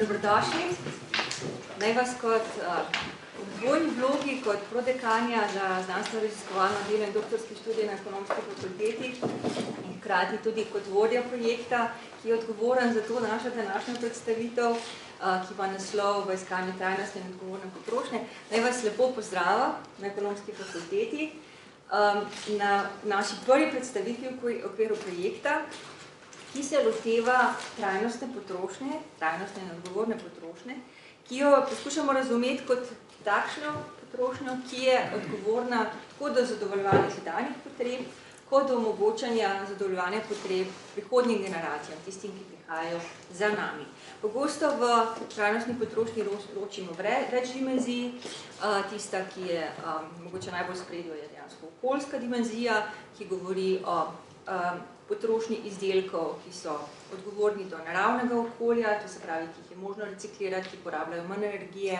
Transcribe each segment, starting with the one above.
Dobrodošli. Naj vas kot v dvojni vlogi, kot prodekanja za znanstveno-raziskovalno delo in doktorski študij na Ekonomski fakulteti in hkrati tudi kot vodja projekta, ki je odgovoren za to našo današnjo predstavitev, ki ima naslov v iskanju trajnostne in odgovorne potrošnje. Naj vas lepo pozdravim na Ekonomski fakulteti na naši prvi predstavitvi v okviru projekta, ki se loteva trajnostne potrošnje, trajnostne in odgovorne potrošnje, ki jo poskušamo razumeti kot takšno potrošnjo, ki je odgovorna tako do zadovoljevanja sedanjih potreb, kot do omogočanja zadovoljevanja potreb prihodnjim generacijam, tistim, ki prihajajo za nami. Pogosto v trajnostni potrošnji ločimo več dimenzij. Tista, ki je mogoče najbolj v spredju, je dejansko okoljska dimenzija, ki govori o potrošnji izdelkov, ki so odgovorni do naravnega okolja, to se pravi, ki jih je možno reciklirati, ki porabljajo manj energije,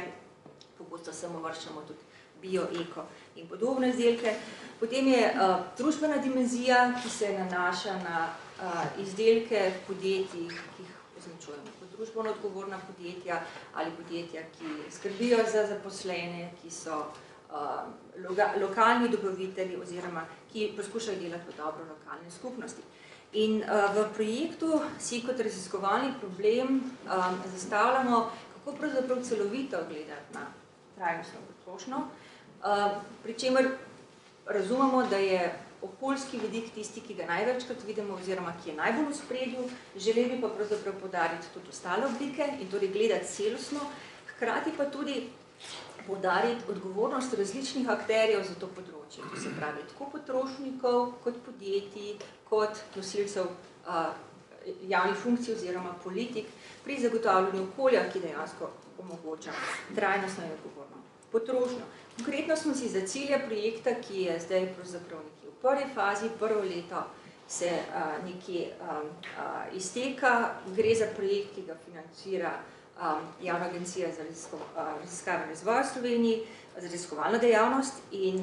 pogosto samo vrščamo tudi bio, eko in podobne izdelke. Potem je družbena dimenzija, ki se nanaša na izdelke podjetij, ki jih označujemo kot družbeno odgovorna podjetja ali podjetja, ki skrbijo za zaposlene, ki so lokalni dobavitelji oziroma ki poskušajo delati v dobro lokalne skupnosti. In v projektu si kot raziskovalni problem zastavljamo, kako pravzaprav celovito gledati na trajnostno potrošnjo, pri čemer razumemo, da je okoljski vidik tisti, ki ga največkrat vidimo oziroma ki je najbolj v spredju, želeli pa pravzaprav poudariti tudi ostale oblike in torej gledati celostno, hkrati pa tudi poudariti odgovornost različnih akterjev za to področje. To se pravi tako potrošnikov, kot podjetij, kot nosilcev javnih funkcij oziroma politik pri zagotavljanju okolja, ki dejansko omogoča trajnostno in odgovorno potrošnjo. Konkretno smo si za cilje projekta, ki je zdaj pravzaprav nekje v prvi fazi, prvo leto se nekje izteka. Gre za projekt, ki ga financira Javna agencija za raziskave in razvoj v Sloveniji, za raziskovalno dejavnost in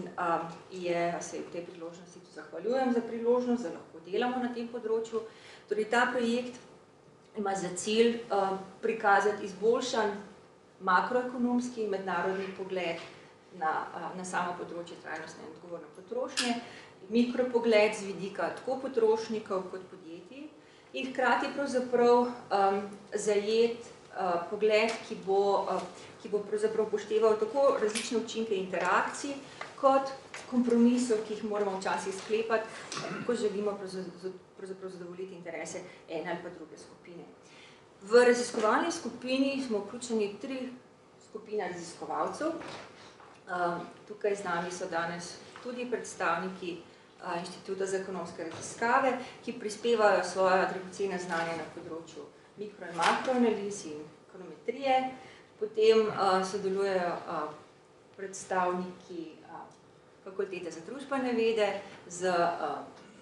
se v tej priložnosti tudi zahvaljujem za priložnost, da lahko delamo na tem področju. Torej, ta projekt ima za cilj prikazati izboljšan makroekonomski mednarodni pogled na samo področje trajnostne in odgovorne potrošnje, mikropogled z vidika tako potrošnikov kot podjetij in hkrati pravzaprav zajet pogled, ki bo pravzaprav upošteval tako različne učinke interakcij, kot kompromisov, ki jih moramo včasih sklepati, ko želimo pravzaprav zadovoljiti interese ene ali pa druge skupine. V raziskovalni skupini smo vključeni 3 skupine raziskovalcev. Tukaj z nami so danes tudi predstavniki Inštituta za ekonomske raziskave, ki prispevajo svoja dragocena znanja na področju mikro- in makroanaliz in ekonometrije. Potem sodelujejo predstavniki Fakultete za družbene vede z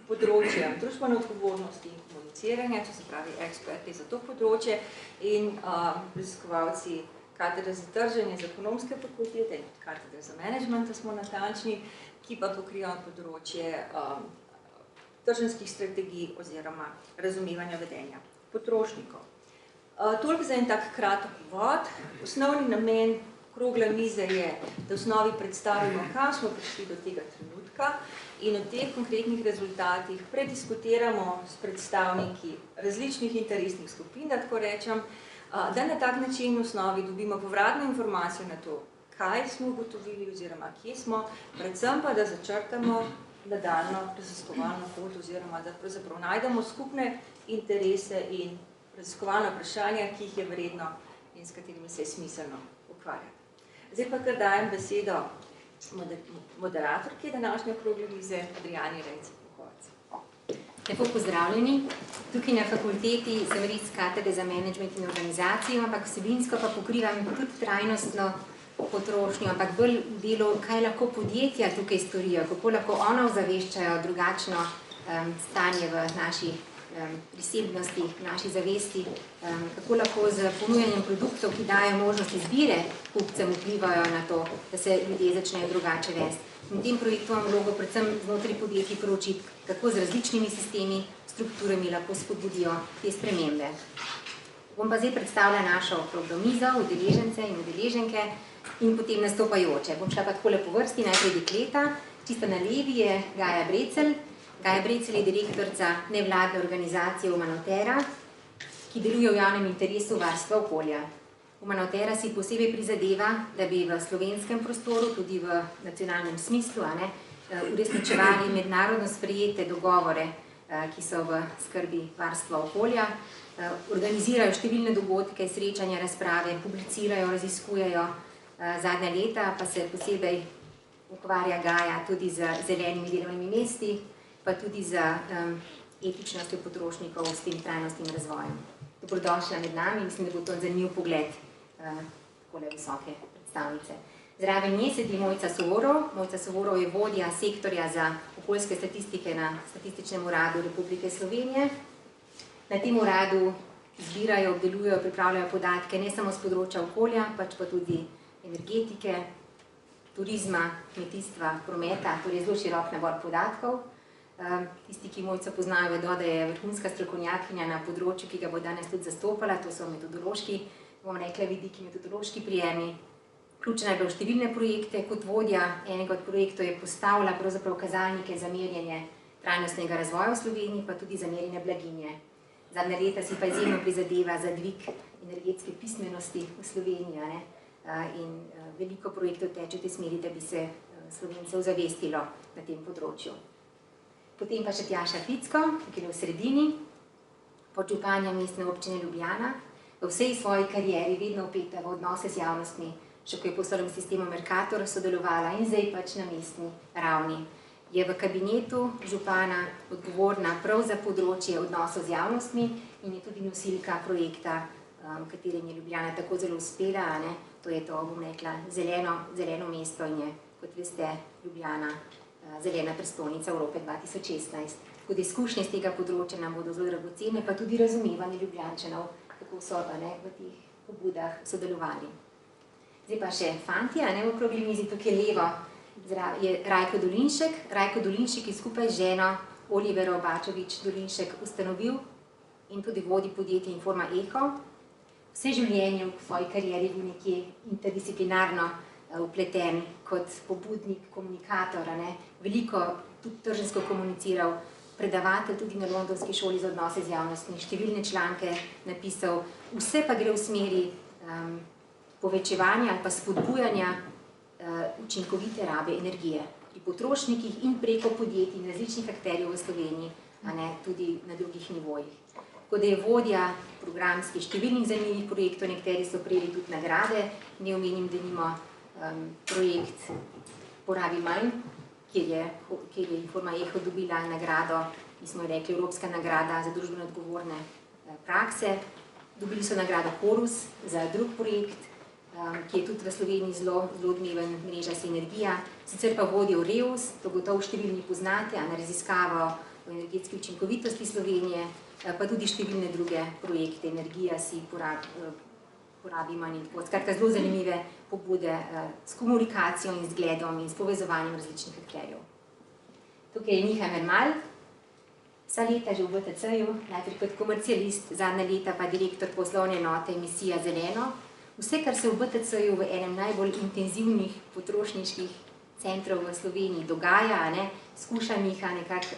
področjem družbene odgovornosti in komuniciranja, to se pravi eksperti za to področje, in raziskovalci katedre za trženje z ekonomske fakultete in katedre za menedžment, da smo natančni, ki pa pokrivajo področje trženjskih strategij oziroma razumevanja vedenja potrošnikov. Toliko za en tak kratek uvod. Osnovni namen okrogle mize je, da v osnovi predstavimo, kam smo prišli do tega trenutka in o teh konkretnih rezultatih prediskutiramo s predstavniki različnih interesnih skupin, da tako rečem, da na tak način v osnovi dobimo povratno informacijo na to, kaj smo ugotovili oziroma kje smo, predvsem pa, da začrtamo nadaljnjo raziskovalno pot oziroma da pravzaprav najdemo skupne interese in raziskovalna vprašanja, ki jih je vredno in s katerimi se je smiselno ukvarjati. Zdaj pa kar dajem besedo moderatorki današnje okrogle mize, Adriani Rejc-Puhovec. Lepo pozdravljeni. Tukaj na fakulteti sem res katedre za menedžment in organizacijo, ampak vsebinsko pa pokrivam tudi trajnostno potrošnjo, ampak bolj v delu, kaj lahko podjetja tukaj storijo, kako lahko ona ozaveščajo drugačno stanje v naši prisebnosti, naši zavesti, kako lahko z ponujanjem produktov, ki dajo možnost izbire kupcem, vplivajo na to, da se ljudje začnejo drugače vesti. In v tem projektu imam vlogo predvsem znotraj podjetij proučiti, kako z različnimi sistemi, strukturami lahko spodbudijo te spremembe. Bom pa zdaj predstavila našo okroglo mizo, udeležence in udeleženke in potem nastopajoče. Bom šla pa takole po vrsti, najprej dekleta. Čisto na levi je Gaja Brecelj. Gaja Brecelj je direktorica nevladne organizacije Umanotera, ki deluje v javnem interesu varstva okolja. Umanotera si posebej prizadeva, da bi v slovenskem prostoru, tudi v nacionalnem smislu, uresničevali mednarodno sprejete dogovore, ki so v skrbi varstva okolja. Organizirajo številne dogodke, srečanja, razprave, publicirajo, raziskujejo. Zadnja leta pa se posebej ukvarja Gaja tudi z zelenimi delovnimi mesti, pa tudi z etičnostjo potrošnikov s tem trajnostnim razvojem. Dobrodošla med nami, mislim, da bo to zanimiv pogled takole visoke predstavnice. Zraven nje sedi Mojca Suvorov. Mojca Suvorov je vodja sektorja za okoljske statistike na Statističnem uradu Republike Slovenije. Na tem uradu zbirajo, obdelujejo, pripravljajo podatke ne samo z področja okolja, pač pa tudi energetike, turizma, kmetijstva, prometa, torej zelo širok nabor podatkov. Tisti, ki Mojco poznajo, vedo, da je vrhunska strokovnjakinja na področju, ki ga bo danes tudi zastopala, to so metodološki, bom rekla, vidiki, metodološki prijemi. Vključena je bila v številne projekte, kot vodja enega od projektov je postavila pravzaprav kazalnike za merjenje trajnostnega razvoja v Sloveniji, pa tudi za merjenje blaginje. Zadnja leta si pa izjemno prizadeva za dvig energetske pismenosti v Sloveniji, in veliko projektov teče v tej smeri, da bi se Slovencev zavestilo na tem področju. Potem pa še Tjaša Ficko, ki je v sredini, podžupanja Mestne občine Ljubljana, v vsej svoji karieri vedno vpeta v odnose z javnostmi, še ko je poslovnem sistemu Mercator sodelovala in zdaj pač na mestni ravni. Je v kabinetu župana odgovorna prav za področje odnosov z javnostmi in je tudi nosilka projekta, katerem je Ljubljana tako zelo uspela, to je to, bom rekla, zeleno mesto in je, kot veste, Ljubljana zelena prestolnica Evrope 2016. Kot izkušnje z tega področja nam bodo zelo dragocene, pa tudi razumevanje Ljubljančanov, kako so v teh pobudah sodelovali. Zdaj pa še fantje, v okrogli mizi, tukaj levo je Rajko Dolinšek. Rajko Dolinšek je skupaj z ženo Olivero Bačovič Dolinšek ustanovil in tudi vodi podjetje Informa Eko. Vse življenje v svoji karieri bil nekje interdisciplinarno vpleten kot pobudnik, komunikator, veliko tudi tržensko komuniciral, predavatelj tudi na Londonski šoli za odnose z javnostmi, številne članke napisal, vse pa gre v smeri povečevanja ali pa spodbujanja učinkovite rabe energije pri potrošnikih in preko podjetij in različnih akterjev v Sloveniji, tudi na drugih nivojih. Tako da je vodja programskih številnih zanimivih projektov, nekateri so prejeli tudi nagrade, ne omenim denimo projekt Porabi manj, kjer je Informa Eko dobila nagrado, mi smo jo rekli Evropska nagrada za družbeno odgovorne prakse. Dobili so nagrado Horus za drug projekt, ki je tudi v Sloveniji zelo odmeven, mreža Sinergija. Sicer pa vodijo Reus, to gotovo številni poznate, na raziskavo o energetski učinkovitosti Slovenije, pa tudi številne druge projekte, Energija si porabi manj in tako. Skratka, zelo zanimive pobude s komunikacijo in zgledom in s povezovanjem različnih akterjev. Tukaj je Miha Mermal, vsa leta že v BTC-ju, najprej kot komercialist, zadnja leta pa direktor poslovne enote Emisija Zeleno. Vse, kar se v BTC-ju v enem najbolj intenzivnih potrošniških centrov v Sloveniji dogaja, skuša Miha nekako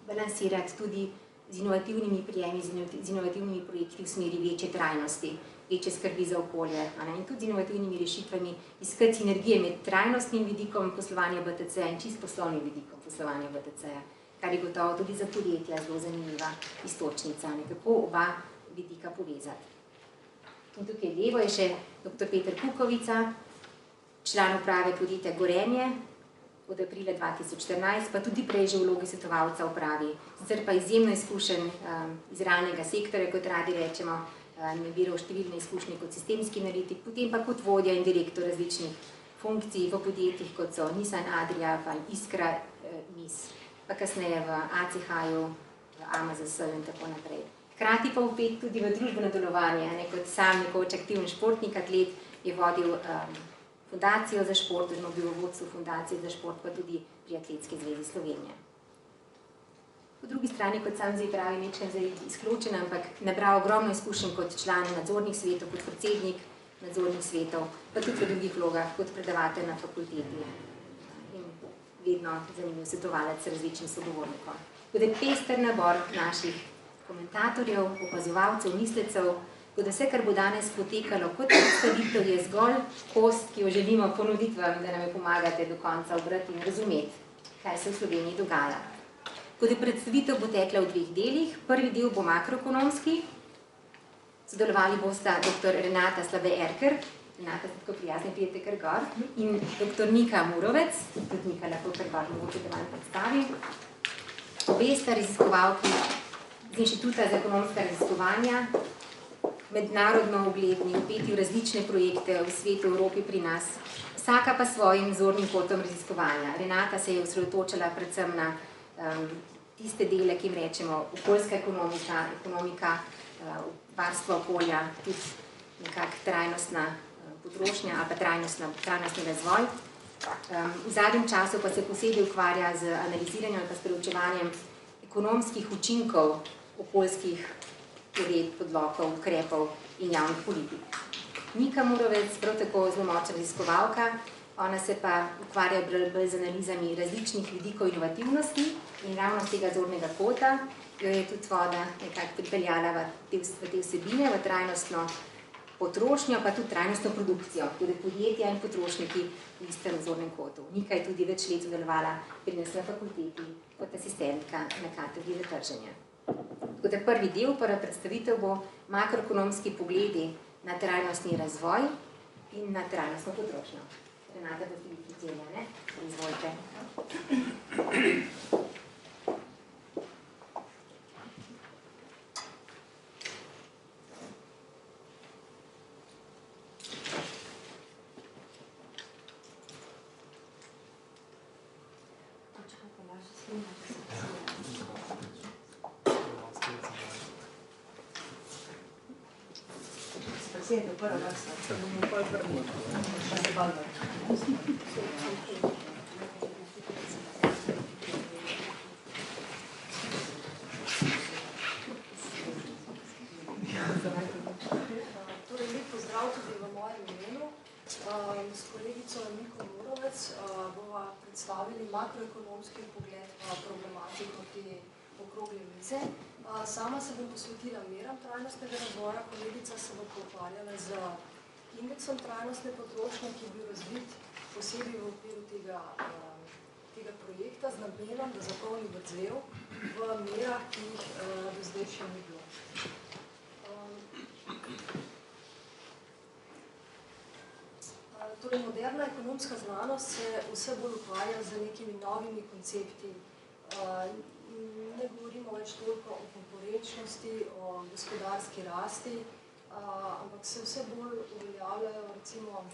balansirati tudi z inovativnimi prijemi, z inovativnimi projekti v smeri večje trajnosti, večje skrbi za okolje in tudi z inovativnimi rešitvami iskati sinergije med trajnostnim vidikom poslovanja BTC-ja in čist poslovnim vidikom poslovanja BTC-ja, kar je gotovo tudi za podjetja zelo zanimiva iztočnica, kako oba vidika povezati. In tukaj levo je še dr. Peter Kukovica, član uprave podjetja Gorenje od aprila 2014, pa tudi prej že v vlogi svetovalca upravi. Sicer pa izjemno izkušen iz realnega sektorja, kot radi rečemo, nabiral številne izkušnje kot sistemski analitik, potem pa kot vodja in direktor različnih funkcij v podjetjih, kot so Nissan Adria, Iskra, MIS, pa kasneje v ACH-ju, v AMZS in tako naprej. Hkrati pa vpet tudi v družbeno delovanje, kot sam nekoč aktiven športnik, atlet, je vodil fundacijo za šport, oziroma bil v vodstvu fundacije za šport, pa tudi pri Atletski zvezi Slovenije. Po drugi strani, kot sam zdaj pravi, nečem zdaj izključen, ampak nabral ogromno izkušenj kot član nadzornih svetov, kot predsednik nadzornih svetov, pa tudi v drugih vlogah, kot predavatelj na fakulteti. In vedno zanimiv svetovalec različnim sogovornikom. Tako da pester nabor naših komentatorjev, opazovalcev, mislecev, tako da vse, kar bo danes potekalo kot predstavitev, je zgolj kost, ki jo želimo ponuditi vam, da nam jo pomagate do konca obrati in razumeti, kaj se v Sloveniji dogaja. Tako da predstavitev bo tekla v 2 delih. Prvi del bo makroekonomski. Sodelovali bosta dr. Renata Slabe-Erker, Renata, tako prijazne, prijete kar gor, in dr. Nika Murovec, tudi Nika lahko kar gor, mogoče da vam predstavim. Obe sta raziskovalki z Inštituta za ekonomska raziskovanja, mednarodno ugledni, vpeti v različne projekte v svetu, v Evropi, pri nas, vsaka pa svojim zornim kotom raziskovanja. Renata se je osredotočala predvsem na tiste dele, ki jim rečemo okoljska ekonomika, varstvo okolja, tudi nekak trajnostna potrošnja ali pa trajnostni razvoj. V zadnjem času pa se posebej ukvarja z analiziranjem ali pa s preučevanjem ekonomskih učinkov okoljskih uredb, odlokov, ukrepov in javnih politik. Nika Murovec, prav tako zelo močna raziskovalka, ona se pa ukvarja bolj z analizami različnih vidikov inovativnosti in ravno z tega zornega kota jo je tudi voda nekako pripeljala v te vsebine, v trajnostno potrošnjo, pa tudi trajnostno produkcijo, tudi podjetja in potrošniki v istem zornem kotu. Nika je tudi več let sodelovala pri nas na fakulteti kot asistentka na katedri za trženje. Tako da prvi del, prva predstavitev bo makroekonomski pogledi na trajnostni razvoj in na trajnostno potrošnjo. Renata, da ti vicenja, ne? Izvolite. Sjedo, prva vrsta, da bomo pol prvi, pa se balda. Torej, lep pozdrav tudi v mojem imenu. S kolegico Niko Murovec bova predstavili makroekonomski pogled v problematiko te okrogle mize. Sama se bom posvetila meram trajnostnega razvoja, kolegica se bo ukvarjala z indeksom trajnostne potrošnje, ki je bil razvit posebej v okviru tega projekta z namenom, da zapolni vrzel v merah, ki jih do zdaj še ni bilo. Torej, moderna ekonomska znanost se vse bolj ukvarja z nekimi novimi koncepti. Ne govorimo več toliko o konkurenčnosti, o gospodarski rasti, ampak se vse bolj uveljavljajo recimo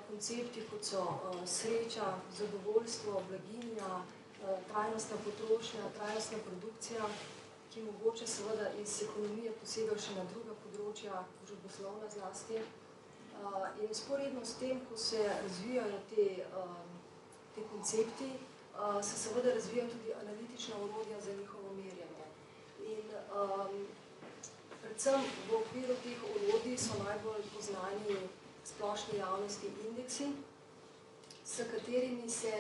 koncepti, kot so sreča, zadovoljstvo, blaginja, trajnostna potrošnja, trajnostna produkcija, ki mogoče seveda iz ekonomije posegajo še na druga področja, družboslovna zlasti. In vzporedno s tem, ko se razvijajo te koncepti, se seveda razvijajo tudi analitična orodja za njihovo merjenje. In predvsem v okviru teh orodij so najbolj poznani splošni javnosti indeksi, s katerimi se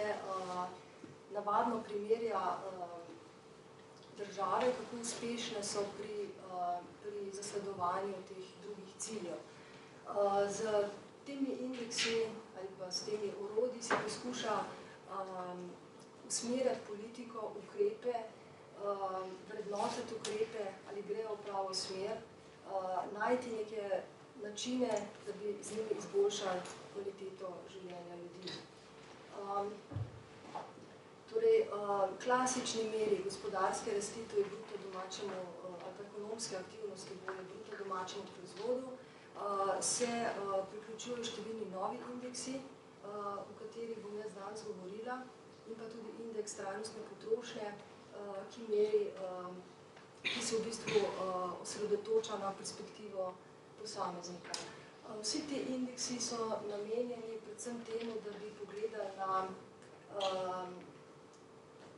navadno primerja države, kako uspešne so pri zasledovanju teh drugih ciljev. Z temi indeksi ali pa s temi orodji se poskuša usmerjati politiko, ukrepe, vrednotiti ukrepe, ali grejo v pravo smer, najti neke načine, da bi z njimi izboljšali kvaliteto življenja ljudi. Torej, klasični meri gospodarske rasti, to je bruto domačemu, ali ekonomske aktivnosti, bolje bruto domačemu proizvodu, se priključujejo številni novi indeksi, o katerih bom jaz danes govorila, in pa tudi indeks trajnostne potrošnje, ki se v bistvu osredotoča na perspektivo posameznika. Vsi ti indeksi so namenjeni predvsem temu, da bi pogledali na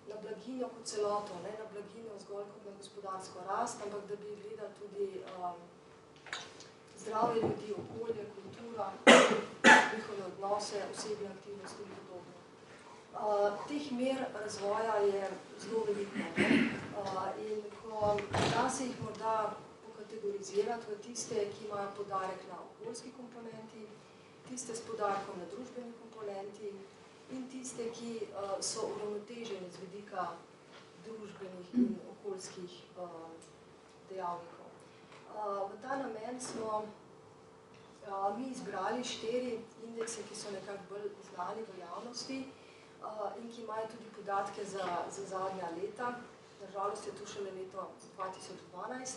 na blaginjo kot celoto, ne na blaginjo zgolj kot na gospodarsko rast, ampak da bi gledali tudi zdravje ljudi, okolje, kultura, njihove odnose, osebne aktivnosti in podobno. Teh mer razvoja je zelo veliko. In ko da se jih morda pokategorizirati v tiste, ki imajo poudarek na okoljski komponenti, tiste s poudarkom na družbeni komponenti in tiste, ki so uravnoteženi z vidika družbenih in okoljskih dejavnikov. V ta namen smo mi izbrali 4 indekse, ki so nekako bolj znani v javnosti in ki imajo tudi podatke za zadnja leta. Nažalost je to šele leto 2012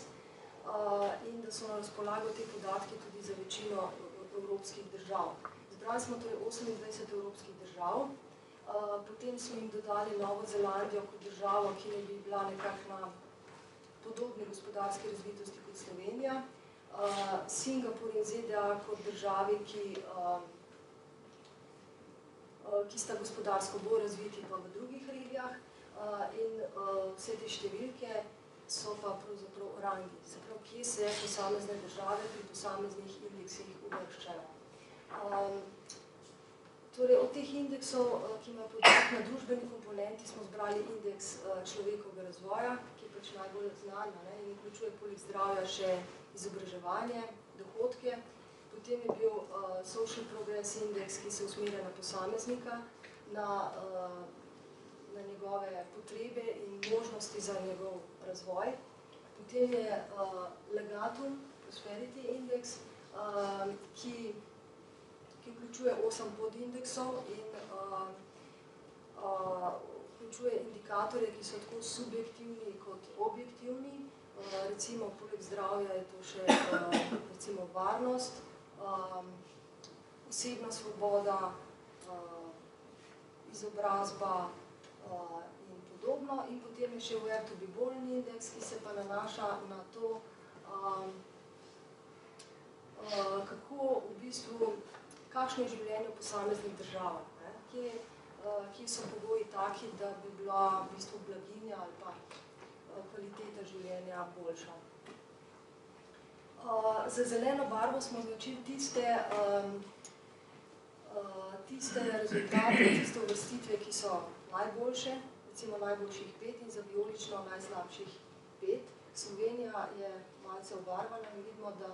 in da so na razpolago te podatke tudi za večino evropskih držav. Zbrali smo torej 28 evropskih držav, potem smo jim dodali Novo Zelandijo kot državo, ki ne bi bila nekako na podobni gospodarski razvitosti kot Slovenija, Singapur in ZDA kot državi, ki sta gospodarsko bolj razviti pa v drugih regijah in vse te številke so pa pravzaprav rangi, se pravi, kje se posamezne države pri posameznih indeksih uvrščajo. Torej, od teh indeksov, ki imajo poudarek na družbeni komponenti, smo zbrali indeks človekovega razvoja, ki je pač najbolj znan in vključuje poleg zdravja še izobraževanje, dohodke. Potem je bil Social Progress Index, ki se usmerja na posameznika, na njegove potrebe in možnosti za njegov razvoj. Potem je Legatum Prosperity Index, ki vključuje 8 podindeksov in vključuje indikatorje, ki so tako subjektivni kot objektivni. Recimo, poleg zdravja je to še recimo varnost, osebna svoboda, izobrazba in podobno. In potem je še Where to be born indeks, ki se pa nanaša na to, kako v bistvu, kakšno je življenje v posameznih državah, kje so pogoji taki, da bi bila v bistvu blaginja ali pa kvaliteta življenja boljša. Za zeleno barvo smo označili tiste rezultate, tiste uvrstitve, ki so najboljše, recimo najboljših 5 in za vijolično najslabših 5. Slovenija je malce obarvana in vidimo, da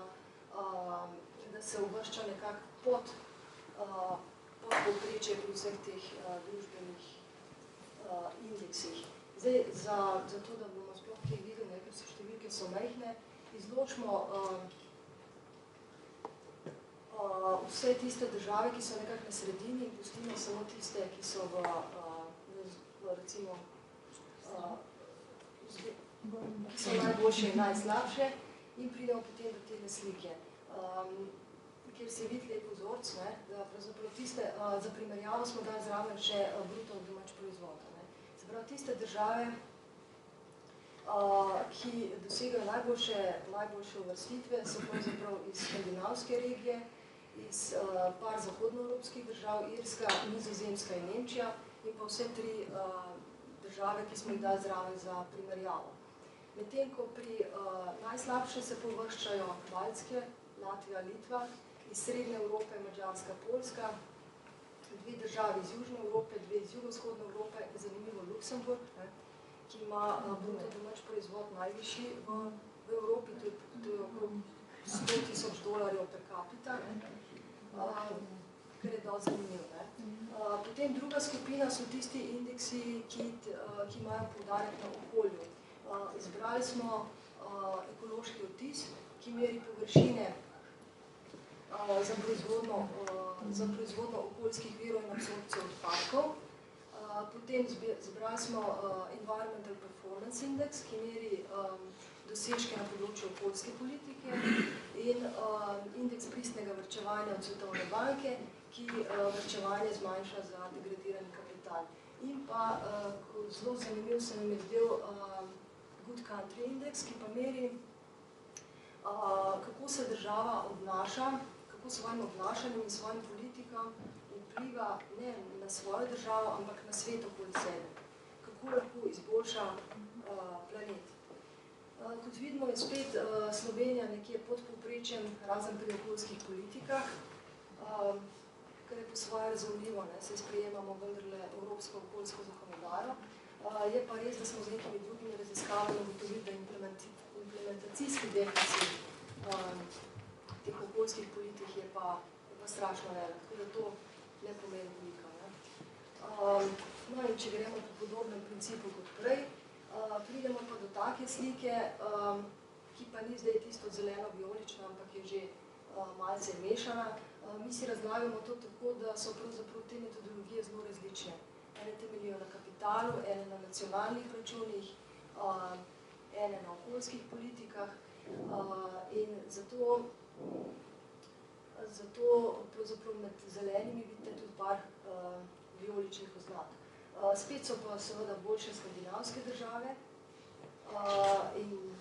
se uvršča nekako pod povprečje pri vseh teh družbenih indeksih. Zdaj, za to, da bomo sploh kaj videli, ker so številke so majhne, izločimo vse tiste države, ki so nekako na sredini in pustimo samo tiste, ki so recimo, ki so najboljše in najslabše in pridemo potem do te slike. Kjer se vidi lep vzorc, da pravzaprav tiste, za primerjavo smo dali zraven še bruto domač proizvod. Se pravi, tiste države, ki dosegajo najboljše uvrstitve, so pravzaprav iz skandinavske regije, iz par zahodnoevropskih držav, Irska, Nizozemska in Nemčija, in pa vse 3 države, ki smo jih dali zraven za primerjavo. Medtem ko pri najslabše se površčajo Baltske, Latvija, Litva, iz srednje Evrope, Madžarska, Poljska, 2 države iz južne Evrope, 2 iz jugovzhodne Evrope, zanimivo Luksemburg, ki ima bruto domač proizvod najvišji v Evropi, to je okrog $100,000 per capita, kar je dosti zanimivo. Potem druga skupina so tisti indeksi, ki imajo poudarek na okolju. Izbrali smo ekološki odtis, ki meri površine za proizvodno okoljskih virov in absorpcijo odpadkov. Potem zbrali smo Environmental Performance Index, ki meri dosežke na področju okoljske politike in indeks pristnega varčevanja od Svetovne banke, ki varčevanje zmanjša za degradirani kapital. In pa zelo zanimiv se nam je zdel Good Country Index, ki pa meri, kako se država obnaša, kako svojim obnašanjem in svojim politikam vpliva ne na svojo državo, ampak na svet okoli sebe. kako lahko izboljša planet. Kot vidimo, je spet Slovenija nekje pod povprečjem, razen pri okoljskih politikah, kar je po svoje razumljivo, se sprejemamo vendarle evropsko okoljsko zakonodajo. Je pa res, da smo z nekimi drugimi raziskavami ugotovili, da implementacijski deficit teh okoljskih politik je pa strašno velik, tako da to ne pomeni veliko. No in če gremo po podobnem principu kot prej, pridemo pa do take slike, ki pa ni zdaj tisto zeleno-vijolično, ampak je že malce mešana. Mi si razlagamo to tako, da so pravzaprav te metodologije zelo različne. Ene temeljijo na kapitalu, ene na nacionalnih računih, ene na okoljskih politikah in zato pravzaprav med zelenimi vidite tudi par vijoličnih oznak. Spet so pa seveda boljše skandinavske države in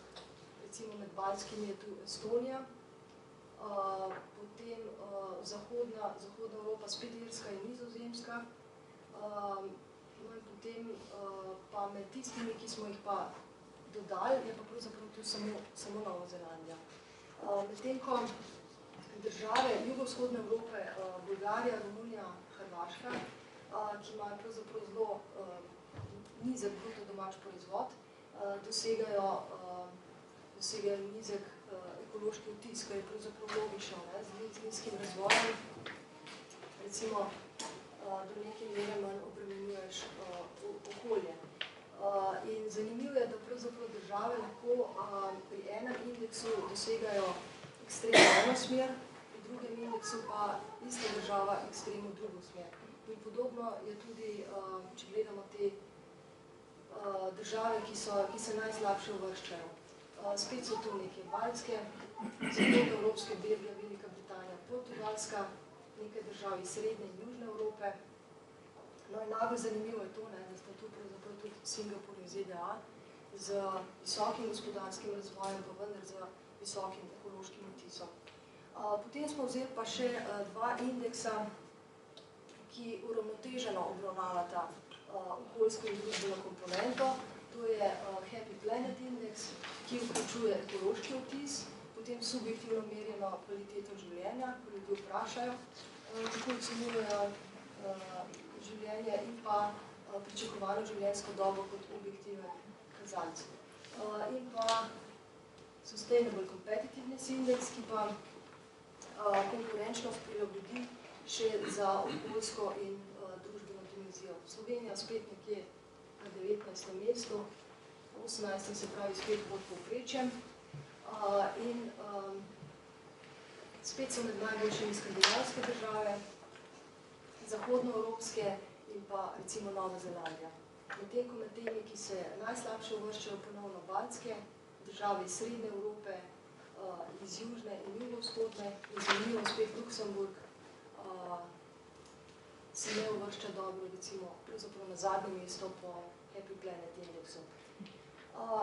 recimo med baltskimi je tu Estonija, potem zahodna Evropa, spet Irska in Nizozemska, no in potem pa med tistimi, ki smo jih pa dodali, je pa pravzaprav tu samo Nova Zelandija. Medtem ko države jugovzhodne Evrope, Bolgarija, Romunija, Hrvaška, ki imajo pravzaprav zelo nizek bruto domač proizvod, dosegajo nizek ekološki vtis, kar je pravzaprav logično, z nizkim razvojem. Recimo, do neke mere manj obremenjuješ okolje. In zanimivo je, da pravzaprav države lahko pri enem indeksu dosegajo ekstremno eno smer, pri drugem indeksu pa ista država ekstremno drugo smer. In podobno je tudi, če gledamo te države, ki se najslabše uvrščajo. Spet so tu neke baltske, zahodne evropske, Belgija, Velika Britanija, Portugalska, nekaj držav iz srednje in južne Evrope. No in najbolj zanimivo je to, da sta tu pravzaprav tudi Singapur in ZDA z visokim gospodarskim razvojem, pa vendar z visokim ekološkim vtisom. Potem smo vzeli pa še dva indeksa, ki uravnoteženo obravnavata okoljsko in družbeno komponento. To je Happy Planet Index, ki vključuje ekološki vtis, potem subjektivno merjeno kvaliteto življenja, ko ljudi vprašajo, kako ocenjujejo življenje in pa pričakovano življenjsko dobo kot objektive kazalce. In pa Sustainable Competitiveness Index, ki pa konkurenčnost prilagodi še za okoljsko in družbeno dimenzijo. Slovenija spet nekje na 19. mestu, 18. se pravi spet pod povprečjem in spet so med najboljšimi skandinavske države, zahodnoevropske in pa recimo Nova Zelandija. Medtem ko med temi, ki se najslabše uvrščajo ponovno baltske, države iz srednje Evrope, iz južne in jugovzhodne, in zanimivo spet Luksemburg, se ne uvršča dobro, recimo, pravzaprav na zadnje mesto po Happy Planet Indexu.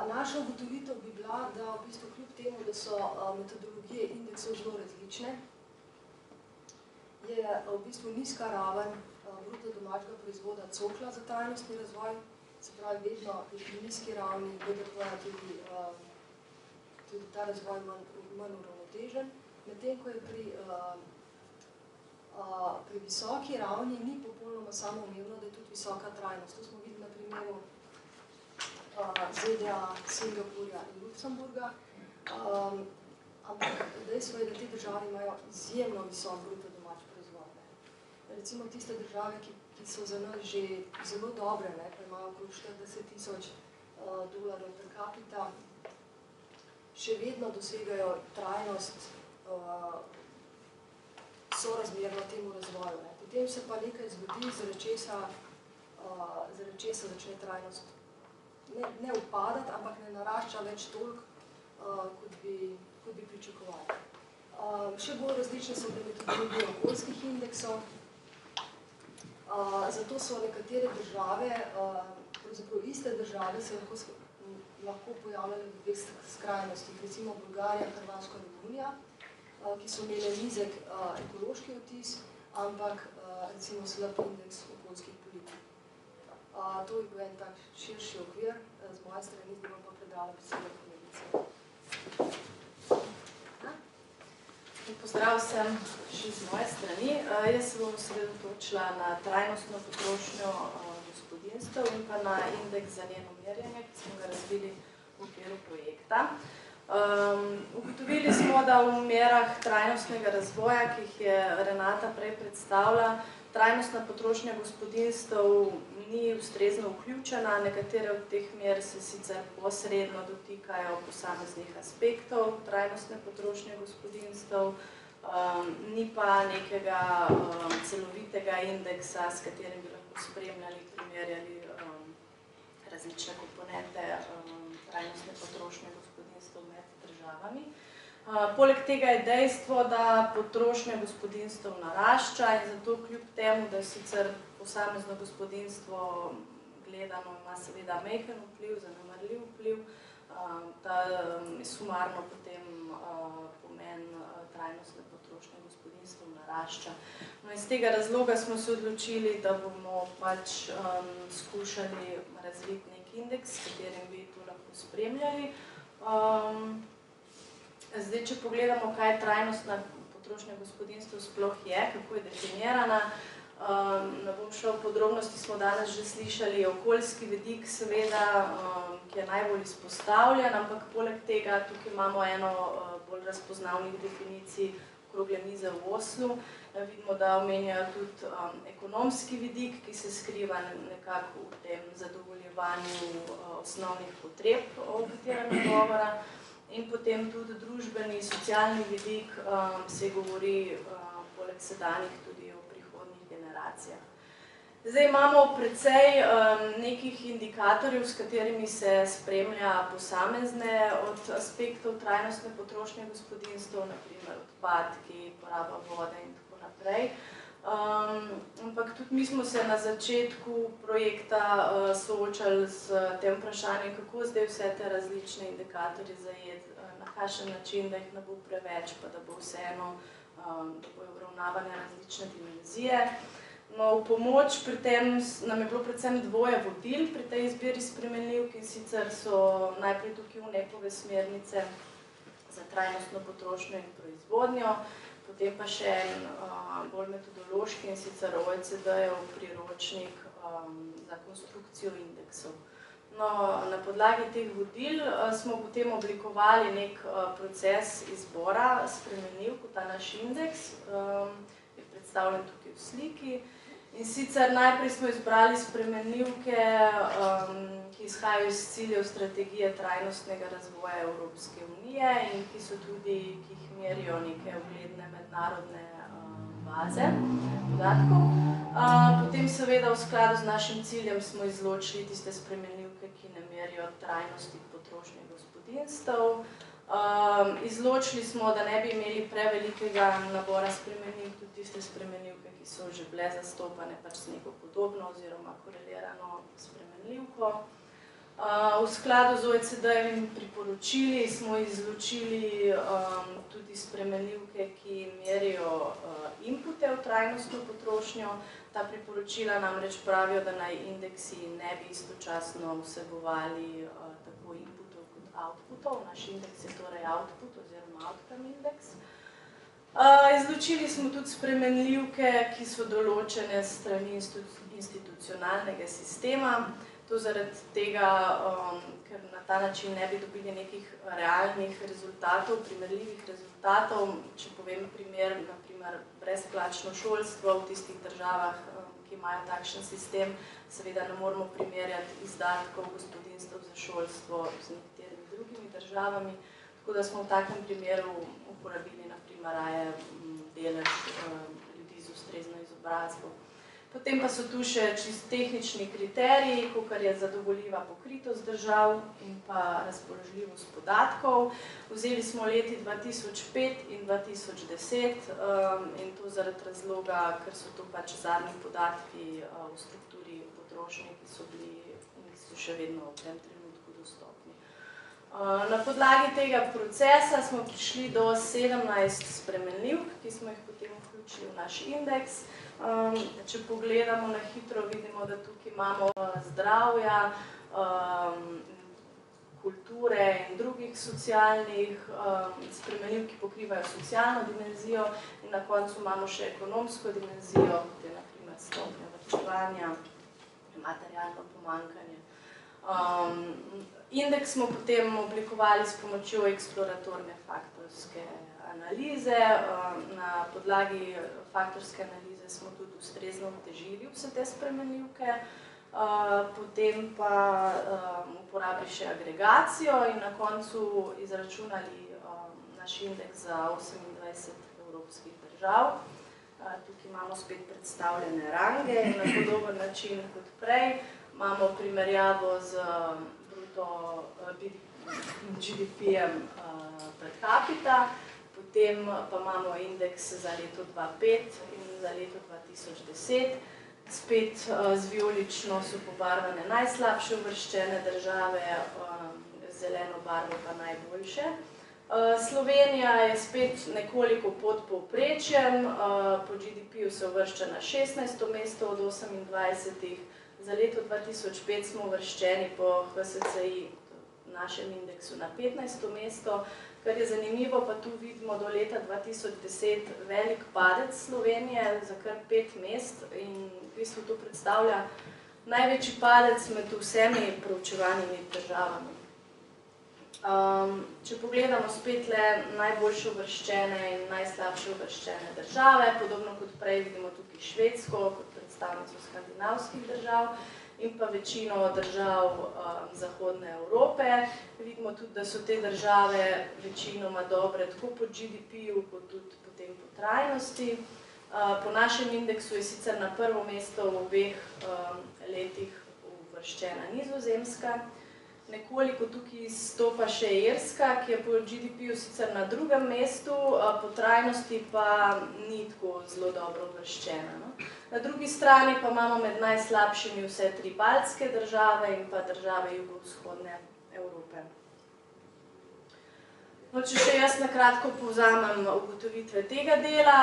Naša ugotovitev bi bila, da v bistvu kljub temu, da so metodologije indeksov zelo različne, je v bistvu nizka raven bruto domačega proizvoda cokla za trajnostni razvoj, se pravi, vedno je pri nizki ravni BDP-ja tudi ta razvoj manj uravnotežen, medtem ko je pri visoki ravni ni popolnoma samoumevno, da je tudi visoka trajnost. To smo videli na primeru ZDA, Singapurja in Luksemburga, ampak dejstvo je, da te države imajo izjemno visok bruto domač proizvod. Recimo tiste države, ki so za nas že zelo dobre, pa imajo okrog 40.000 dolarjev per capita, še vedno dosegajo trajnost sorazmerno temu razvoju. Potem se pa nekaj zgodi, zaradi česa začne trajnost ne upadati, ampak ne narašča več toliko, kot bi pričakovali. Še bolj različne so bile metodologije okoljskih indeksov, zato so nekatere države, pravzaprav iste države, se lahko pojavljale v dveh skrajnostih, recimo Bolgarija, Hrvaška in Romunija, ki so imeli nizek ekološki vtis, ampak recimo slab indeks okoljskih politik. To je bil en tak širši okvir z moje strani, zdaj bom pa predala besedo kolegici. Pozdrav vsem še z moje strani. Jaz se bom osredotočila na trajnostno potrošnjo gospodinjstev in pa na indeks za njeno merjenje, ki smo ga razvili v okviru projekta. Ugotovili smo, da v merah trajnostnega razvoja, ki jih je Renata prej predstavila, trajnostna potrošnja gospodinjstev ni ustrezno vključena. Nekatere od teh mer se sicer posredno dotikajo posameznih aspektov trajnostne potrošnje gospodinjstev, ni pa nekega celovitega indeksa, s katerim bi lahko spremljali, primerjali različne komponente trajnostne potrošnje gospodinjstev med državami. Poleg tega je dejstvo, da potrošnja gospodinjstev narašča in zato kljub temu, da sicer posamezno gospodinjstvo gledano ima seveda majhen vpliv, zanemarljiv vpliv, da sumarno potem pomen trajnostne potrošnje gospodinjstev narašča. No, iz tega razloga smo se odločili, da bomo pač skušali razviti nek indeks, s katerim bi to lahko spremljali. Zdaj, če pogledamo, kaj trajnostna potrošnja gospodinjstev sploh je, kako je definirana, ne bom šla v podrobnosti, smo danes že slišali okoljski vidik, seveda, ki je najbolj izpostavljen, ampak poleg tega tukaj imamo eno bolj razpoznavnih definicij okrogle mize v Oslu. Vidimo, da omenjajo tudi ekonomski vidik, ki se skriva nekako v tem zadovoljevanju osnovnih potreb, o katerem je govora. In potem tudi družbeni, socialni vidik se govori poleg sedanjih tudi o prihodnjih generacijah. Zdaj imamo precej nekih indikatorjev, s katerimi se spremlja posamezne od aspektov trajnostne potrošnje gospodinjstev, na primer odpadki, poraba vode in tako naprej. Ampak tudi mi smo se na začetku projekta soočali s tem vprašanjem, kako zdaj vse te različne indikatorje zajeti, na kakšen način, da jih ne bo preveč, pa da bo vseeno, da bojo obravnavane različne dimenzije. No, v pomoč pri tem nam je bilo predvsem dvoje vodil pri tej izbiri spremenljivk, in sicer so najprej tukaj UNEP-ove smernice za trajnostno potrošnjo in proizvodnjo, potem pa še en bolj metodološki, in sicer OECD-jev priročnik za konstrukcijo indeksov. No, na podlagi teh vodil smo potem oblikovali nek proces izbora spremenljivk v ta naš indeks, je predstavljen tukaj v sliki. In sicer najprej smo izbrali spremenljivke, ki izhajajo iz ciljev strategije trajnostnega razvoja Evropske unije in ki so tudi, ki jih merijo neke ugledne mednarodne baze podatkov. Potem seveda v skladu z našim ciljem smo izločili tiste spremenljivke, ki ne merijo trajnosti potrošnje gospodinjstev. Izločili smo, da ne bi imeli prevelikega nabora spremenljivk, tudi tiste spremenljivke, ki so že bile zastopane pač z neko podobno oziroma korelirano spremenljivko. V skladu z OECD-jevimi priporočili smo izločili tudi spremenljivke, ki merijo inpute v trajnostno potrošnjo. Ta priporočila namreč pravijo, da naj indeksi ne bi istočasno vsebovali tako inputov kot outputov. Naš indeks je torej output oziroma outcome indeks. Izločili smo tudi spremenljivke, ki so določene s strani institucionalnega sistema. To zaradi tega, ker na ta način ne bi dobili nekih realnih rezultatov, primerljivih rezultatov. Če povem primer, na primer brezplačno šolstvo v tistih državah, ki imajo takšen sistem, seveda ne moremo primerjati izdatkov gospodinjstev za šolstvo z nekaterimi drugimi državami. Tako da smo v takem primeru uporabili na primer delež ljudi z ustrezno izobrazbo. Potem pa so tu še čisto tehnični kriteriji, kakor je zadovoljiva pokritost držav in pa razpoložljivost podatkov. Vzeli smo leti 2005 in 2010 in to zaradi razloga, ker so to pač zadnji podatki v strukturi potrošnje, ki so bili in ki so še vedno v tem trenutku dostopni. Na podlagi tega procesa smo prišli do 17 spremenljivk, ki smo jih potem vključili v naš indeks. Če pogledamo na hitro, vidimo, da tukaj imamo zdravja, kulture in drugih socialnih spremenljivk, ki pokrivajo socialno dimenzijo, in na koncu imamo še ekonomsko dimenzijo, kot je na primer stopnja varčevanja, materialno pomanjkanje. Indeks smo potem oblikovali s pomočjo eksploratorne faktorske analize. Na podlagi faktorske analize smo tudi ustrezno otežili vse te spremenljivke, potem pa uporabili še agregacijo in na koncu izračunali naš indeks za 28 evropskih držav. Tukaj imamo spet predstavljene range in na podoben način kot prej. Imamo primerjavo z bruto GDP-jem per capita, potem pa imamo indeks za leto 2005 in za leto 2010. Spet z vijolično so pobarvane najslabše uvrščene države, z zeleno barvo pa najboljše. Slovenija je spet nekoliko pod povprečjem, po GDP-ju se uvršča na 16. mesto od 28. Za leto 2005 smo uvrščeni po HSCI, našem indeksu, na 15. mesto. Kar je zanimivo, pa tu vidimo do leta 2010 velik padec Slovenije za kar 5 mest in v bistvu to predstavlja največji padec med vsemi proučevanimi državami. Če pogledamo spet le najboljše uvrščene in najslabše uvrščene države, podobno kot prej vidimo tukaj Švedsko kot predstavnico skandinavskih držav in pa večino držav Zahodne Evrope. Vidimo tudi, da so te države večinoma dobre tako po GDP-ju, kot tudi potem po trajnosti. Po našem indeksu je sicer na prvo mesto v obeh letih uvrščena Nizozemska. Nekoliko tukaj izstopa še Irska, ki je po GDP-ju sicer na drugem mestu, po trajnosti pa ni tako zelo dobro uvrščena. Na drugi strani pa imamo med najslabšimi vse 3 baltske države in pa države jugovzhodne Evrope. Če še jaz nakratko povzamem ugotovitve tega dela,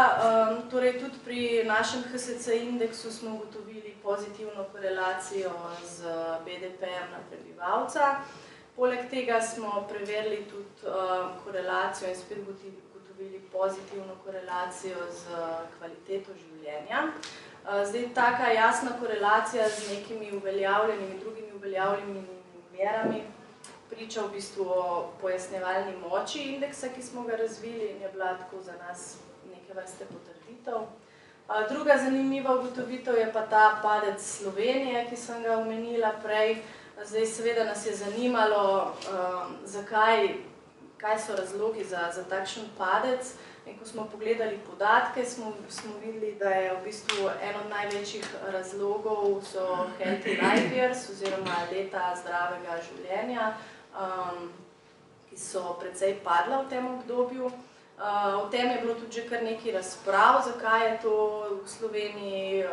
torej tudi pri našem HSC indeksu smo ugotovili pozitivno korelacijo z BDP-jem na prebivalca. Poleg tega smo preverili tudi korelacijo in spet ugotovili pozitivno korelacijo z kvaliteto življenja. Zdaj, taka jasna korelacija z nekimi uveljavljenimi, drugimi uveljavljenimi merami priča v bistvu o pojasnjevalni moči indeksa, ki smo ga razvili in je bila tako za nas neke vrste potrditev. Druga zanimiva ugotovitev je pa ta padec Slovenije, ki sem ga omenila prej. Zdaj, seveda nas je zanimalo, kaj so razlogi za takšen padec. In ko smo pogledali podatke, smo videli, da je v bistvu en od največjih razlogov so healthy life years oziroma leta zdravega življenja, ki so precej padla v tem obdobju. O tem je bilo tudi že kar nekaj razprav, zakaj je to v Sloveniji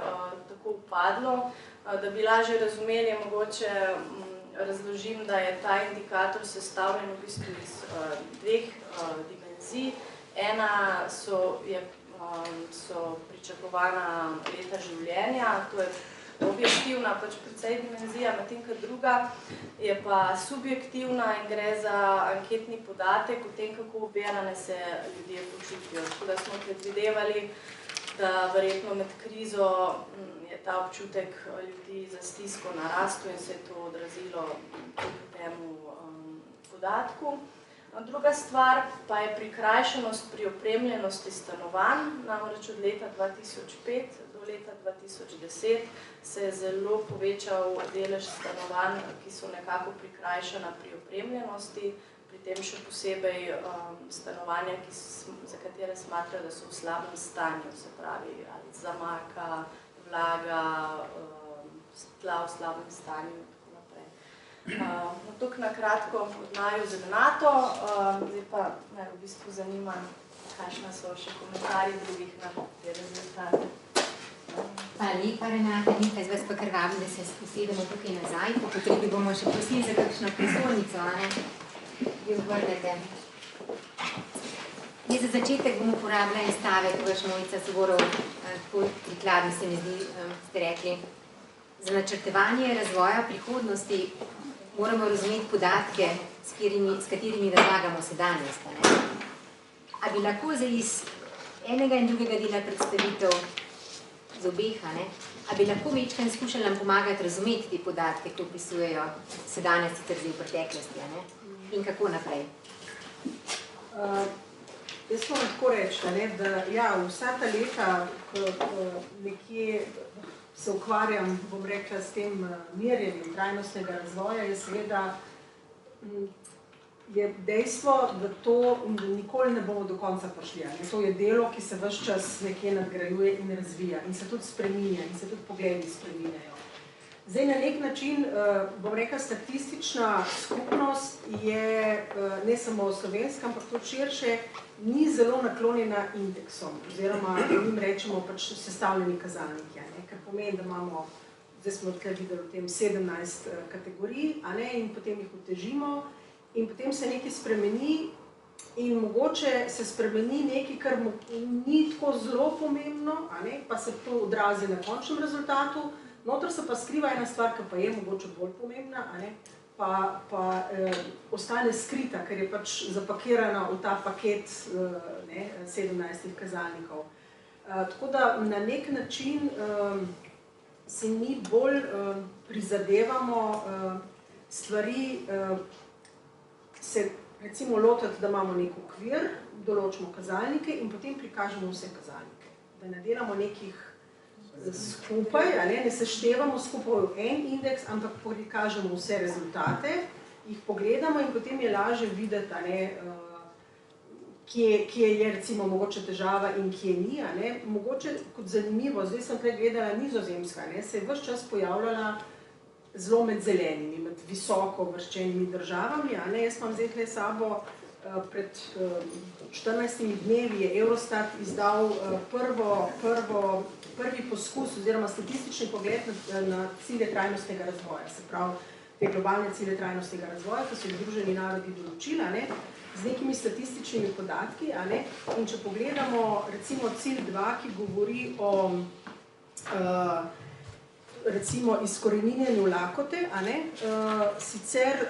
tako upadlo. Da bi lažje razumeli, mogoče razložim, da je ta indikator sestavljen v bistvu iz 2 dimenzij. Ena so pričakovana leta življenja, to je objektivna precej dimenzija, medtem ko druga je pa subjektivna in gre za anketni podatek o tem, kako obirane se ljudje počutijo. Tako da smo predvidevali, da verjetno med krizo je ta občutek ljudi za stisko narastel in se je to odrazilo tudi temu podatku. Druga stvar pa je prikrajšanost pri opremljenosti stanovanj, namreč od leta 2005 do leta 2010 se je zelo povečal delež stanovanj, ki so nekako prikrajšana pri opremljenosti, pri tem še posebej stanovanja, za katere smatrajo, da so v slabem stanju, se pravi ali zamaka, vlaga, tla v slabem stanju. Toliko nakratko od naju z Renato, zdaj pa me v bistvu zanima, kakšna so še komentarji drugih na te rezultate. Hvala lepa, Renata, nekaj z vas pa kar vabim, da se usedemo tukaj nazaj, po potrebi bomo še prosili za kakšno prizornico, a ne? jo vrnete. Za začetek bom uporabila en stavek, vaš Mojca Soborov, tako prikladno se mi zdi, ste rekli. Za načrtevanje razvoja prihodnosti moramo razumeti podatke, s katerimi razlagamo sedanjost. A bi lahko iz enega in drugega dela predstavitev z obeh, a bi lahko večkrat skušali nam pomagati razumeti te podatke, ki opisujejo sedanjost, sicer zdaj v preteklosti, in kako naprej? Jaz moram tako reči, da ja, vsa ta leta, ko nekje se ukvarjam, bom rekla, s tem merjenjem trajnostnega razvoja, je seveda je dejstvo, da to nikoli ne bomo do konca prišli. To je delo, ki se ves čas nekje nadgrajuje in razvija in se tudi spreminja in se tudi pogledi spreminjajo. Zdaj, na nek način, bom rekla, statistična skupnost je, ne samo slovenska, ampak tudi širše, ni zelo naklonjena indeksom, oziroma njim rečemo pač sestavljeni kazalniki, kar pomeni, da imamo, zdaj smo tukaj videli v tem 17 kategorij, in potem jih utežimo in potem se nekaj spremeni in mogoče se spremeni nekaj, kar ni tako zelo pomembno, pa se to odrazi na končnem rezultatu. Notor se pa skriva ena stvar, ki pa je mogoče bolj pomembna, pa ostane skrita, ker je pač zapakirana v ta paket 17 kazalnikov. Tako da na nek način si mi bolj prizadevamo stvari, se recimo lotiti, da imamo nek okvir, določimo kazalnike in potem prikažemo vse kazalnike. Da ne delamo nekih skupaj, ne seštevamo skupaj v en indeks, ampak prikažemo vse rezultate, jih pogledamo in potem je lažje videti, kje je recimo mogoče težava in kje ni. Mogoče kot zanimivo, zdaj sem prej gledala Nizozemska, se je ves čas pojavljala zelo med zelenimi, med visoko uvrščenimi državami. Jaz imam zdaj tukaj sabo, pred 14 dnevi je Eurostat izdal prvi poskus oziroma statistični pogled na cilje trajnostnega razvoja, se pravi te globalne cilje trajnostnega razvoja, ki so jih Združeni narodi določili, z nekimi statističnimi podatki. In če pogledamo recimo cilj 2, ki govori o recimo izkoreninjenju lakote, sicer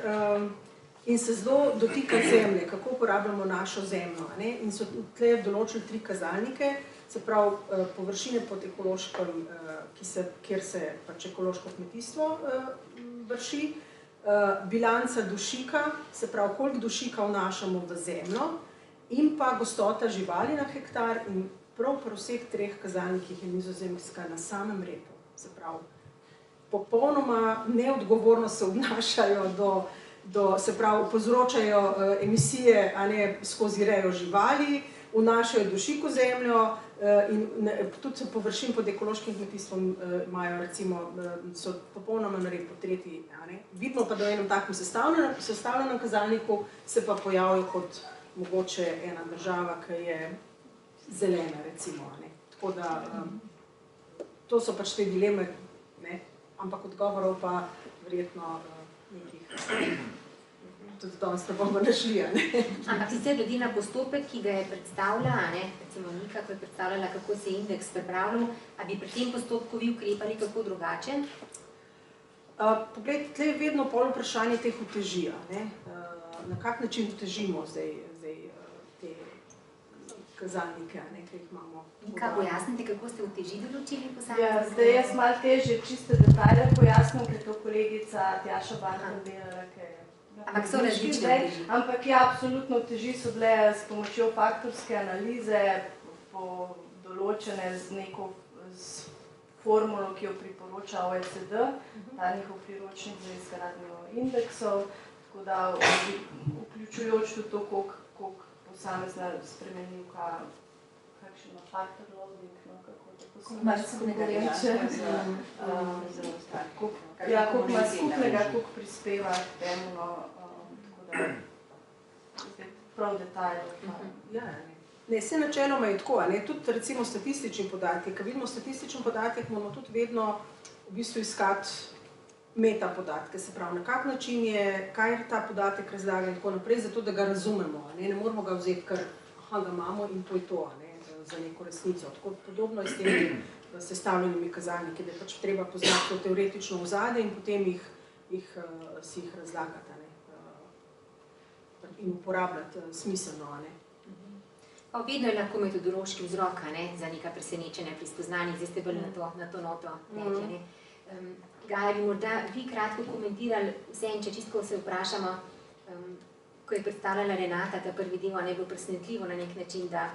in se zelo dotika zemlje, kako uporabljamo našo zemljo. In so tukaj določili 3 kazalnike, se pravi površine pod ekološkim, kjer se pač ekološko kmetijstvo vrši, bilanca dušika, se pravi koliko dušika vnašamo v zemljo, in pa gostota živali na hektar, in prav pri vseh 3 kazalnikih je Nizozemska na samem repu. Se pravi, popolnoma neodgovorno se obnašajo se pravi, povzročajo emisije skozi rejo živali, vnašajo dušik v zemljo in tudi površin pod ekološkim kmetijstvom imajo, recimo, so popolnoma na repu 3. Vidimo pa, da v enem takem sestavljenem kazalniku se pa pojavijo kot mogoče ena država, ki je zelena, recimo. Tako da to so pač te dileme, ampak odgovorov pa verjetno nekih tudi danes ne bomo našli. Ampak sicer glede na postopek, ki ga je predstavljala, recimo Nika, ko je predstavljala, kako se je indeks pripravljal, a bi pri tem postopku vi ukrepali kako drugače? Poglejte, tukaj je vedno pol vprašanje teh utežij. Na kak način utežimo zdaj te kazalnike, ki jih imamo. In kaj pojasnite, kako ste uteži določili posamezne? Ja, zdaj jaz malo težje čiste detajle pojasnim, ker to kolegica Tjaša Banka delala, ampak so različne uteži. Ampak ja, absolutno uteži so bile s pomočjo faktorske analize določene z neko formulo, ki jo priporoča OECD, ta njihov priročnik za izgradnjo indeksov, tako da vključujoč tudi to, koliko posamezna spremenljivka, kakšen faktor loading, kako tako se reče. Ja, koliko ima skupnega, koliko prispeva k temu, tako da prav detajlno. Ne, vse načeloma je tako, tudi recimo statistični podatek. Ko vidimo statistični podatek, moramo tudi vedno v bistvu iskati meta podatke, se pravi, na kak način je, kaj ta podatek razlaga in tako naprej, zato da ga razumemo. Ne moramo ga vzeti, ker ga imamo in to je to, za neko resnico. Tako podobno je s temi sestavljenimi kazalniki, da je pač treba poznati to teoretično ozadje in potem si jih razlagati in uporabljati smiselno. Vedno je lahko metodološki vzrok za neka presenečenja pri spoznanjih, zdaj ste bolj na to noto rekli. Gaja, bi morda vi kratko komentirali vseeno, če čisto se vprašamo, ko je predstavljala Renata, ta prvi del, je bilo presenetljivo na nek način, da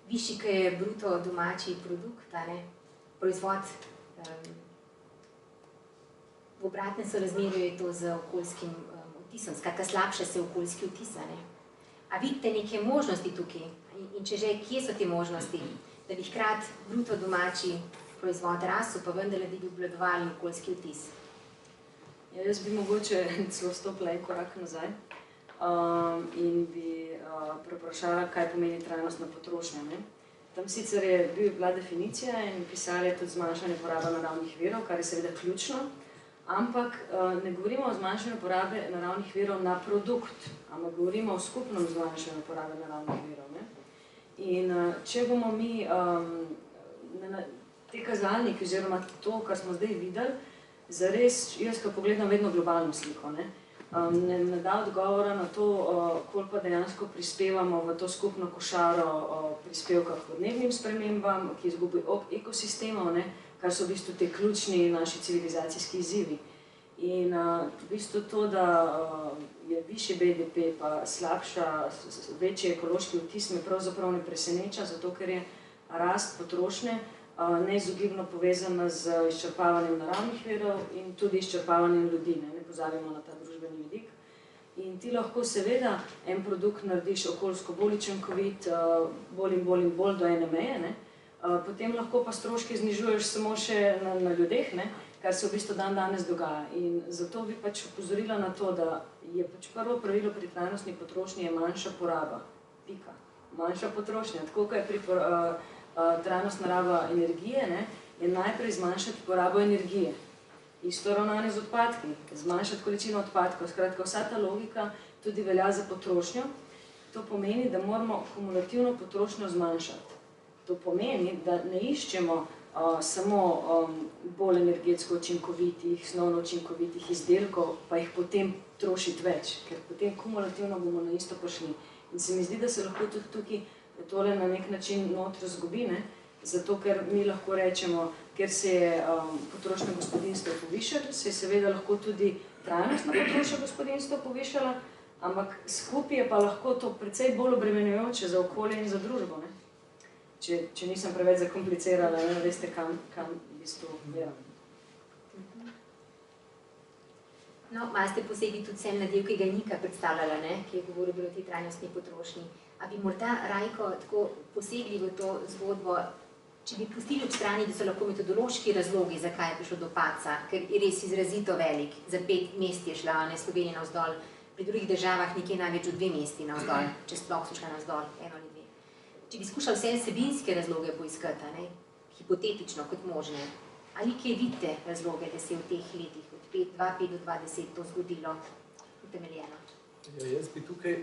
višji, ko je bruto domači produkt, proizvod, v obratnem sorazmerju je to z okoljskim vtisom, skratka slabše se okoljski vtis. A vidite neke možnosti tukaj? In če že, kje so te možnosti, da bi hkrati bruto domači proizvod rasel, pa vendar, da bi obvladovali okoljski vtis? Jaz bi mogoče celo stopila en korak nazaj in bi preprašala, kaj pomeni trajnostna potrošnja. Tam sicer je bila definicija in pisala je tudi zmanjšanje porabe naravnih virov, kar je seveda ključno, ampak ne govorimo o zmanjšanju porabe naravnih virov na produkt, ampak govorimo o skupnem zmanjšanju porabe naravnih virov. In če bomo mi te kazalniki oziroma to, kar smo zdaj videli, zares, jaz ko pogledam vedno globalno sliko, ne da odgovora na to, koliko pa dejansko prispevamo v to skupno košaro prispevka k podnebnim spremembam, ki izgubi ekosistemov, kar so v bistvu te ključni naši civilizacijski izzivi. In v bistvu to, da je višji BDP pa slabša, večji ekološki vtis, me pravzaprav ne preseneča, zato ker je rast potrošnje neizogibno povezana z izčrpavanjem naravnih virov in tudi izčrpavanjem ljudi, ne pozabimo na ta družbeni vidik. In ti lahko seveda en produkt narediš okoljsko bolj učinkovit, bolj in bolj do ene meje, potem lahko pa stroške znižuješ samo še na ljudeh, kar se v bistvu danes dogaja. In zato bi pač opozorila na to, da je pač prvo pravilo pri trajnostni potrošnji je manjša poraba. Pika. Manjša potrošnja. Tako, kot je pri trajnostna raba energije, je najprej zmanjšati porabo energije. Isto ravnanje z odpadki, zmanjšati količino odpadkov. Skratka, vsa ta logika tudi velja za potrošnjo. To pomeni, da moramo kumulativno potrošnjo zmanjšati. To pomeni, da ne iščemo samo bolj energetsko učinkovitih, snovno učinkovitih izdelkov, pa jih potem trošiti več, ker potem kumulativno bomo na isto prišli. In se mi zdi, da se lahko tudi tukaj tole na nek način notri zgubi, zato ker mi lahko rečemo, ker se je potrošnja gospodinjstva povišala, se je seveda lahko tudi trajnostna potrošnja gospodinjstva povišala, ampak skupaj je pa lahko to precej bolj obremenjujoče za okolje in za družbo. Če nisem preveč zakomplicirala, veste, kam v bistvu veram. No, malo ste posebej tudi sem na del, ki ga je Nika predstavljala, ki je govoril o tej trajnostni potrošnji. A bi morda, Rajko, tako posegli v to zgodbo, če bi pustili ob strani, da so lahko metodološki razlogi, zakaj je prišlo do padca, ker je res izrazito velik, za 5 mest je šla Slovenija navzdol, pri drugih državah nekje največ v 2 mesti navzdol, če sploh so šla navzdol, 1 ali 2. Če bi skušali vse vsebinske razloge poiskati, hipotetično kot možne, ali kje vidite razloge, da se je v teh letih od 2005 do 2010 to zgodilo utemeljeno? Jaz bi tukaj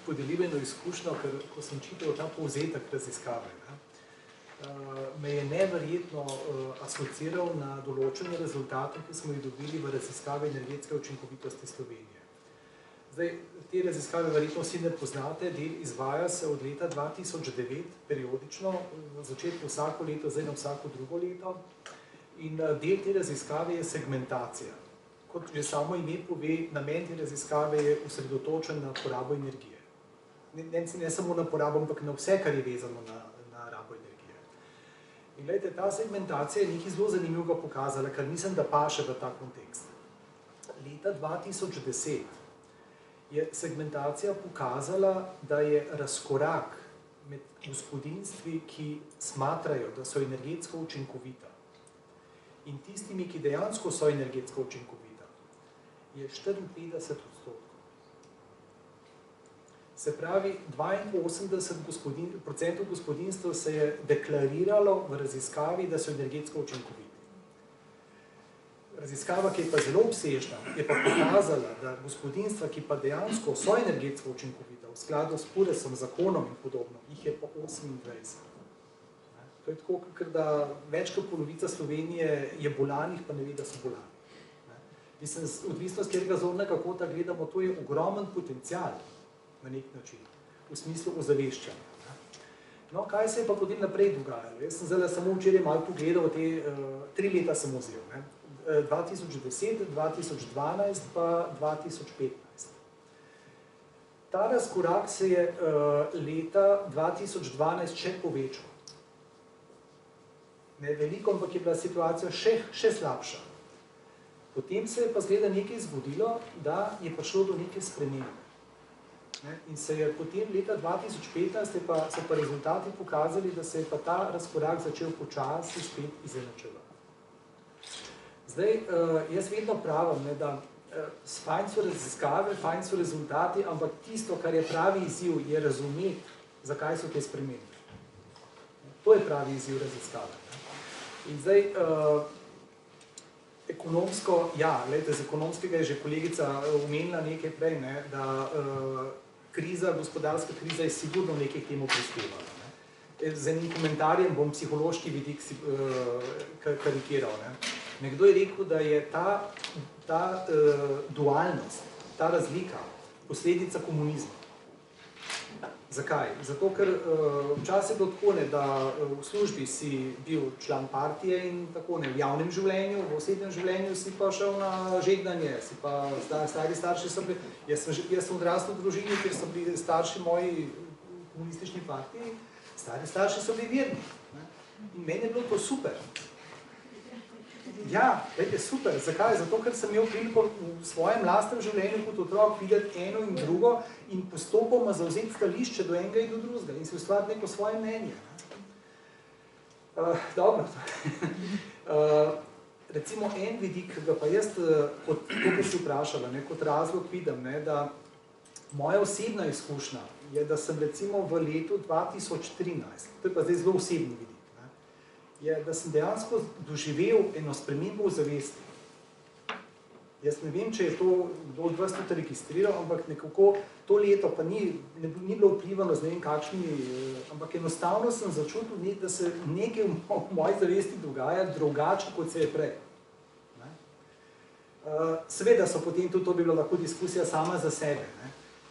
podelil eno izkušnjo, ker ko sem čital ta povzetek raziskave, me je neverjetno asociiral na določene rezultate, ki smo jih dobili v raziskavi energetske učinkovitosti Slovenije. Zdaj, te raziskave verjetno vsi ne poznate, del izvaja se od leta 2009 periodično, v začetku vsako leto, zdaj na vsako drugo leto, in del te raziskave je segmentacija. Kot že samo ime pove, namen te raziskave je osredotočen na porabo energije. Ne samo na porabo, ampak na vse, kar je vezano na rabo energije. In gledajte, ta segmentacija je nekaj zelo zanimivega pokazala, kar mislim, da paše v ta kontekst. Leta 2010 je segmentacija pokazala, da je razkorak med gospodinjstvi, ki smatrajo, da so energetsko učinkovita, in tistimi, ki dejansko so energetsko učinkovita, je 54%. Se pravi, 82% gospodinjstv se je deklariralo v raziskavi, da so energetsko učinkoviti. Raziskava, ki je pa zelo obsežna, je pa pokazala, da gospodinjstva, ki pa dejansko so energetsko učinkovita, v skladu s PURES-om, zakonom in podobno, jih je pa 28. To je tako, ker da več kot polovica Slovenije je bolanih, pa ne ve, da so bolani. Mislim, odvisno z katerega zornega kota gledamo, to je ogromen potencial na nek način, v smislu ozaveščanja. No, kaj se je pa potem naprej dogajalo? Jaz sem zdaj samo včeraj malo pogledal, 3 leta sem vzel, 2010, 2012 pa 2015. Ta razkorak se je leta 2012 še povečal. Ne veliko, ampak je bila situacija še slabša. Potem se je pa zgleda nekaj zgodilo, da je prišlo do neke spremembe. In se je potem leta 2015 so pa rezultati pokazali, da se je pa ta razkorak začel počasi spet izenačevati. Zdaj, jaz vedno pravim, da fajn so raziskave, fajn so rezultati, ampak tisto, kar je pravi izziv, je razumeti, zakaj so te spremembe. To je pravi izziv raziskave. In zdaj, ekonomsko, ja, glejte, z ekonomskega je že kolegica omenila nekaj prej, da gospodarska kriza je sigurno nekaj k temu prispevala. Z enim komentarjem bom psihološki vidik karikiral. Nekdo je rekel, da je ta dualnost, ta razlika posledica komunizma. Zakaj? Zato, ker včasih je bilo tako, da v službi si bil član partije in tako ne, v javnem življenju, v osebnem življenju si pa šel na žegnanje, si pa stari starši so bili, jaz sem odrastel v družini, kjer so bili starši moji v komunistični partiji, stari starši so bili verni. In meni je bilo to super. Ja, je super. Zakaj? Zato, ker sem imel priliko v svojem lastnem življenju kot otrok videti eno in drugo in postopoma zavzeti stališče do enega in do drugega in si ustvariti neko svoje mnenje. Dobro. Recimo en vidik, ki ga pa jaz, kot si vprašala, kot razlog vidim, da moja osebna izkušnja je, da sem recimo v letu 2013, to je pa zdaj zelo osebni vidik, je, da sem dejansko doživel eno spremembo v zavesti. Jaz ne vem, če je to kdo od vas tudi registriral, ampak nekako to leto pa ni bilo vplivano z ne vem kakšnimi, ampak enostavno sem začutil, da se nekaj v moji zavesti dogaja drugače, kot se je prej. Seveda so potem tudi to bi bila lahko diskusija sama za sebe,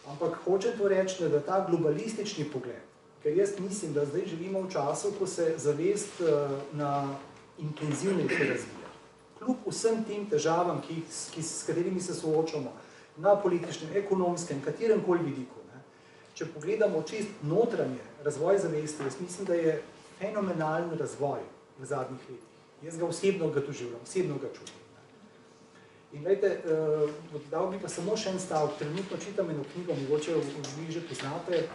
ampak hočem to reči, da ta globalistični pogled, ker jaz mislim, da zdaj živimo v času, ko se zavest na intenzivnejše razvija. Kljub vsem tem težavam, s katerimi se soočamo, na političnem, ekonomskem, kateremkoli vidiku. Če pogledamo čist notranje razvoj zavesti, jaz mislim, da je fenomenalen razvoj v zadnjih letih. Jaz ga osebno doživljam, osebno ga čutim. In gledajte, dal bi pa samo še en stavek. Trenutno čitam eno knjigo, mogoče vi že poznate,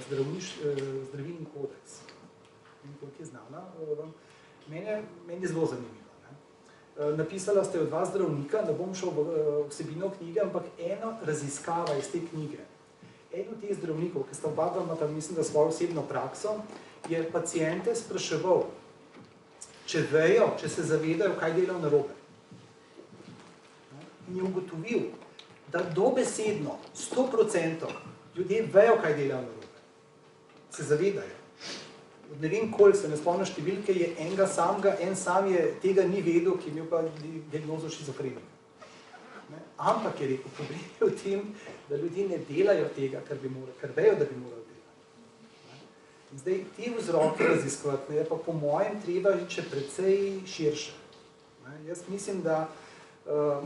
Zdravilni kodeks. Koliko je znana? Meni je zelo zanimiva. Napisala ste jo 2 zdravnika, ne bom šel v vsebino knjige, ampak ena raziskava iz te knjige. En od teh zdravnikov, ki sta oba imata, mislim, da svojo osebno prakso, je paciente spraševal, če vejo, če se zavedajo, kaj delajo narobe. In je ugotovil, da dobesedno 100% ljudje vejo, kaj delajo narobe. Se zavedajo. Ne vem, koliko se ne spomnim številke, je enega samega, en sam je tega ni vedel, ki je imel pa diagnozo šizofrenika. Ampak je rekel, problem je v tem, da ljudje ne delajo tega, kar vejo, da bi morali delati. In zdaj te vzroke raziskovati, je pa po mojem treba še precej širše. Jaz mislim, da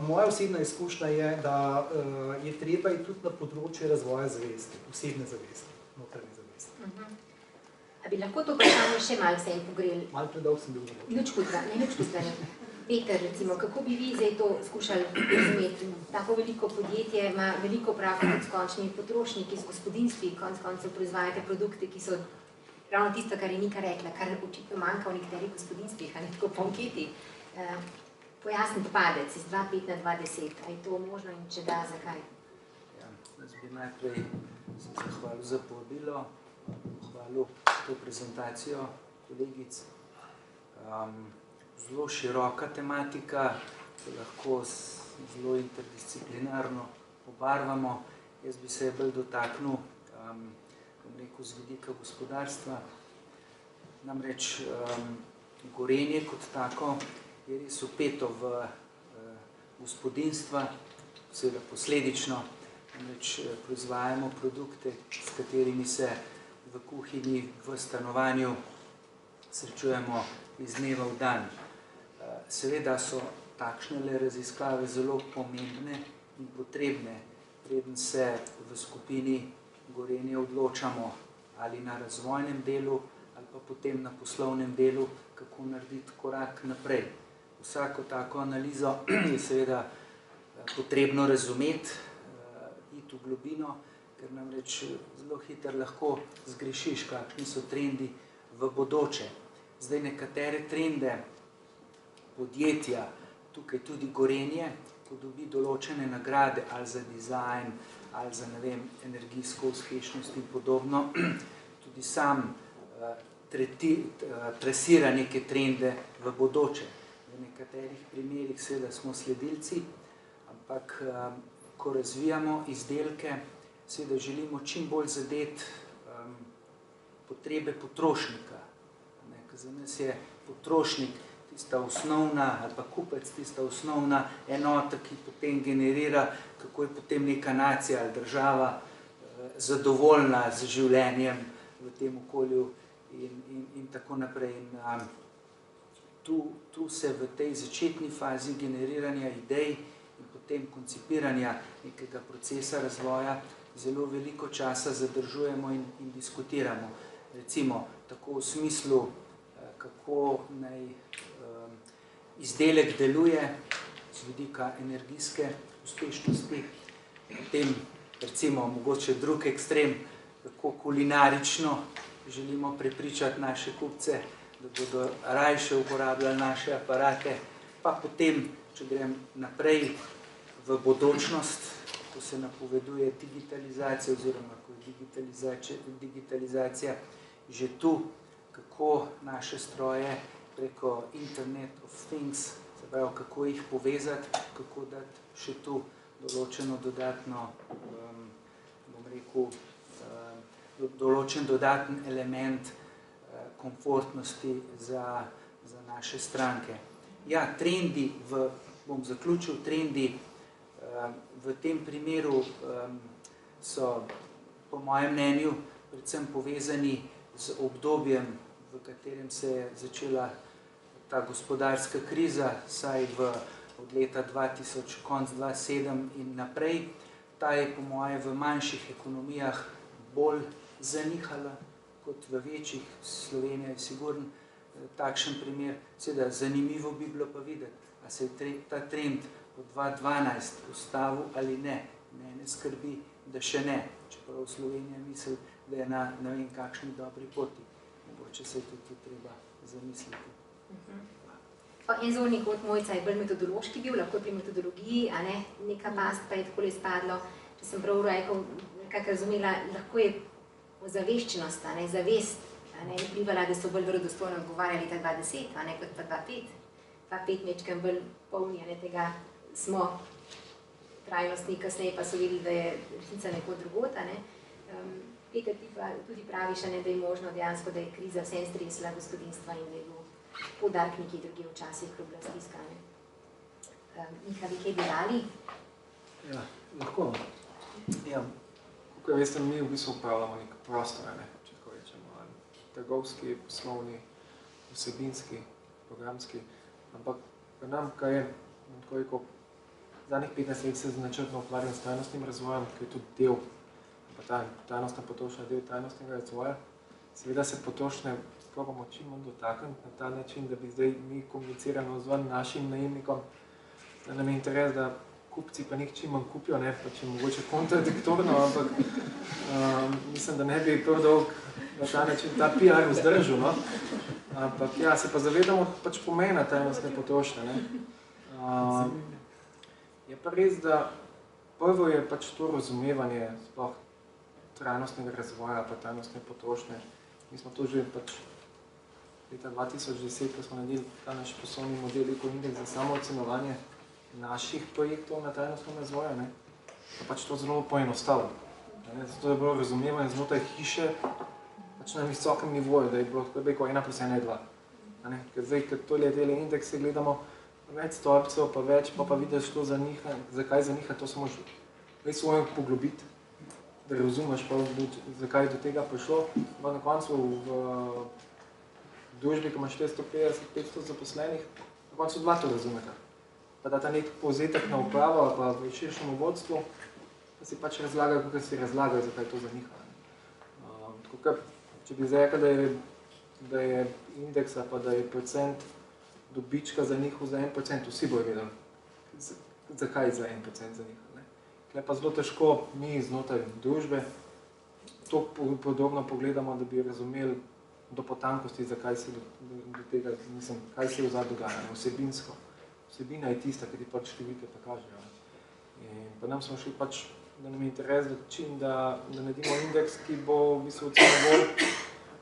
moja osebna izkušnja je, da je treba iti tudi na področje razvoja zavesti, osebne zavesti, notranje zavesti. A bi lahko to vprašanje še malo vsem pogreli? Malo predolg sem bil. Nič hudega. Peter, recimo, kako bi vi zdaj to skušali razumeti? Tako veliko podjetje ima veliko opravka s končnimi potrošniki, s gospodinstvi, konec koncev proizvajate produkte, ki so ravno tisto, kar je Nika rekla, kar očitno manjka v nekaterih gospodinstvih, a ne tako po anketi. Pojasniti padec iz 2,5 na 2,10. A je to možno in če da, zakaj? Ja, jaz bi najprej se zahvalil za povabilo, hvalil to prezentacijo kolegic. Zelo široka tematika, lahko zelo interdisciplinarno obarvamo. Jaz bi se bolj dotaknil, bom rekel, z vidika gospodarstva. Namreč Gorenje kot tako je res vpeto v gospodinstva, seveda posledično, namreč proizvajamo produkte, s katerimi se v kuhinji, v stanovanju srečujemo iz dneva v dan. Seveda so takšne raziskave zelo pomembne in potrebne, preden se v skupini Gorenje odločamo ali na razvojnem delu ali pa potem na poslovnem delu, kako narediti korak naprej. Vsako tako analizo je seveda potrebno razumeti, iti v globino, ker namreč zelo hitro lahko zgrešiš, kakšni so trendi v bodoče. Zdaj nekatere trende podjetja, tukaj tudi Gorenje, ko dobi določene nagrade ali za dizajn, ali za, ne vem, energijsko uspešnost in podobno, tudi sam trasira neke trende v bodoče. V nekaterih primerih seveda smo sledilci, ampak ko razvijamo izdelke, seveda želimo čim bolj zadeti potrebe potrošnika. Za nas je potrošnik tista osnovna, ali pa kupec tista osnovna enota, ki potem generira, kako je potem neka nacija ali država zadovoljna z življenjem v tem okolju in tako naprej. In tu se v tej začetni fazi generiranja idej in potem koncipiranja nekega procesa razvoja zelo veliko časa zadržujemo in diskutiramo. Recimo, tako v smislu, kako naj izdelek deluje z vidika energijske uspešnosti, potem recimo mogoče drug ekstrem, kako kulinarično želimo prepričati naše kupce, da bodo rajše uporabljali naše aparate, pa potem, če grem naprej v bodočnost, ko se napoveduje digitalizacija oziroma ko je digitalizacija že tu, kako naše stroje preko Internet of Things, se pravi, kako jih povezati, kako dati še tu določeno dodatno, bom rekel, določen dodaten element komfortnosti za naše stranke. Ja, trendi, bom zaključil, trendi v tem primeru so, po mojem mnenju, predvsem povezani z obdobjem, v katerem se je začela ta gospodarska kriza, saj od leta 2000, konc 2007 in naprej. Ta je po moje v manjših ekonomijah bolj zanihala kot v večjih. Slovenija je sigurno takšen primer. Seveda, zanimivo bi bilo pa videti, a se je ta trend od 2012 ustavil ali ne. Mene skrbi, da še ne, čeprav Slovenija misli, da je na ne vem kakšni dobri poti. Mogoče se je tudi treba zamisliti. En zorni kot Mojca je bolj metodološki bil, lahko pri metodologiji, a ne, neka past pa je takole izpadlo, če sem prav nekako razumela, lahko je ozaveščenost, a ne, zavest, a ne, vplivala, da so bolj verodostojno odgovarjali leta 2010, a ne, kot pa 2005. 2005 mečkam bolj polni, a ne, tega smo trajnostni, kasneje pa so videli, da je resnica neko drugot, a ne. Peter, ti pa tudi praviš, a ne, da je možno dejansko, da je kriza vsem stresla gospodinstva in da je bil poudark nekje druge včasih, ko je bila stiska. Miha, bi kaj dodali? Ja, lahko. Ja, kako veste, mi v bistvu upravljamo nek prostor, ne, če tako rečemo, trgovski, poslovni, vsebinski, programski, ampak pri nam, kaj je, tako rekel, zadnjih 15 let se načrtno ukvarjam s trajnostnim razvojem, ki je tudi del, pa ta trajnostna potrošnja del trajnostnega razvoja. Seveda se potrošnje probamo čim manj dotakniti na ta način, da bi zdaj mi komuniciramo zven našim najemnikom, da nam je interes, da kupci pa nek čim manj kupijo, ne, pa če mogoče kontradiktorno, ampak mislim, da ne bi prav dolg na ta način ta PR vzdržil, no. Ampak ja, se pa zavedamo pač pomena trajnostne potrošnje, ne. Je pa res, da prvo je pač to razumevanje sploh trajnostnega razvoja pa trajnostne potrošnje. Mi smo to že pač leta 2010, ko smo naredili ta naš poslovni model Eko Indeks za samoocenovanje, naših projektov na trajnostnem razvoju, ne, pa pač to zelo poenostavilo. Zato je bilo razumevanje znotraj hiše pač na visokem nivoju, da je bilo tako beko 1 + 1 je 2. Ker zdaj, ker tole indekse gledamo, več stolpcev, pa več, pa vidiš to zaniha, zakaj zaniha, to se moraš res svojim poglobiti, da razumeš pa, zakaj je do tega prišlo. Pa na koncu v družbi, ki ima 450-500 zaposlenih, na koncu 2 to razumeta. Pa da ta nek povzetek na upravo, pa v širšem vodstvu, pa si pač razlagajo, kako si razlagajo, zakaj to zaniha. Tako, če bi zdaj rekel, da je indeksa, pa da je procent dobička zanihal za 1%, vsi bojo vedeli, zakaj za 1% zanihal. Tukaj pa zelo težko mi znotraj družbe to podobno pogledamo, da bi razumeli do potankosti, zakaj se do tega, mislim, kaj se v zadnjem dogaja, vsebinsko. Vsebina je tista, ki ti pač številke pokažejo. In pa nam smo šli pač, da nam je interes, da naredimo indeks, ki bo v bistvu celo bolj,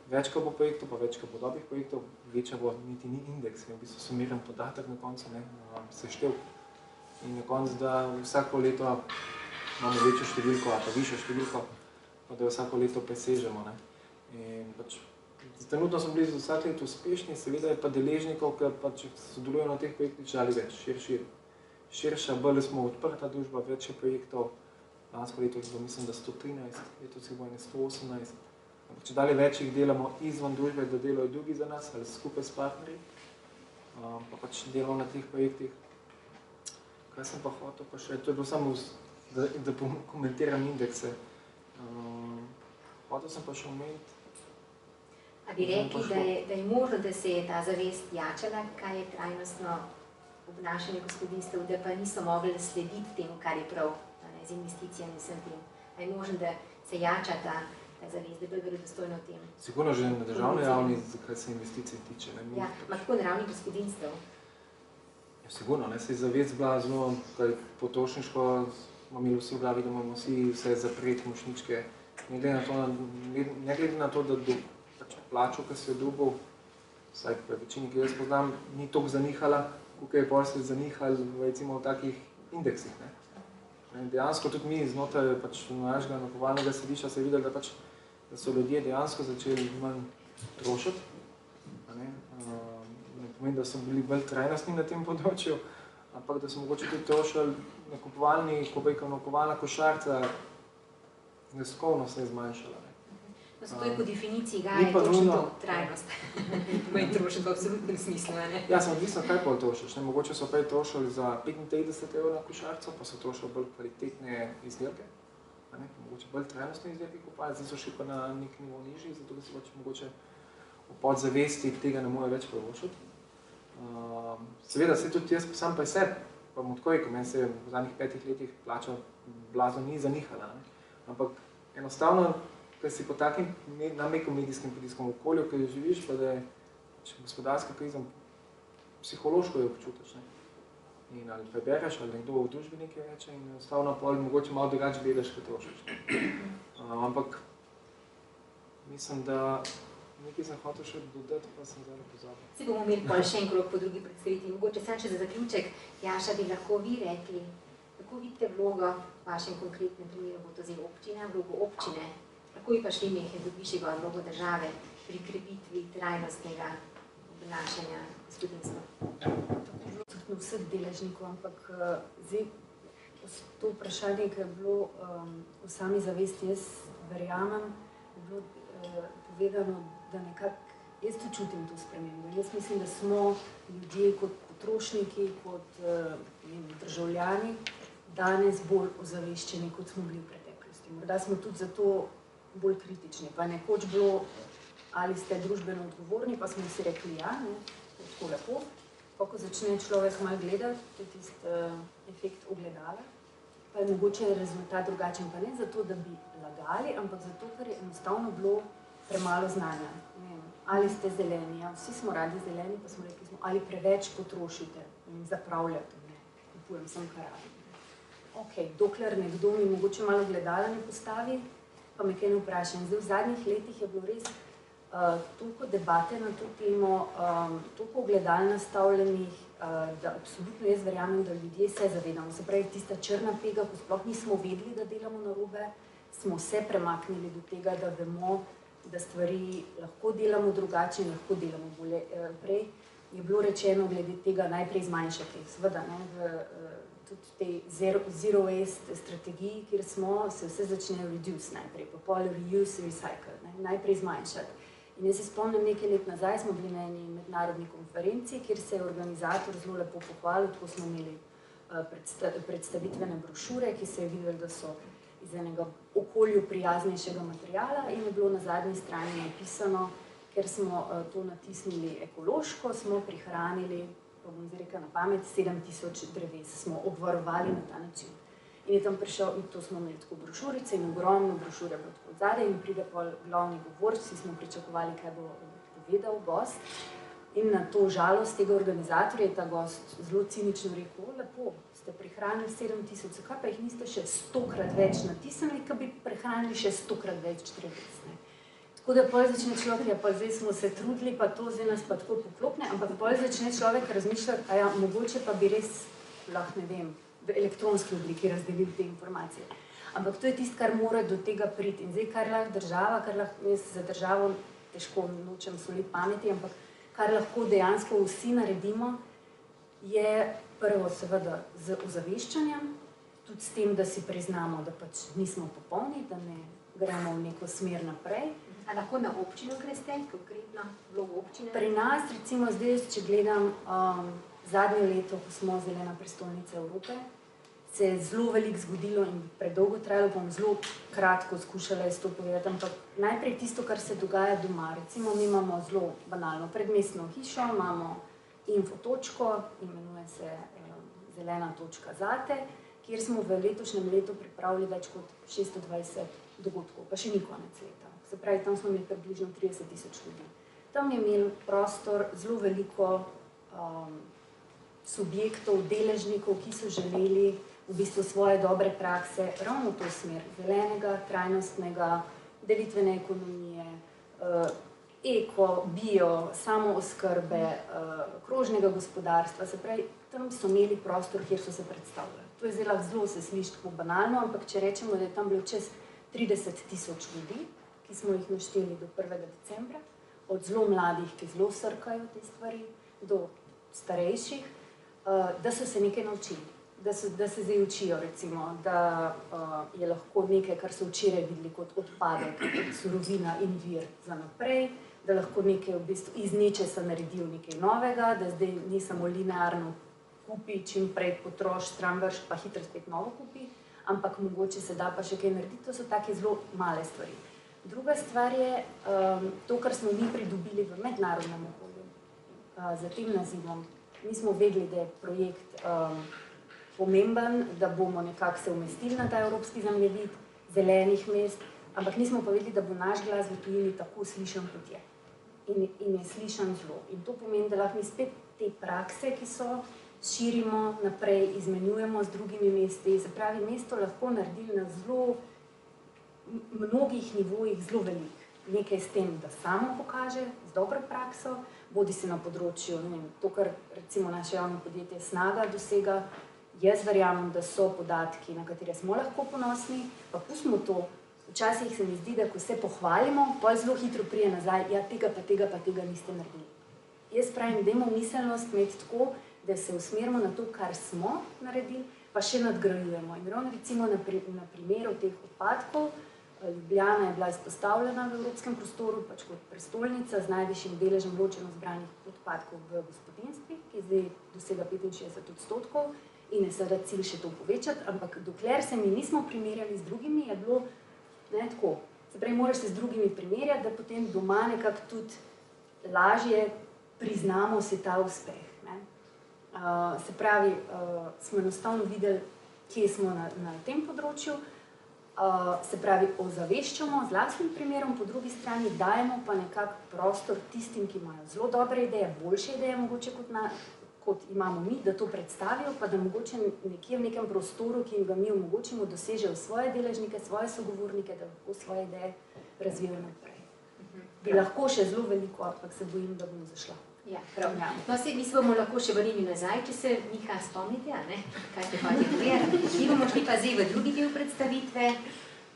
več, ko bo projektov, pa več, ko bo dobrih projektov, večja bo niti ni indeks, je v bistvu sumiran podatek na koncu, seštevk. In na koncu, da vsako leto imamo večjo številko, ali pa višjo številko, pa da vsako leto presežemo. In pač, trenutno smo bili vsak let uspešni, seveda je pa deležnikov, ki pač sodelujo na teh projektih, žali več, širša, bolj smo odprta družba, več je projektov, lansko leto je bilo, mislim, da 113, letos je bilo 118. Če dalje več jih delamo izvan družbe, da delajo drugi za nas ali skupaj s partnerji, pa pač delamo na teh projektih. Kaj sem pa hotel pa še, to je bilo samo, da komentiram indekse. Hotel sem pa še omeniti. A bi rekli, da je možno, da se je ta zavest jačala, kaj je trajnostno obnašanje gospodinjstev, da pa niso mogli slediti temu, kar je prav, z investicijami vsem tem. A je možno, da se jača ta zavest, da je bolj verodostojno o tem. Sigurno že na državni ravni, kaj se investicij tiče. Ja, tako na ravni gospodinjstev. Sigurno, se je zavest bila zelo potrošniško, smo imeli vsi v glavi, da imamo vsi vse zapreti močničke. Ne glede na to, da plačo, ki si jo dobil, vsaj v večini, ki jaz poznam, ni toliko zanihala, koliko je pol se zanihal v takih indeksih. Dejansko tudi mi znotraj našega nakupovalnega središča se je videli, da so ljudje dejansko začeli manj trošiti. Ne pomeni, da so bili bolj trajnostni na tem področju, ampak da so mogoče tudi trošili nakupovalna košarica, zneskovno se je zmanjšala. Zato je po definiciji ga je točno to, trajnost. Manj trošiti v absolutnem smislu, ne? Ja, sem odvisno, kaj pol trošiš. Mogoče so prej trošili za 35 € na košarico, pa so trošili bolj kvalitetne izdelke. Mogoče bolj trajnostne izdelke kupali, zdaj so šli pa na nek nivo nižji, zato da se mogoče v podzavesti tega ne more več privoščiti. Seveda se tudi jaz sam pri sebi, pa bom tako rekel, meni se je v zadnjih 5 letih plača blazno ni zanihala. Ampak enostavno, ker si po takim nekem medijskem pritiskom okolju, ker živiš, pa da je gospodarska kriza, psihološko jo občutiš. In ali prebereš, ali nekdo v družbi nekaj reče in enostavno pol mogoče malo drugače gledaš, kot trošiš. Ampak mislim, da nekaj sem hotel še dodati, pa sem zdaj pozabil. Se bomo imeli pol še en krog po drugi predstavitvi. Mogoče sam še za zaključek, Jaša, bi lahko vi rekli, kako vidite vlogo v vašem konkretnem primeru, bo to zdaj občina, vlogo občine, kako bi pa šli nekaj do višjega vlogo države pri krepitvi trajnostnega obnašanja gospodinjstva? Tako je bilo tudi vseh deležnikov, ampak zdaj to vprašanje, ki je bilo v sami zavesti, jaz verjamem, je bilo povedano, da nekako, jaz tudi čutim to spremembo. Jaz mislim, da smo ljudje kot potrošniki, kot državljani, danes bolj ozaveščeni, kot smo bili v preteklosti. Morda smo tudi zato bolj kritični. Pa nekoč bilo, ali ste družbeno odgovorni, pa smo si rekli ja, tako lepo. Pa ko začne človek malo gledati, to je tisti efekt ogledala, pa je mogoče rezultat drugačen, pa ne zato, da bi lagali, ampak zato, ker je enostavno bilo premalo znanja. Ali ste zeleni, ja, vsi smo radi zeleni, pa smo rekli, ali preveč potrošite in zapravljate, kupujem sem kar rabim. Ok, dokler nekdo mi mogoče malo gledala ne postavi, pa me kaj ne vpraša. In zdaj v zadnjih letih je bilo res toliko debate na to temo, toliko ogledal nastavljenih, da absolutno jaz verjamem, da ljudje se zavedamo. Se pravi, tista črna pega, ko sploh nismo vedeli, da delamo narobe, smo se premaknili do tega, da vemo, da stvari lahko delamo drugače in lahko delamo bolje. Prej je bilo rečeno glede tega najprej zmanjšati. Seveda, tudi v tej zero waste strategiji, kjer smo, se vse začne reduce najprej, pa pol reuse, recycle, najprej zmanjšati. In jaz se spomnim, nekaj let nazaj smo bili na eni mednarodni konferenci, kjer se je organizator zelo lepo pohvalil, tako smo imeli predstavitvene brošure, ki se je videli, da so iz enega okolju prijaznejšega materiala in je bilo na zadnji strani napisano, ker smo to natisnili ekološko, smo prihranili, pa bom zdaj rekla na pamet, 7000 dreves smo obvarovali na ta način. In je tam prišel, in to smo imeli tako brošurice in ogromno brošure bilo tako odzadaj in pride pol glavni govorč, vsi smo pričakovali, kaj bo povedal gost. In na to žalost tega organizatorja je ta gost zelo cinično rekel, lepo, ste prihranili 7000, zakaj pa jih niste še 100-krat več natisnili, ka bi prehranili še 100-krat več dreves. Tako da pol začne človek, ja pa zdaj smo se trudili, pa to zdaj nas pa tako poklopne, ampak pol začne človek razmišljati, a ja, mogoče pa bi res, lahko ne vem, v elektronski obliki razdelili te informacije. Ampak to je tisto, kar mora do tega priti. In zdaj, kar lahko država, kar lahko jaz za državo težko nočem soliti pameti, ampak kar lahko dejansko vsi naredimo, je prvo seveda z ozaveščanjem, tudi s tem, da si priznamo, da pač nismo popolni, da ne gremo v neko smer naprej. A lahko na občino greste, konkretno vlogo občine? Pri nas, recimo zdaj, če gledam zadnje leto, ko smo zelena prestolnica Evrope, se je zelo veliko zgodilo in predolgo trajalo, bom zelo kratko skušala to povedati, ampak najprej tisto, kar se dogaja doma. Recimo, mi imamo zelo banalno predmestno hišo, imamo infotočko, imenuje se Zelena točka zate, kjer smo v letošnjem letu pripravili več kot 620 dogodkov, pa še ni konec leta. Se pravi, tam smo imeli približno 30 000 ljudi. Tam je imel prostor zelo veliko subjektov, deležnikov, ki so želeli v bistvu svoje dobre prakse ravno v to smer, zelenega, trajnostnega, delitvene ekonomije, eko, bio, samooskrbe, krožnega gospodarstva. Se pravi, tam so imeli prostor, kjer so se predstavljali. To je zdaj zelo se sliši tako banalno, ampak če rečemo, da je tam bilo čez 30 000 ljudi, ki smo jih našteli do 1. decembra, od zelo mladih, ki zelo srkajo te stvari, do starejših, da so se nekaj naučili, da se zdaj učijo, recimo, da je lahko nekaj, kar so včeraj videli kot odpadek, kot surovina in vir za naprej, da lahko nekaj v bistvu iz ničesa naredijo nekaj novega, da zdaj ni samo linearno kupi, čim prej potroš, stran vrš, pa hitro spet novo kupi, ampak mogoče se da pa še kaj narediti, to so take zelo male stvari. Druga stvar je to, kar smo mi pridobili v mednarodnem okolju, za tem nazivom. Mi smo vedeli, da je projekt pomemben, da bomo nekako se umestili na ta evropski zemljevid zelenih mest, ampak nismo pa vedeli, da bo naš glas v tujini tako slišan, kot je. In je slišan zelo. In to pomeni, da lahko mi spet te prakse, ki so, širimo naprej, izmenjujemo z drugimi mesti. Se pravi, mesto lahko naredili na zelo mnogih nivojih zelo veliko. Nekaj s tem, da samo pokaže z dobro prakso, bodi se na področju, ne vem, to, kar recimo naše javno podjetje Snaga dosega, jaz verjamem, da so podatki, na katere smo lahko ponosni, pa pustimo to. Včasih se mi zdi, da ko se pohvalimo, pa zelo hitro prije nazaj, ja, tega pa tega niste naredili. Jaz pravim, dajmo miselnost imeti tako, da se usmerimo na to, kar smo naredili, pa še nadgrajujemo. In ravno recimo na primeru teh odpadkov, Ljubljana je bila izpostavljena v evropskem prostoru, pač kot prestolnica z najvišjim deležem ločeno zbranih odpadkov v gospodinjstvih, ki zdaj dosega 65% in je seveda cilj še to povečati, ampak dokler se mi nismo primerjali z drugimi, je bilo tako. Se pravi, moraš se z drugimi primerjati, da potem doma nekako tudi lažje priznamo si ta uspeh. Se pravi, smo enostavno videli, kje smo na tem področju, se pravi, ozaveščamo z lastnim primerom, po drugi strani dajemo pa nekako prostor tistim, ki imajo zelo dobre ideje, boljše ideje mogoče kot imamo mi, da to predstavijo, pa da mogoče nekje v nekem prostoru, ki jim ga mi omogočimo, dosežejo svoje deležnike, svoje sogovornike, da lahko svoje ideje razvijajo naprej. bi lahko še zelo veliko, ampak se bojim, da bom zašla. Ja, prav. No, mi se bomo lahko še vrnili nazaj, če se Miha spomnite, kaj ste hoteli povedati. Mi bomo šli pa zdaj v drugi del predstavitve,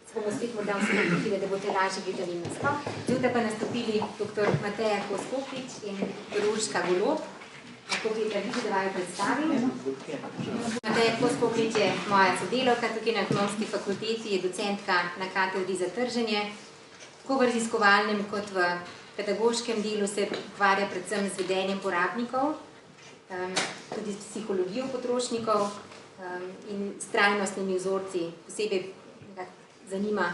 se bomo spet morda vsi naprotili, da boste lažje gledali nasploh. Zdaj pa nastopili dr. Mateja Kos-Koklič in dr. Urška Golob. Lahko Petra vidi, da vaju predstavim. Mateja Kos-Koklič je moja sodelavka tukaj na Ekonomski fakulteti, je docentka na katedri za trženje. Tako v raziskovalnem kot v pedagoškem delu se ukvarja predvsem z vedenjem porabnikov, tudi s psihologijo potrošnikov in s trajnostnimi vzorci. Posebej zanima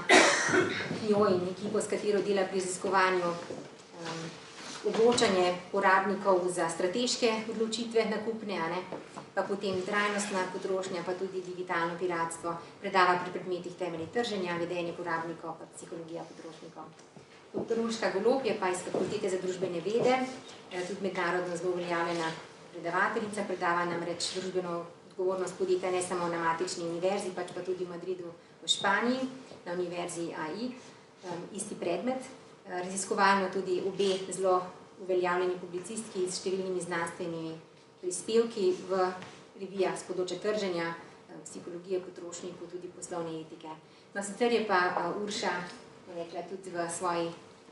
njo in ekipo, s katero dela pri raziskovanju, odločanje porabnikov za strateške odločitve nakupne, pa potem trajnostna potrošnja, pa tudi digitalno piratstvo, predava pri predmetih temelji trženja, vedenje porabnikov, pa psihologija potrošnikov. Dr. Urška Golob je pa iz Fakultete za družbene vede, tudi mednarodno zelo uveljavljena predavateljica, predava namreč družbeno odgovornost podjetja ne samo na matični univerzi, pač pa tudi v Madridu v Španiji, na univerzi AI, isti predmet. Raziskovalno tudi obe zelo uveljavljeni publicistki s številnimi znanstvenimi prispevki v revijah s področja trženja, psihologije potrošnikov, tudi poslovne etike. No, sicer je pa Urša rekla tudi v svoji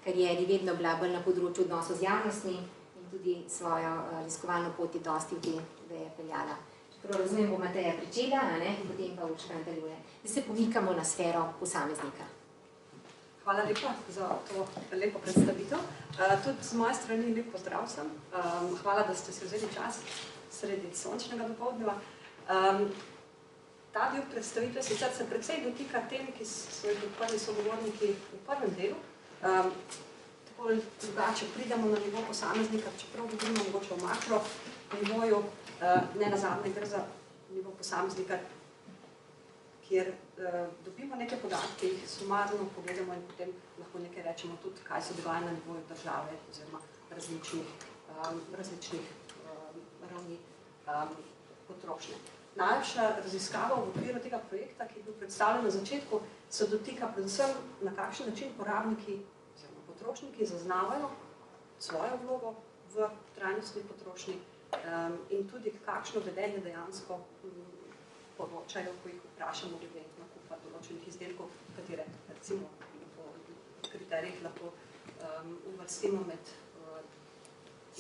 karieri vedno bila bolj na področju odnosov z javnostmi in tudi svojo raziskovalno pot je dosti v te je peljala. Čeprav razumem, bo Mateja pričela, potem pa Urška nadaljuje. Zdaj se pomikamo na sfero posameznika. Hvala lepa za to lepo predstavitev. Tudi z moje strani lep pozdrav sem. Hvala, da ste si vzeli čas sredi sončnega dopoldneva. Ta del predstavitve sicer se precej dotika tem, ki so jih odprli sogovorniki v prvem delu. Tako drugače pridemo na nivo posameznika, čeprav govorimo mogoče o makro nivoju, ne nazadnje gre za nivo posameznika, kjer dobimo neke podatke, jih sumarno pogledamo in potem lahko nekaj rečemo tudi, kaj se dogaja na nivoju države oziroma različnih ravni potrošnje. Najlepša raziskava v okviru tega projekta, ki je bil predstavljen na začetku, se dotika predvsem na kakšen način porabniki oziroma potrošniki zaznavajo svojo vlogo v trajnostni potrošnji in tudi kakšno vedenje dejansko poročajo, ko jih vprašamo glede nakupa določenih izdelkov, katere recimo po kriterijih lahko uvrstimo med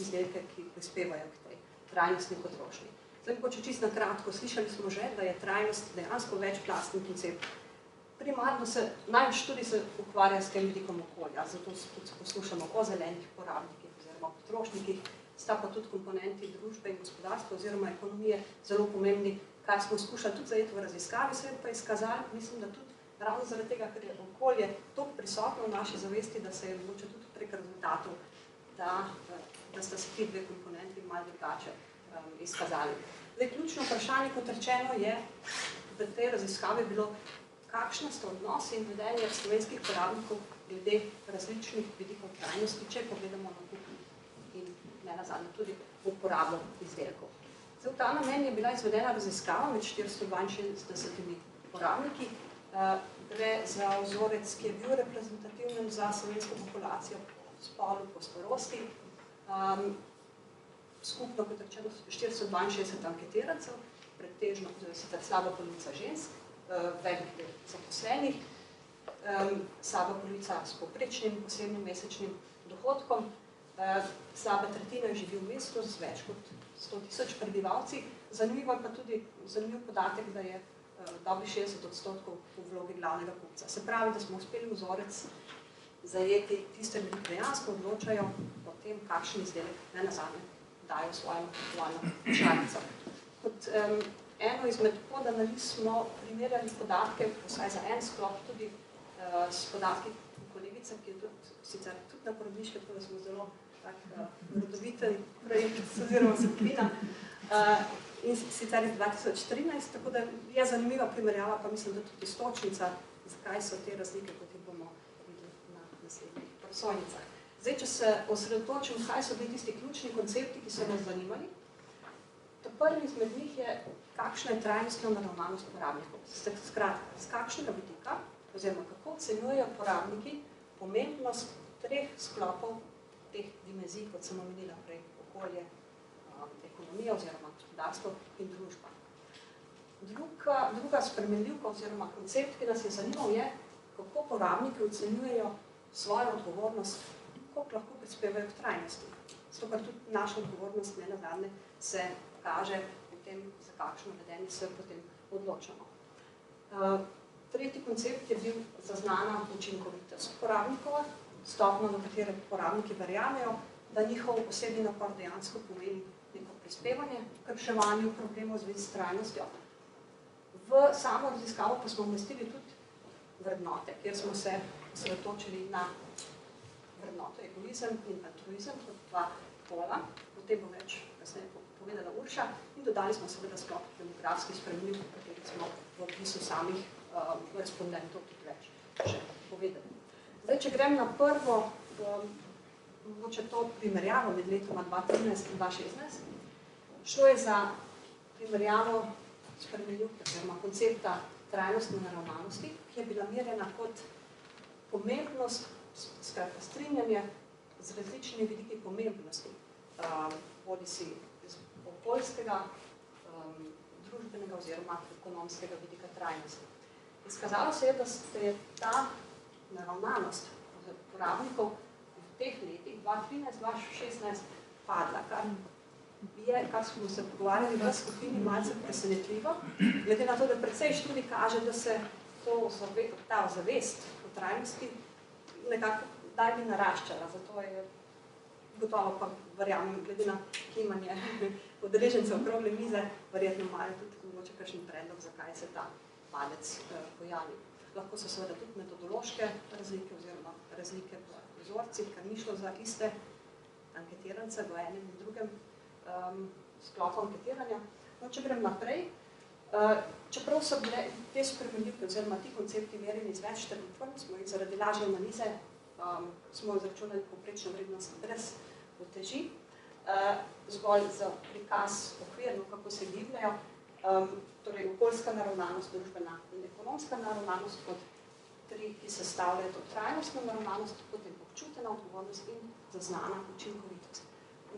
izdelke, ki prispevajo k tej trajnostni potrošnji. Zdaj, mogoče čisto na kratko, slišali smo že, da je trajnost dejansko večplastni koncept. Primarno največ študij se ukvarja s tem vidikom okolja, zato tudi poslušamo o zelenih porabnikih oziroma potrošnikih, sta pa tudi komponenti družbe in gospodarstva oziroma ekonomije zelo pomembni, kar smo skušali tudi zajeti v raziskavi, se je pa izkazali, mislim, da tudi ravno zaradi tega, ker je okolje toliko prisotno v naši zavesti, da se je mogoče tudi prek rezultatov, da sta se ti dve komponenti malo drugače izkazali. Zdaj, ključno vprašanje, kot rečeno, je v tej raziskavi bilo, kakšne sta odnosi in vedenje slovenskih porabnikov glede različnih vidikov trajnosti, če pogledamo nakup in ne nazadnje tudi uporabo izdelkov. Zdaj, v ta namen je bila izvedena raziskava med 462 porabniki. Gre za vzorec, ki je bil reprezentativen za slovensko populacijo po spolu, po starosti. Skupno, kot rečeno, 462 anketirancev, pretežno sicer slaba polovica žensk, velik del zaposlenih, slaba polovica s povprečnim osebnim mesečnim dohodkom, slaba tretjina živi v mestu z več kot 100.000 prebivalci. Zanimiv pa tudi podatek, da je dobri 60% v vlogi glavnega kupca. Se pravi, da smo uspeli vzorec zajeti tiste ljudi, ki dejansko odločajo o tem, kakšen izdelek ne nazadnje dajo svojo nakupovalno košarico. Kot eno izmed podanaliz smo primerjali podatke, vsaj za en sklop, tudi s podatki kolegice, ki je sicer tudi na porodniške, tako da smo zelo rodoviten projekt oziroma skupina, in sicer iz 2013, tako da je zanimiva primerjava, pa mislim, da tudi istočnica, zakaj so te razlike, kot jih bomo videli na naslednjih prosojnicah. Zdaj, če se osredotočim, kaj so bili tisti ključni koncepti, ki so nas zanimali, to prvi izmed njih je, kakšna je trajnostna naravnanost porabnikov. Skratka, z kakšnega vidika, oziroma kako ocenjujejo porabniki pomembnost 3 sklopov teh dimenzij, kot sem omenila prej, okolje, ekonomija oziroma gospodarstvo in družba. Druga spremenljivka oziroma koncept, ki nas je zanimal, je, kako porabniki ocenjujejo svojo odgovornost, koliko lahko prispevajo k trajnosti. Zato, ker tudi naša odgovornost nenazadnje se kaže v tem, za kakšno vedenje se potem odločamo. Tretji koncept je bil zaznana učinkovitost porabnikova, stopnja, do katere porabniki verjamejo, da njihov osebni napor dejansko pomeni neko prispevanje k reševanju problemov v zvezi s trajnostjo. V samo raziskavo pa smo umestili tudi vrednote, kjer smo se osredotočili na vrednoto egoizem in altruizem kot 2 pola, o tem bo več kasneje povedala Urša, in dodali smo seveda sklop demografskih spremenljivk, o katerih smo v opisu samih respondentov tudi več še povedali. Zdaj, če grem na prvo, mogoče to primerjavo med letoma 2013 in 2016, šlo je za primerjavo spremenljivk, oziroma koncepta trajnostne naravnanosti, ki je bila merjena kot pomembnost, skratka strinjanje z različnimi vidiki pomembnosti, bodisi iz okoljskega, družbenega oziroma ekonomskega vidika trajnosti. Izkazalo se je, da je ta naravnanost porabnikov v teh letih 2013-2016 padla, kar smo se pogovarjali v skupini malce presenetljivo, glede na to, da precej študij kaže, da se ta zavest o trajnosti nekako daj bi naraščala, zato je gotovo pa verjamem, glede na kimanje udeležencev okrogle mize, verjetno imajo tudi mogoče kakšen predlog, zakaj se ta padec pojavi. Lahko so seveda tudi metodološke razlike oziroma razlike v vzorcih, ker ni šlo za iste anketirance v enem in drugem sklopu anketiranja. No, če grem naprej, čeprav so bile te spremenljivke oziroma ti koncepti merjeni z več trditvami, smo jih zaradi lažje analize smo izračunali povprečno vrednost brez uteži, zgolj za prikaz okvirno, kako se gibljajo, torej okoljska naravnanost, družbena in ekonomska naravnanost kot 3, ki sestavljajo to trajnostno naravnanost, potem občutena odgovornost in zaznana učinkovitost.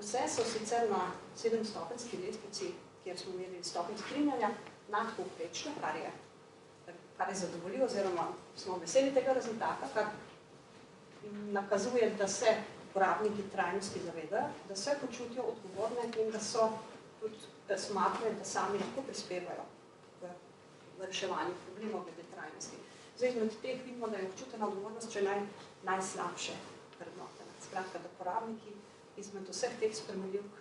Vse so sicer na 7-stopenjski lestvici, kjer smo merili stopenj strinjanja, nadpovprečne, kar je zadovoljivo, oziroma smo veseli tega rezultata, kar nakazuje, da se uporabniki trajnosti zavedajo, da se počutijo odgovorne in da so tudi smatrajo, da sami lahko prispevajo v reševanju problemov glede trajnosti. Zdaj, izmed teh vidimo, da je občutena odgovornost še najslabše vrednotena. Skratka, da uporabniki izmed vseh teh spremenljivk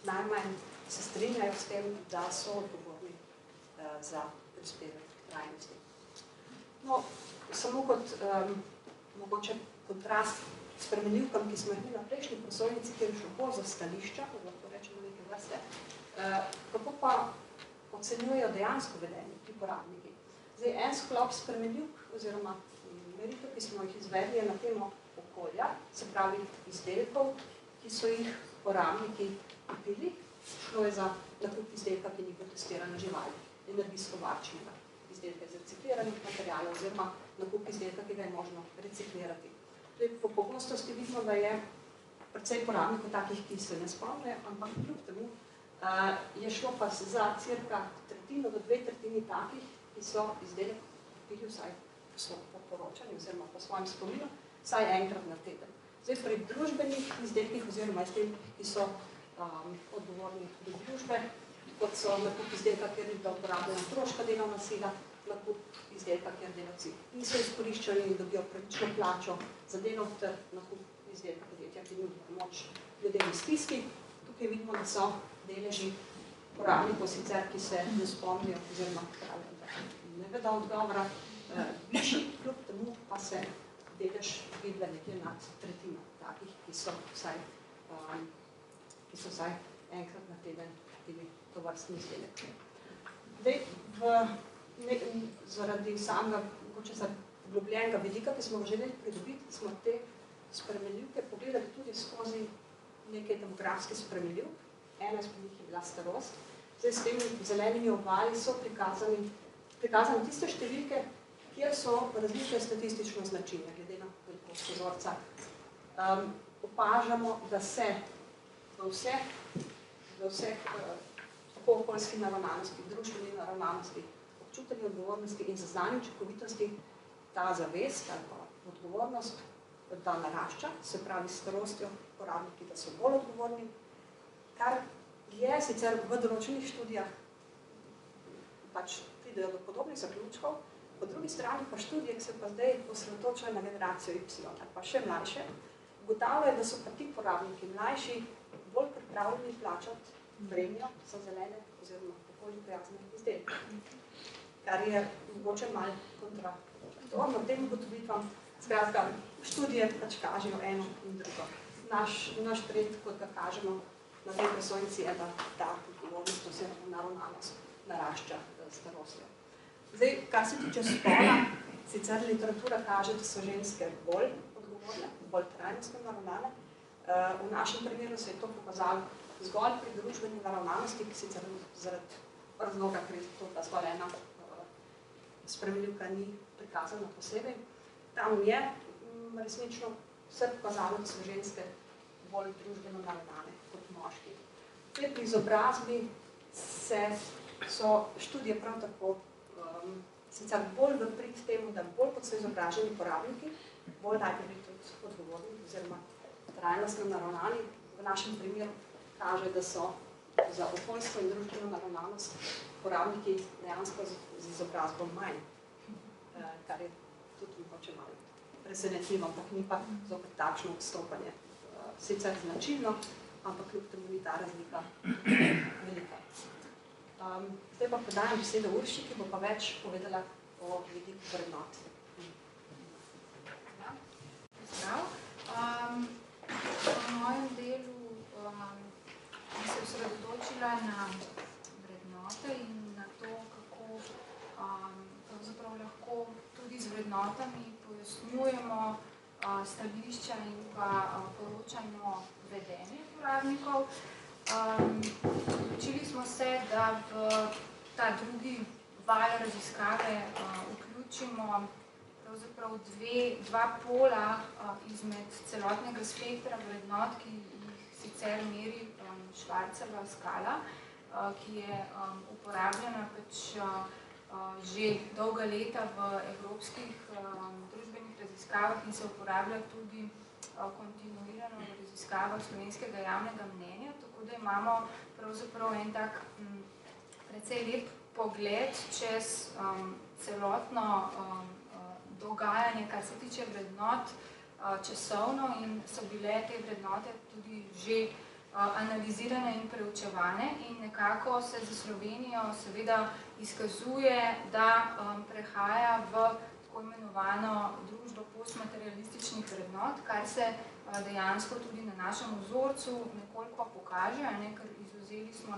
najmanj se strinjajo s tem, da so odgovorni za prispevek trajnosti. No, samo kot mogoče kontrast spremenljivkam, ki smo jih imeli na prejšnji prosojnici, kjer je šlo bolj za stališča, lahko rečemo neke vrste, kako pa ocenjujejo dejansko vedenje ti porabniki. Zdaj, en sklop spremenljivk oziroma meritev, ki smo jih izvedli, je na temo okolja, se pravi izdelkov, ki so jih porabniki kupili. Šlo je za nakup izdelka, ki ni bil testiran na živali, energijsko varčnega izdelka iz recikliranih materialov oziroma nakup izdelka, ki ga je možno reciklirati. Po pogostosti vidimo, da je precej porabnikov takih, ki se ne spomnijo, ampak kljub temu je šlo pa za cirka 1/3 do 2/3 takih, ki so izdelek kupili vsaj po poročanju oziroma po svojem spominu, vsaj enkrat na teden. Zdaj, pri družbenih izdelkih oziroma izdelkih, ki so odgovorni do družbe, kot so nakup izdelka, kjer je bila uporabljena otroška delovna sila, nakup izdelka, kjer delavci niso izkoriščali in dobijo pravično plačo za delo, ter nakup izdelka podjetja, ki nudi pomoč ljudem v stiski. Tukaj vidimo, da so deleži porabnikov sicer, ki se ne spomnijo oziroma pravijo, da ne vedo odgovora, višji, kljub temu pa se delež videla nekje nad 1/3 takih, ki so vsaj enkrat na teden kupili tovrstni izdelek. Zaradi samega, mogoče za globljenega vidika, ki smo ga želeli pridobiti, smo te spremenljivke pogledali tudi skozi nekaj demografskih spremenljivk. Ena izmed njih je bila starost. Zdaj, s temi zelenimi ovali so prikazane tiste številke, kjer so različne statistično značilne, glede na velikost vzorca. opažamo, da se v vseh okoljskih naravnanosti, družbenih naravnanosti, občutenju odgovornosti in zaznanju učinkovitosti ta zavest ali pa odgovornost, da narašča, se pravi s starostjo uporabniki, da so bolj odgovorni, kar je sicer v določenih študijah pač pridejo do podobnih zaključkov, po drugi strani pa študije, ki se pa zdaj osredotočajo na generacijo Y ali pa še mlajše, ugotavljajo, da so pa ti porabniki mlajši bolj pripravljeni plačati premijo za zelene oziroma okolju prijazne izdelke, kar je mogoče malo kontradiktorno tem ugotovitvam. Skratka, študije pač kažejo eno in drugo. Naš trend, kot ga kažemo na tej presojnici, je, da ta odgovornost oziroma naravnanost narašča starostjo. Zdaj, kar se tiče spola, sicer literatura kaže, da so ženske bolj odgovorne, bolj trajnostno naravnane. V našem primeru se je to pokazalo zgolj pri družbeni naravnanosti, ki sicer zaradi razloga, ker je to ta zgolj ena spremenljivka ni prikazana posebej. Tam je resnično vse pokazalo, da so ženske bolj družbeno naravnane kot moški. Pri izobrazbi so študije prav tako sicer bolj v prid temu, da bolj kot so izobraženi porabniki, bolj najprej biti tudi odgovorni oziroma trajnostno naravnani. V našem primeru kaže, da so za okoljstvo in družbeno naravnanost porabniki dejansko z izobrazbo manj, kar je tudi mogoče malo presenetljivo, ampak ni pa zopet takšno odstopanje. Sicer značilno, ampak kljub temu ni ta razlika velika. Zdaj pa podajam besedo Urši, ki bo pa več povedala o vidiku vrednot. Pozdrav. V mojem delu bi se osredotočila na vrednote in na to, kako pravzaprav lahko tudi z vrednotami pojasnjujemo stališča in pa poročano vedenje uporabnikov. Odločili smo se, da v ta drugi val raziskave vključimo pravzaprav dva pola izmed celotnega spektra vrednot, ki jih sicer meri Schwarzova skala, ki je uporabljena že dolga leta v evropskih družbenih raziskavah in se uporablja tudi kontinuirano v raziskavah slovenskega javnega mnenja, tako da imamo pravzaprav en tak precej lep pogled čez celotno dogajanje, kar se tiče vrednot časovno in so bile te vrednote tudi že analizirane in preučevane in nekako se za Slovenijo seveda izkazuje, da prehaja v tako imenovano družbo postmaterialističnih vrednot, kar se dejansko tudi na našem vzorcu nekoliko pokaže, ker izvzeli smo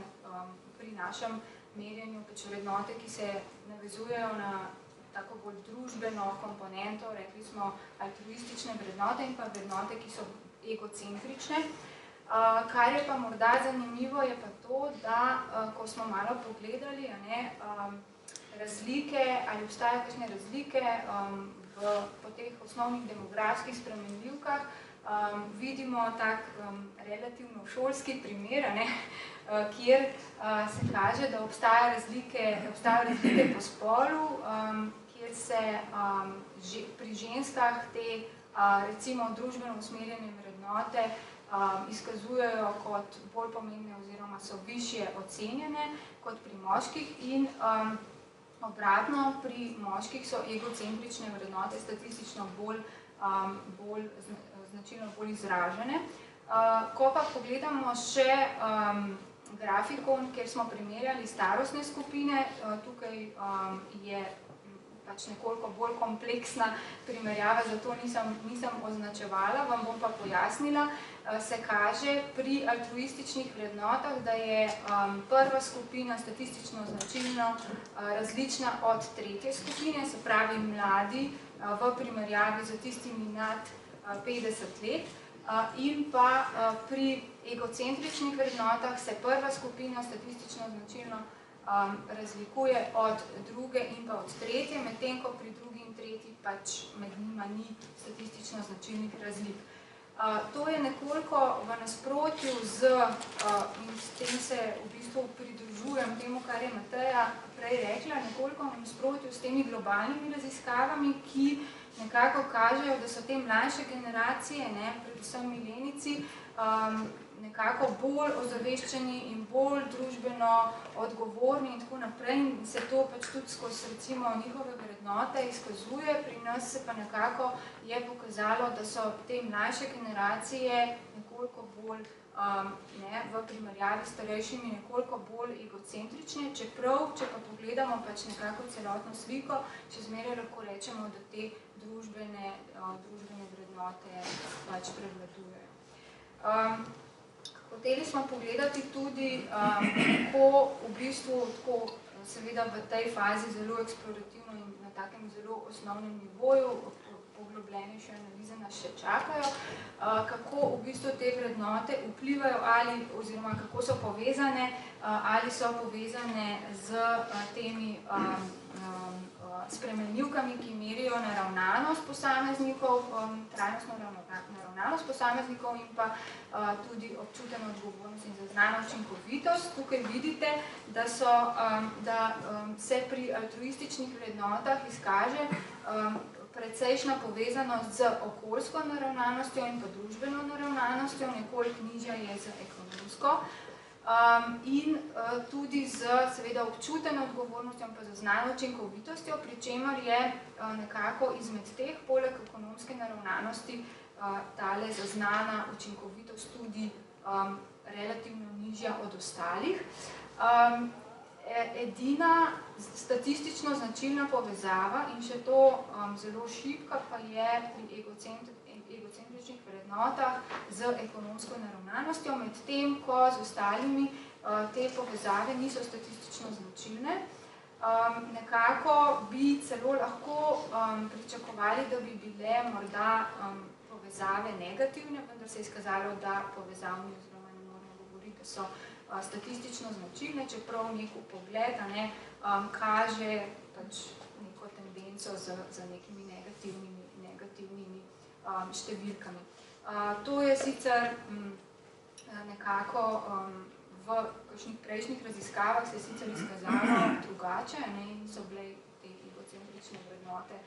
pri našem merjenju vrednote, ki se navezujejo na tako bolj družbeno komponento, rekli smo altruistične vrednote in pa vrednote, ki so egocentrične. Kar je pa morda zanimivo, je pa to, da ko smo malo pogledali razlike, ali obstajajo kakšne razlike po teh osnovnih demografskih spremenljivkah, vidimo tak relativno šolski primer, kjer se kaže, da obstajajo razlike po spolu, kjer se pri ženskah te recimo družbeno usmerjene vrednote izkazujejo kot bolj pomembne oziroma so višje ocenjene kot pri moških in obratno pri moških so egocentrične vrednote statistično značilno bolj izražene. Ko pa pogledamo še grafikon, kjer smo primerjali starostne skupine, tukaj je pač nekoliko bolj kompleksna primerjava, zato nisem označevala, vam bom pa pojasnila, se kaže pri altruističnih vrednotah, da je prva skupina statistično značilno različna od tretje skupine, se pravi mladi v primerjavi z tistimi nad 50 let, in pa pri egocentričnih vrednotah se prva skupina statistično značilno razlikuje od druge in pa od tretje, medtem ko pri drugi in tretji pač med njima ni statistično značilnih razlik. To je nekoliko v nasprotju in s tem se v bistvu pridružujem temu, kar je Mateja prej rekla, nekoliko v nasprotju s temi globalnimi raziskavami, ki nekako kažejo, da so te mlajše generacije, predvsem milenici, nekako bolj ozaveščeni in bolj družbeno odgovorni in tako naprej. In se to pač tudi skozi recimo njihove vrednote izkazuje. Pri nas se pa nekako je pokazalo, da so te mlajše generacije nekoliko bolj v primerjavi s starejšimi nekoliko bolj egocentrične, čeprav, če pa pogledamo pač nekako celotno sliko, še zmeraj lahko rečemo, da te družbene vrednote pač prevladujejo. Hoteli smo pogledati tudi, kako v bistvu tako, seveda v tej fazi zelo eksplorativno in na takem zelo osnovnem nivoju, poglobljenejše analize nas še čakajo, kako v bistvu te vrednote vplivajo oziroma kako so povezane ali so povezane z temi spremenljivkami, ki merijo naravnanost posameznikov, trajnostno naravnanost posameznikov in pa tudi občuteno odgovornost in zaznano učinkovitost. Tukaj vidite, da se pri altruističnih vrednotah izkaže precejšnja povezanost z okoljsko naravnanostjo in pa družbeno naravnanostjo, nekoliko nižja je z ekonomsko. In tudi z seveda občuteno odgovornostjo in pa zaznano učinkovitostjo, pri čemer je nekako izmed teh, poleg ekonomske naravnanosti, tale zaznana učinkovitost tudi relativno nižja od ostalih. Edina statistično značilna povezava in še to zelo šibka pa je pri egocentričnih vrednotah z ekonomsko naravnanostjo, medtem ko z ostalimi te povezave niso statistično značilne. Nekako bi celo lahko pričakovali, da bi bile morda povezave negativne, vendar se je izkazalo, da povezavni oziroma ne moramo govoriti, da so statistično značilne, čeprav neko pogled kaže pač neko tendenco z nekimi negativnimi številkami. To je sicer nekako v kakšnih prejšnjih raziskavah se je sicer izkazalo drugače in so bile te egocentrične vrednote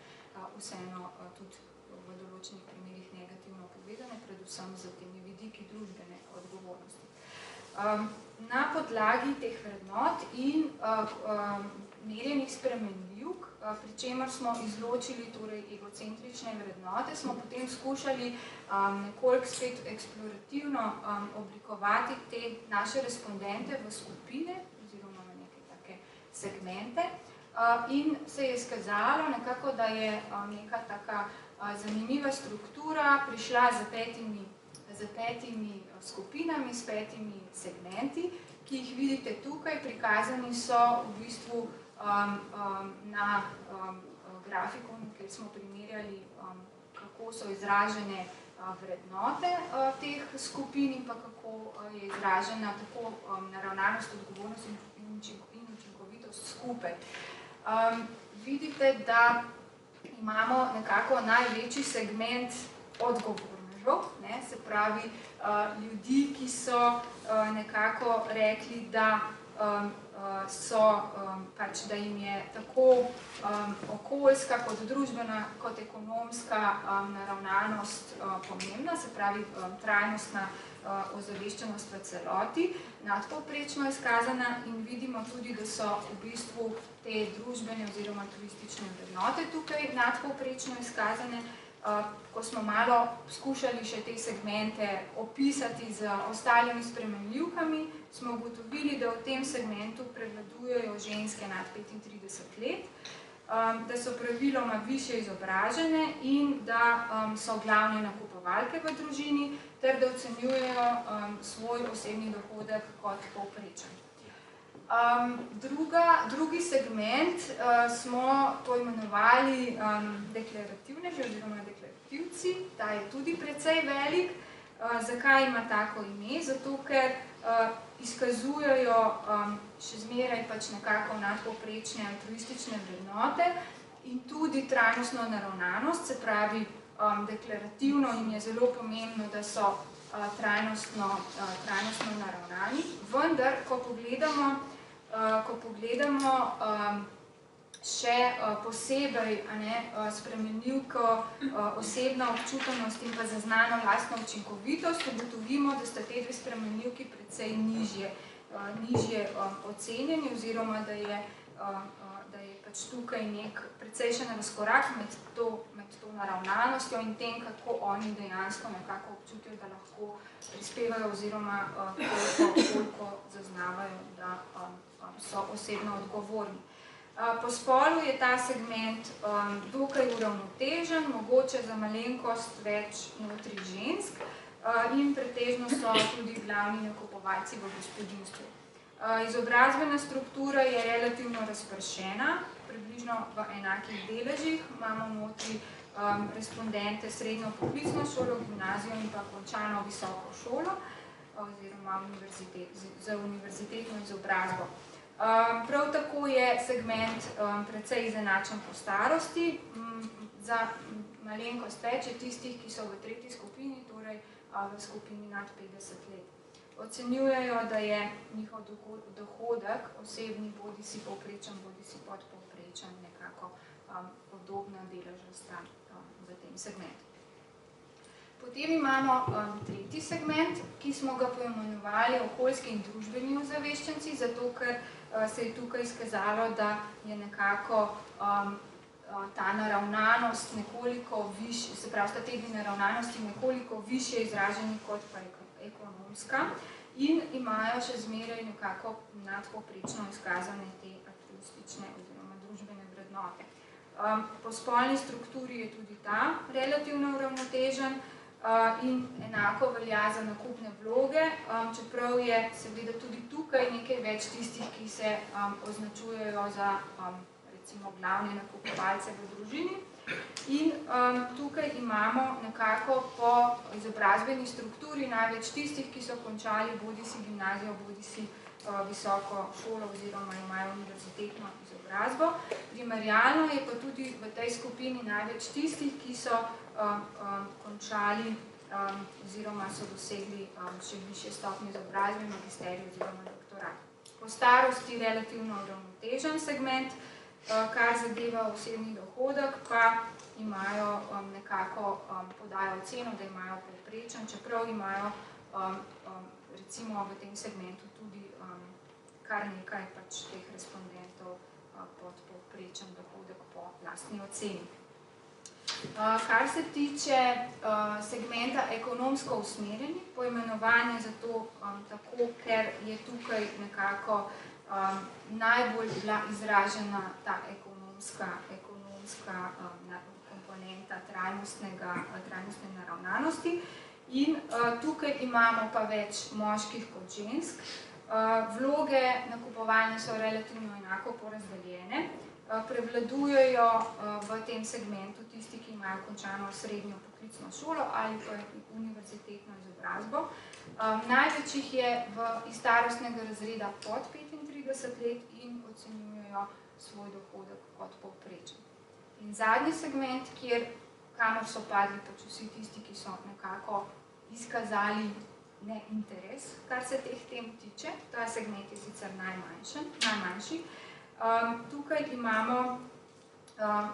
vseeno tudi v določenih primerih negativno povezane, predvsem z temi vidiki družbene odgovornosti. Na podlagi teh vrednot in merjenih spremenljivk, pri čemer smo izločili torej egocentrične vrednote, smo potem skušali nekoliko spet eksplorativno oblikovati te naše respondente v skupine oziroma v neke take segmente in se je izkazalo nekako, da je neka taka zanimiva struktura prišla z petimi skupinami, s 5 segmenti, ki jih vidite tukaj. Prikazani so v bistvu na grafikonu, kjer smo primerjali, kako so izražene vrednote teh skupin in pa kako je izražena tako naravnanost, odgovornost in učinkovitost skupaj. Vidite, da imamo nekako največji segment odgovornežev, se pravi ljudi, ki so nekako rekli, da da jim je tako okoljska kot družbena kot ekonomska naravnanost pomembna, se pravi trajnostna ozaveščenost v celoti, nadpovprečno izkazana in vidimo tudi, da so v bistvu te družbene oziroma turistične vrednote tukaj nadpovprečno izkazane. Ko smo malo skušali še te segmente opisati z ostalimi spremenljivkami, smo ugotovili, da v tem segmentu prevladujejo ženske nad 35 let, da so praviloma višje izobražene in da so glavne nakupovalke v družini ter da ocenjujejo svoj osebni dohodek kot povprečen. Drugi segment smo poimenovali deklarativneži oziroma deklarativci, ta je tudi precej velik. Zakaj ima tako ime? Zato, ker izkazujejo še zmeraj pač nekako nadpovprečne altruistične vrednote in tudi trajnostno naravnanost, se pravi deklarativno in je zelo pomembno, da so trajnostno naravnani. Vendar, ko pogledamo še posebej spremenljivko osebna občutenost in pa zaznano lastno učinkovitost, ugotovimo, da sta te dve spremenljivki precej nižje ocenjeni oziroma da je pač tukaj nek precejšen razkorak med to naravnanostjo in tem, kako oni dejansko nekako občutijo, da lahko prispevajo oziroma koliko zaznavajo, da so osebno odgovorni. Po spolu je ta segment dokaj uravnotežen, mogoče za malenkost več notri žensk in pretežno so tudi glavni nakupovalci v gospodinjstvu. Izobrazbena struktura je relativno razpršena, približno v enakih deležih. Imamo notri respondente srednjo poklicno šolo, gimnazijo in pa končano visoko šolo oziroma za univerzitetno izobrazbo. Prav tako je segment precej izenačen po starosti. Za malenkost več je tistih, ki so v tretji skupini, torej v skupini nad 50 let. Ocenjujejo, da je njihov dohodek osebni bodisi povprečen, bodisi podpovprečen, nekako podobna deleža sta v tem segmentu. Potem imamo tretji segment, ki smo ga poimenovali okoljski in družbeni ozaveščenci, zato ker se je tukaj izkazalo, da je nekako ta naravnanost nekoliko višja, se pravi, sta te dve naravnanosti nekoliko višje izraženi kot pa ekonomska in imajo še zmeraj nekako nadpovprečno izkazane te altruistične oziroma družbene vrednote. Po spolni strukturi je tudi ta relativno uravnotežen in enako velja za nakupne vloge, čeprav je seveda tudi tukaj nekaj več tistih, ki se označujejo za recimo glavne nakupovalce v družini. In tukaj imamo nekako po izobrazbeni strukturi največ tistih, ki so končali bodisi gimnazijo, bodisi visoko šolo oziroma imajo univerzitetno izobrazbo. Primerjalno je pa tudi v tej skupini največ tistih, ki so končali oziroma so dosegli še višje stopnje izobrazbe, magisterij oziroma doktorat. Po starosti relativno uravnotežen segment, kar zadeva osebni dohodek, pa imajo nekako podajo oceno, da imajo povprečen, čeprav imajo recimo v tem segmentu tudi kar nekaj pač teh respondentov pod povprečen dohodek po lastni oceni. Kar se tiče segmenta ekonomsko usmerjeni, poimenovanje zato tako, ker je tukaj nekako najbolj bila izražena ta ekonomska komponenta trajnostne naravnanosti in tukaj imamo pa več moških kot žensk. Vloge nakupovanja so relativno enako porazdeljene, prevladujejo v tem segmentu tisti, ki imajo končano srednjo poklicno šolo ali pa univerzitetno izobrazbo. Največ jih je iz starostnega razreda pod 35 let in ocenjujejo svoj dohodek kot povprečen. In zadnji segment, kamor so padli pač vsi tisti, ki so nekako izkazali neinteres, kar se teh tem tiče, ta segment je sicer najmanjši. Tukaj imamo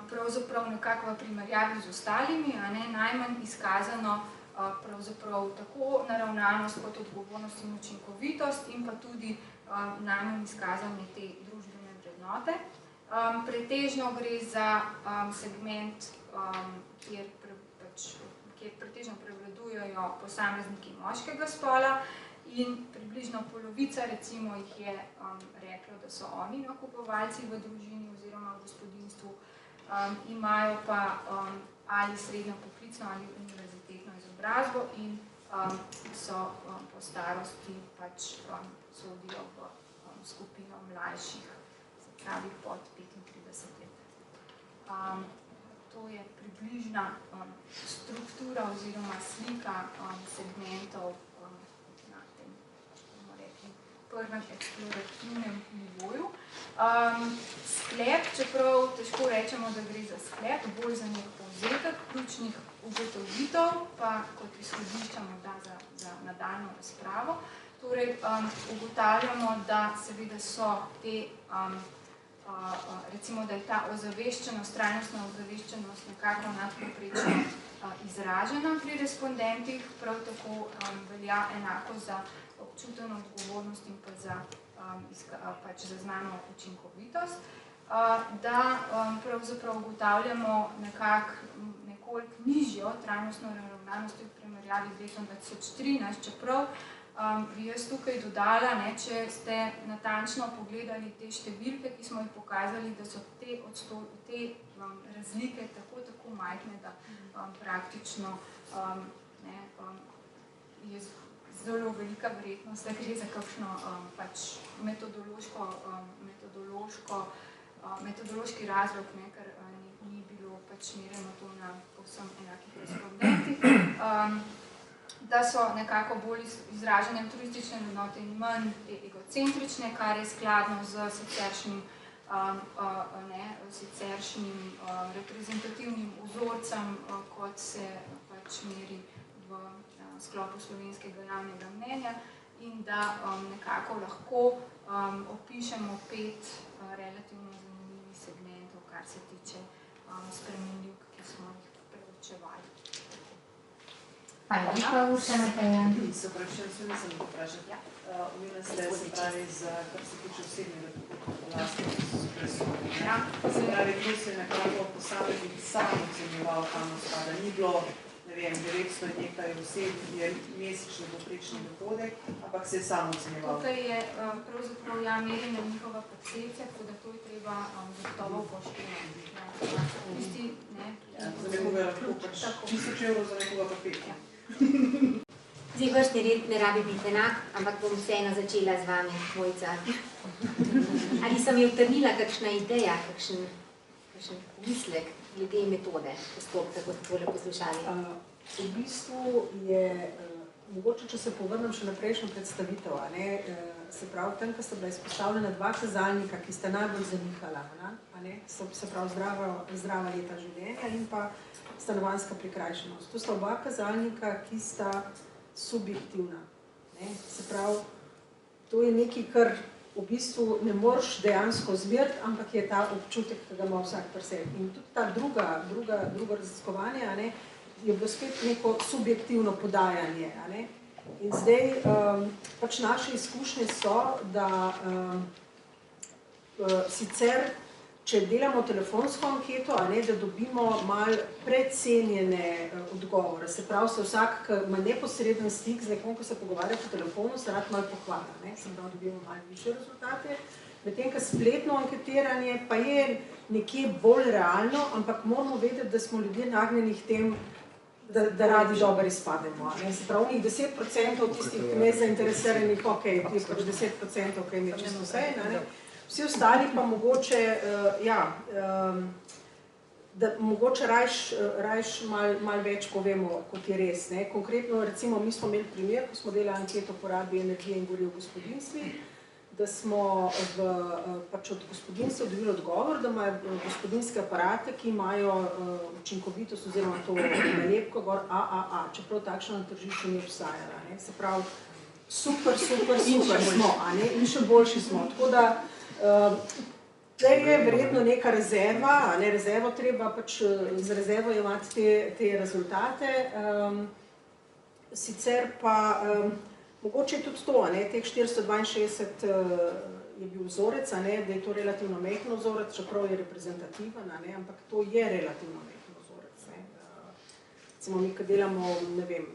pravzaprav nekako v primerjavi z ostalimi, najmanj izkazano pravzaprav tako naravnanost kot odgovornost in učinkovitost in pa tudi najmanj izkazane te družbene vrednote. Pretežno gre za segment, kjer pretežno prevladujejo posamezniki moškega spola in približno polovica recimo jih je reklo, da so oni nakupovalci v družini oziroma v gospodinjstvu, imajo pa ali srednjo poklicno ali univerzitetno izobrazbo in so po starosti pač sodijo v skupino mlajših, se pravi pod 35 let. To je približna struktura oziroma slika segmentov na tem, bomo rekli, prvem eksplorativnem nivoju. Sklep, čeprav težko rečemo, da gre za sklep, bolj za nek povzetek ključnih ugotovitev, pa kot izhodišča morda za nadaljnjo razpravo. Torej, ugotavljamo, da seveda so te, recimo, da je ta ozaveščenost, trajnostna ozaveščenost nekako nadpovprečno izražena pri respondentih, prav tako velja enako za občuteno odgovornost in pa za znano učinkovitost, da pravzaprav ugotavljamo nekoliko nižjo trajnostno naravnanost v primerjavi z letom 2013, čeprav bi jaz tukaj dodala, če ste natančno pogledali te številke, ki smo jih pokazali, da so te razlike tako majhne, da praktično je zelo velika verjetnost, da gre za kakšno metodološki razlog, ker ni bilo merjeno to na povsem enakih respondentih, da so nekako bolj izražene turistične vrednote in manj te egocentrične, kar je skladno z siceršnjim reprezentativnim vzorcem, kot se meri v sklopu slovenskega javnega mnenja, in da nekako lahko opišemo 5 relativno zanimivih segmentov, kar se tiče spremenljivk, ki smo jih preučevali. Hvala lepa, Urša Mateja. Se vprašam, se nisem vprašala. Umela ste, se pravi, kar se tiče osebnega lastnega presodnega. Se pravi, tu se je nekako posameznik sam ocenjeval, kam spada. Ni bilo, ne vem, 900 in nekaj oseb je mesečni povprečni dohodek, ampak se je sam ocenjeval. Tukaj je pravzaprav merjenje njihova percepcija, tako da to je treba zagotovo upoštevati. Za nekoga je lahko 1000 evrov, za nekoga pa 5. Zdaj vrstni red ne rabi biti enak, ampak bom vseeno začela z vami, Mojca. Ali sem je utrnila kakšna ideja, kakšen mislek glede metode postopka, kot tole poslušali? V bistvu je, mogoče, če se povrnem še na prejšnjo predstavitev, se pravi, tam, ko sta bila izpostavljena 2 kazalnika, ki sta najbolj zanihala, se pravi zdrava leta življenja in pa stanovanjska prikrajšanost. To sta oba kazalnika, ki sta subjektivna. Se pravi, to je nekaj, kar v bistvu ne moreš dejansko zmeriti, ampak je ta občutek, ki ga ima vsak pri sebi. In tudi ta drugo raziskovanje je bilo spet neko subjektivno podajanje. In zdaj pač naše izkušnje so, da sicer, če delamo telefonsko anketo, da dobimo malo precenjene odgovore. Se pravi, se vsak, ki ima neposreden stik z nekom, ko se pogovarja po telefonu, se rad malo pohvala. Se pravi, dobimo malo više rezultate. Medtem, ko spletno anketiranje pa je nekje bolj realno, ampak moramo vedeti, da smo ljudje nagnjeni k tem, da radi dobro izpademo. Se pravi, onih 10% tistih nezainteresiranih, ok, ti je pač 10%, ok, je čisto vse, vsi ostali pa mogoče, da mogoče rajš malo več povemo, kot je res. Konkretno, recimo, mi smo imeli primer, ko smo delali anketo porabi energije in goriv v gospodinjstvih, da smo od gospodinjstva dobili odgovor, da imajo gospodinjske aparate, ki imajo učinkovitost oziroma to nalepko gor AAA, čeprav takšno na tržišču ni obstajala. Se pravi, super smo, in še boljši smo. Tako da, tukaj je verjetno neka rezerva, rezervo treba pač z rezervo imati te rezultate. Sicer pa, mogoče je tudi to, teh 462 je bil vzorec, da je to relativno mehko vzorec, čeprav je reprezentativen, ampak to je relativno mehko vzorec. Recimo mi, ko delamo, ne vem,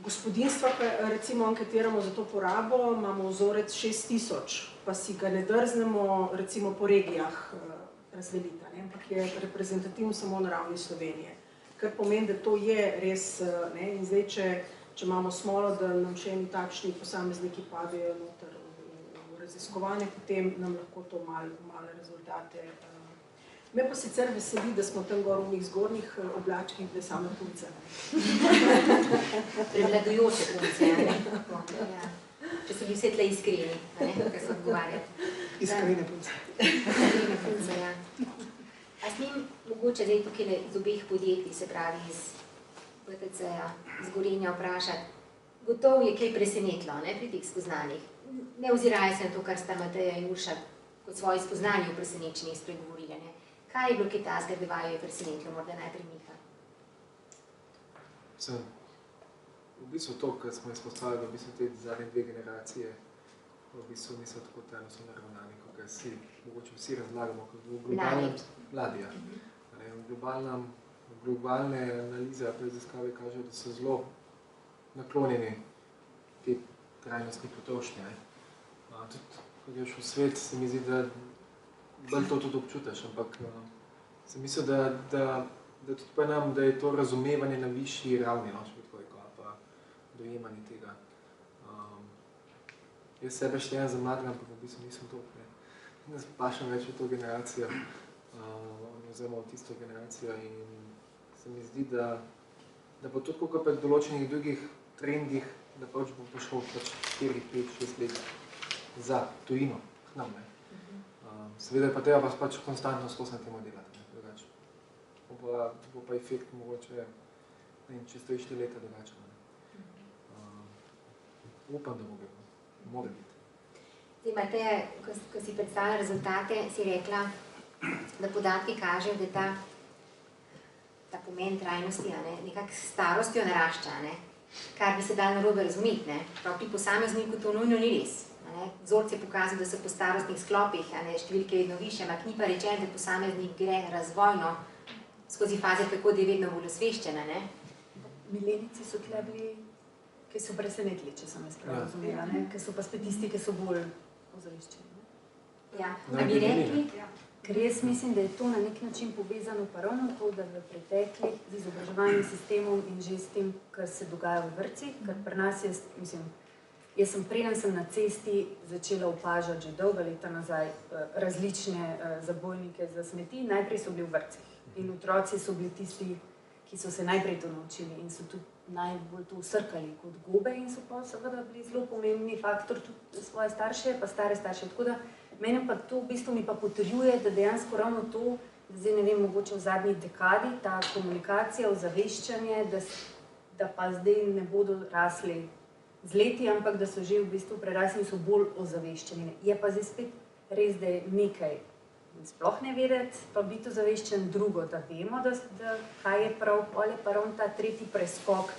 gospodinjstva, recimo anketiramo za to porabo, imamo vzorec 6000, pa si ga ne drznemo recimo po regijah razdeliti, ampak je reprezentativno samo na ravni Slovenije. Kar pomeni, da to je res, in zdaj, če imamo smolo, da nam še eni takšni posamezniki padejo noter v raziskovanje, potem nam lahko to male rezultate. Me pa sicer veseli, da smo tam gor v njih zgornjih oblačkih, da same punce. Prevladujoče punce, če so bili vse tle iskreni, kar so odgovarjali. Iskrene punce. Iskrene punce, ja. A smem mogoče zdaj tukaj iz obeh podjetij, se pravi iz BTC-ja, iz Gorenja vprašati, gotovo je kaj presenetilo pri teh spoznanjih. Ne ozirajo se na to, kar sta Mateja in Urša kot svoji spoznanji v presenečenjih spregovorili. Kaj je bilo kaj tazga, da vaju je presenetilo, morda najprej Miha? V bistvu to, kar smo izpostavili, v bistvu te zadnje 2 generacije v bistvu niso tako trajnostno naravnani, kot si mogoče vsi razlagamo, kot v globalnem mladi. Globalne analize pa raziskave kažejo, da so zelo naklonjeni te trajnostne potrošnje. Tudi, ko greš v svet, se mi zdi, da bolj to tudi občutaš, ampak sem mislil, da tudi pa nam, da je to razumevanje na višji ravni, pa dojemanje tega. Jaz sebe štejem za mladega, ampak v bistvu nisem to. Ne pašam več v to generacijo, oziroma v tisto generacijo in se mi zdi, da bo tudi kot pri določenih drugih trendih, da pač bo prišlo 4, 5, 6 let za tujino k nam. Seveda pa treba pač konstantno skozi na temo delati, drugače. Bo pa efekt mogoče, čez 3-4 leta drugačen. Upam, da bo bilo. Mora biti. Zdaj, Mateja, ko si predstavila rezultate, si rekla, da podatki kažejo, da ta pomen trajnosti nekako s starostjo narašča, kar bi se dalo narobe razumeti. Prav pri posamezniku to nujno ni res. Vzorc je pokazal, da so po starostnih sklopih številke vedno više, ampak ni pa rečeno, da posameznik gre razvojno skozi faze tako, da je vedno bolj osveščena. Milenici so tle bili, ki so presenetili, če sem jaz prav razumela, ki so pa spet tisti, ki so bolj ozaveščeni. Ja, a bi rekli? Ker jaz mislim, da je to na nek način povezano pa ravno to, da v preteklih z izobraževalnim sistemom in že s tem, kar se dogaja v vrtcih, ker pri nas jaz sem preden sem na cesti začela opažati že dolga leta nazaj različne zabojnike za smeti, najprej so bili v vrtcih in otroci so bili tisti, ki so se najprej to naučili in so tudi najbolj to usrkali kot gobe in so pa seveda bili zelo pomembni faktor tudi svoje starše, pa stare starše. Tako da mene pa to v bistvu mi pa potrjuje, da dejansko ravno to, zdaj ne vem, mogoče v zadnji dekadi, ta komunikacija, ozaveščanje, da pa zdaj ne bodo rasli z leti, ampak da so že v bistvu prerasli in so bolj ozaveščeni. Je pa zdaj spet res, da je nekaj sploh ne vedeti, pa biti ozaveščen, drugo, da vemo, da kaj je prav, ali pa ravno ta tretji preskok,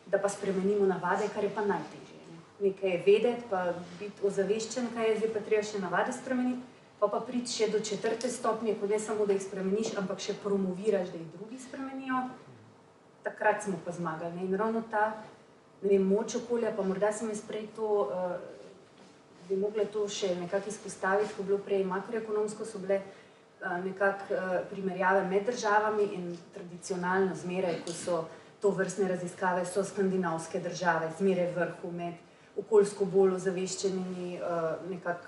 da pa spremenimo navade, kar je pa najtežje. Nekaj je vedeti, pa biti ozaveščen, kaj je zdaj pa treba še navade spremeniti, pa priti še do 4. stopnje, ko ne samo, da jih spremeniš, ampak še promoviraš, da jih drugi spremenijo, takrat smo pa zmagali. In ravno ta, ne vem, moč okolja, pa morda sem jaz prej to, bi mogla to še nekako izpostaviti, ko je bilo prej makroekonomsko, so bile nekako primerjave med državami in tradicionalno zmeraj, ko so to vrstne raziskave, so skandinavske države, zmeraj vrhu med okoljsko bolj ozaveščenimi, nekako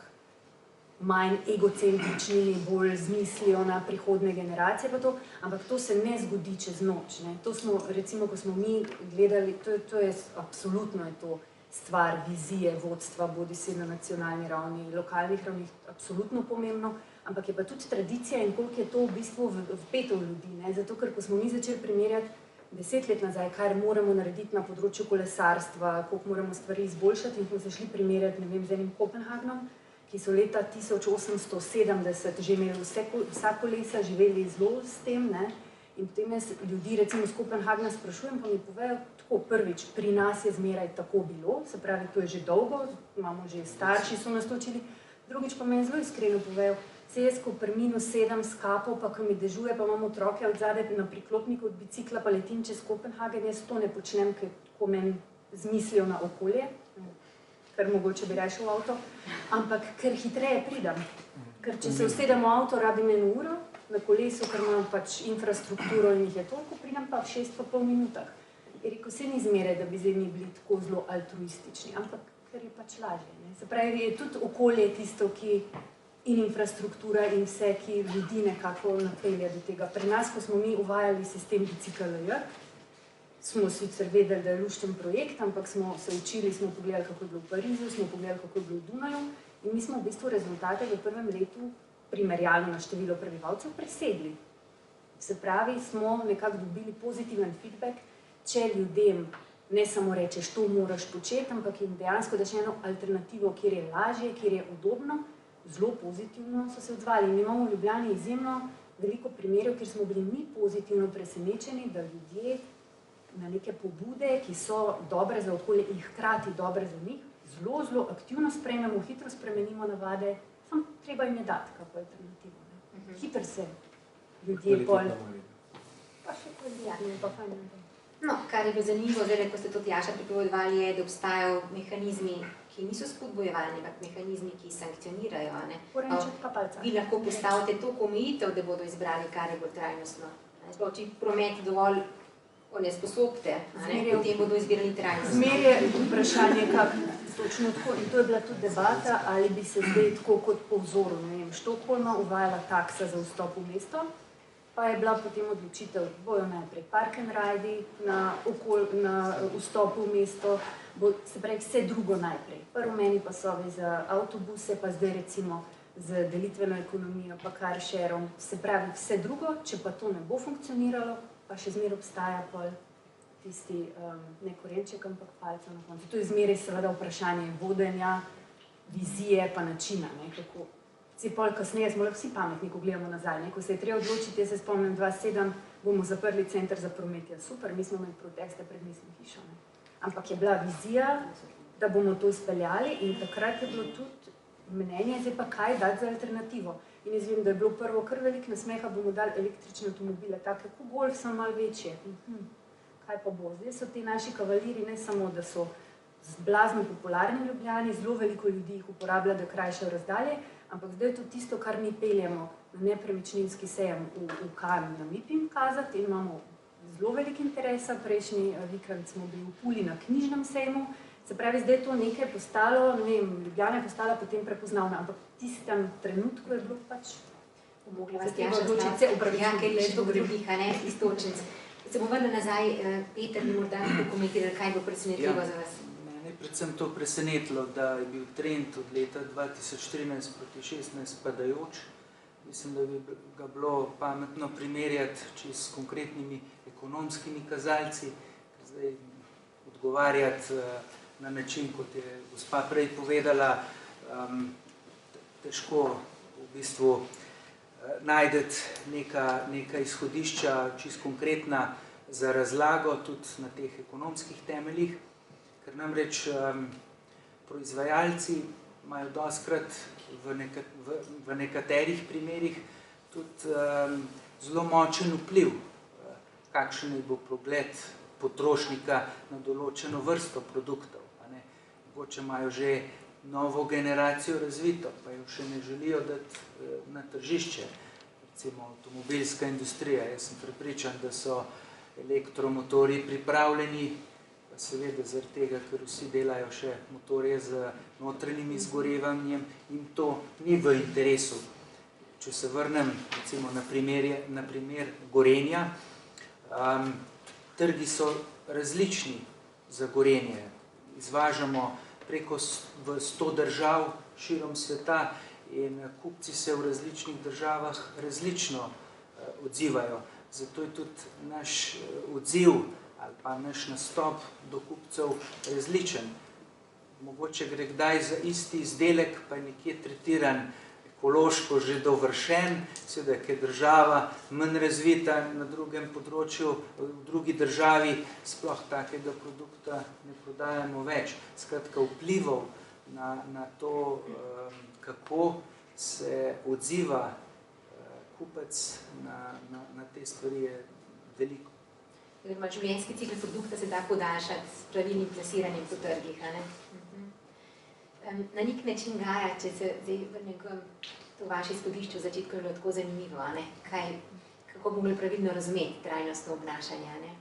manj egocentričnimi, bolj zmislijo na prihodne generacije pa to, ampak to se ne zgodi čez noč. To smo, recimo, ko smo mi gledali, to je absolutno je to stvar vizije, vodstva, bodi si na nacionalni ravni, lokalnih ravnih, absolutno pomembno, ampak je pa tudi tradicija in koliko je to v bistvu vpeto v ljudi. Zato, ker ko smo mi začeli primerjati 10 let nazaj, kaj moramo narediti na področju kolesarstva, koliko moramo stvari izboljšati in smo se šli primerjati, ne vem, z enim Kopenhagnom, ki so leta 1870 že imeli vsa kolesa, živeli zelo s tem, in potem jaz ljudi recimo z Kopenhagna sprašujem, pa mi povejo tako, prvič, pri nas je zmeraj tako bilo, se pravi, to je že dolgo, imamo že starši so nas točili, drugič pa meni zelo iskreno povejo, se jaz, ko pri -7 s kapo, pa ko mi dežuje, pa imam otroke od zadaj na priklopniku od bicikla, pa letim čez Kopenhagen, jaz to ne počnem, ko meni zmislijo na okolje, ker mogoče bi rešil avto, ampak ker hitreje pridem. Ker če se usedem v avto, rabim 1 uro, na kolesu, ker imam pač infrastrukturo in jih je toliko, pridem pa v 6,5 minutah. Je rekel, se ni zmeraj, da bi zdaj mi bili tako zelo altruistični, ampak ker je pač lažje. Se pravi, je tudi okolje tisto, ki in infrastruktura in vse, ki ljudi nekako napelje do tega. Pri nas, ko smo mi uvajali sistem bicikl-LJ, smo sicer vedeli, da je lušten projekt, ampak smo se učili, smo pogledali, kako je bilo v Parizu, smo pogledali, kako je bilo v Dunaju in mi smo v bistvu rezultate v prvem letu primerjalno na število prebivalcev presegli. Se pravi, smo nekako dobili pozitiven feedback, če ljudem ne samo rečeš, to moraš početi, ampak jim dejansko daš eno alternativo, kjer je lažje, kjer je udobno, zelo pozitivno so se odzvali. Mi imamo v Ljubljani izjemno veliko primerov, kjer smo bili mi pozitivno presenečeni, da ljudje na neke pobude, ki so dobre za okolje in hkrati dobre za njih, zelo aktivno sprejmemo, hitro spremenimo navade, samo treba jim je dati kako alternativo. Hitro se ljudje bolj... Pa še kvalitetno, pa fajn. No, kar je bilo zanimivo, zdaj, ko ste to Tjaša pripovedovali, je, da obstajajo mehanizmi, ki niso spodbojevalni, ampak mehanizmi, ki sankcionirajo. Vi lahko postavite toliko omejitev, da bodo izbrali, kar je bolj trajnostno. Če promet dovolj onesposobite, potem bodo izbirali trajnostno. Zmer je vprašanje, kako točno tako. In to je bila tudi debata, ali bi se zdaj tako kot po vzoru, ne vem, Štokholma uvajala taksa za vstop v mesto, pa je bila potem odločitev, bojo najprej park and ride na vstopu v mesto, se pravi vse drugo najprej. Prvo meni pasovi za avtobuse, pa zdaj recimo z delitveno ekonomijo, pa car shareom, se pravi vse drugo, če pa to ne bo funkcioniralo, pa še zmer obstaja pol tisti ne korenček, ampak palca na koncu. To je zmeraj seveda vprašanje vodenja, vizije pa načina, kako. Pol kasneje smo lahko vsi pametni, ko gledamo nazaj. Ko se je treba odločiti, jaz se spomnim 2007, bomo zaprli center za promet. Ja, super, mi smo imeli proteste pred mestno hišo. Ampak je bila vizija, da bomo to izpeljali in takrat je bilo tudi mnenje, zdaj pa kaj dati za alternativo. In jaz vem, da je bilo prvo kar veliko nasmeha, bomo dali električne avtomobile, take kot golf, samo malo večje. Kaj pa bo? Zdaj so ti naši kavaliri ne samo, da so blazno popularni v Ljubljani, zelo veliko ljudi jih uporablja, da krajšajo razdalje, ampak zdaj je to tisto, kar mi peljemo na nepremičninski sejem v Kanu na MIPIM kazati in imamo zelo veliko interesa. Prejšnji vikend smo bili v Puli na knjižnem sejmu, se pravi, zdaj je to nekaj postalo, ne vem, Ljubljana je postala potem prepoznavna, ampak v tistem trenutku je bilo pač pomogla vas Tjaša odločiti, ker je to drugih, a ne, istočnic. Se bomo vrli nazaj, Peter, bi morda pokomentirali, kaj bo presenetljivo za vas? Predvsem to presenetilo, da je bil trend od leta 2013 proti 2016 padajoč. Mislim, da bi ga bilo pametno primerjati s konkretnimi ekonomskimi kazalci, ker zdaj odgovarjati na način, kot je gospa prej povedala, težko v bistvu najdeti neka izhodišča, čisto konkretna za razlago tudi na teh ekonomskih temeljih. Ker namreč proizvajalci imajo dostikrat v nekaterih primerih tudi zelo močen vpliv, kakšen je bo pogled potrošnika na določeno vrsto produktov. Mogoče imajo že novo generacijo razvito, pa jo še ne želijo dati na tržišče. Recimo avtomobilska industrija, jaz sem prepričan, da so elektromotorji pripravljeni, seveda zaradi tega, ker vsi delajo še motorje z notranjim izgorevanjem in to ni v interesu. Če se vrnem recimo na primer Gorenja, trgi so različni za Gorenje. Izvažamo preko 100 držav širom sveta in kupci se v različnih državah različno odzivajo. Zato je tudi naš odziv ali pa naš nastop do kupcev različen. Mogoče gre kdaj za isti izdelek, pa je nekje tretiran ekološko že dovršen, seveda, ker je država manj razvita na drugem področju, v drugi državi sploh takega produkta ne prodajamo več. Skratka, vplivov na to, kako se odziva kupec na te stvari, je veliko. Življenjski cikl produkta se da podaljšati s pravilnim plasiranjem po trgih. Na nek način Gaja, če se zdaj vrnem k to vaše izhodišče v začetku, je bilo tako zanimivo, kako bomo pravilno razumeti trajnostno obnašanje.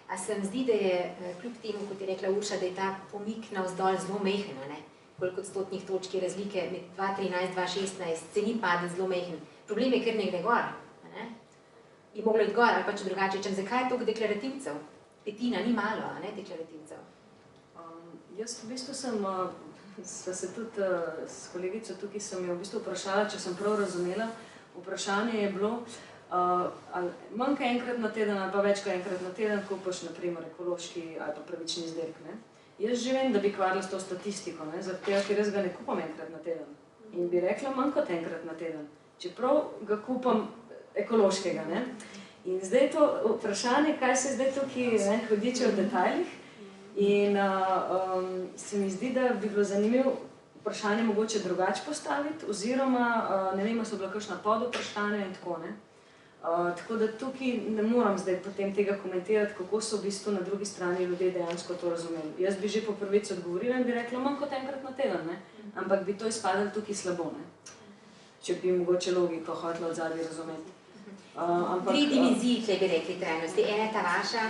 A se vam zdi, da je kljub temu, kot je rekla Urša, da je ta pomik navzdol zelo majhen, koliko odstotnih točk je razlike med 2013-2016, se ni padel zelo majhen. Problem je kar nekaj gor. Je moglo iti gor, ali pa če drugače rečem, zakaj je toliko deklarativcev? petina, ni malo, a ne, teh klavetilcev. Jaz v bistvu sva se tudi s kolegico tukaj sem jo v bistvu vprašala, če sem prav razumela. Vprašanje je bilo, manj kot enkrat na teden ali pa več kot enkrat na teden kupiš na primer ekološki ali pa pravični izdelek. Ne? Jaz že vem, da bi kvarila s to statistiko, ne? Zaradi tega, ker jaz ga ne kupam enkrat na teden. In bi rekla manj kot enkrat na teden, čeprav ga kupam ekološkega. Ne? In zdaj je to vprašanje, kaj se zdaj tukaj hodiče v detajlih. In se mi zdi, da bi bilo zanimivo vprašanje mogoče drugače postaviti, oziroma ne vem, so bila kakšna podvprašanja in tako, ne. Tako da tukaj ne moram zdaj potem tega komentirati, kako so v bistvu na drugi strani ljudje dejansko to razumeli. Jaz bi že po prvič odgovorila in bi rekla manj kot enkrat na teden, ne. Ampak bi to izpadalo tukaj slabo, ne. Če bi mogoče logiko hotela od zadnji razumeti. Dve dimenziji, če bi rekli trajnosti. Ena je ta vaša,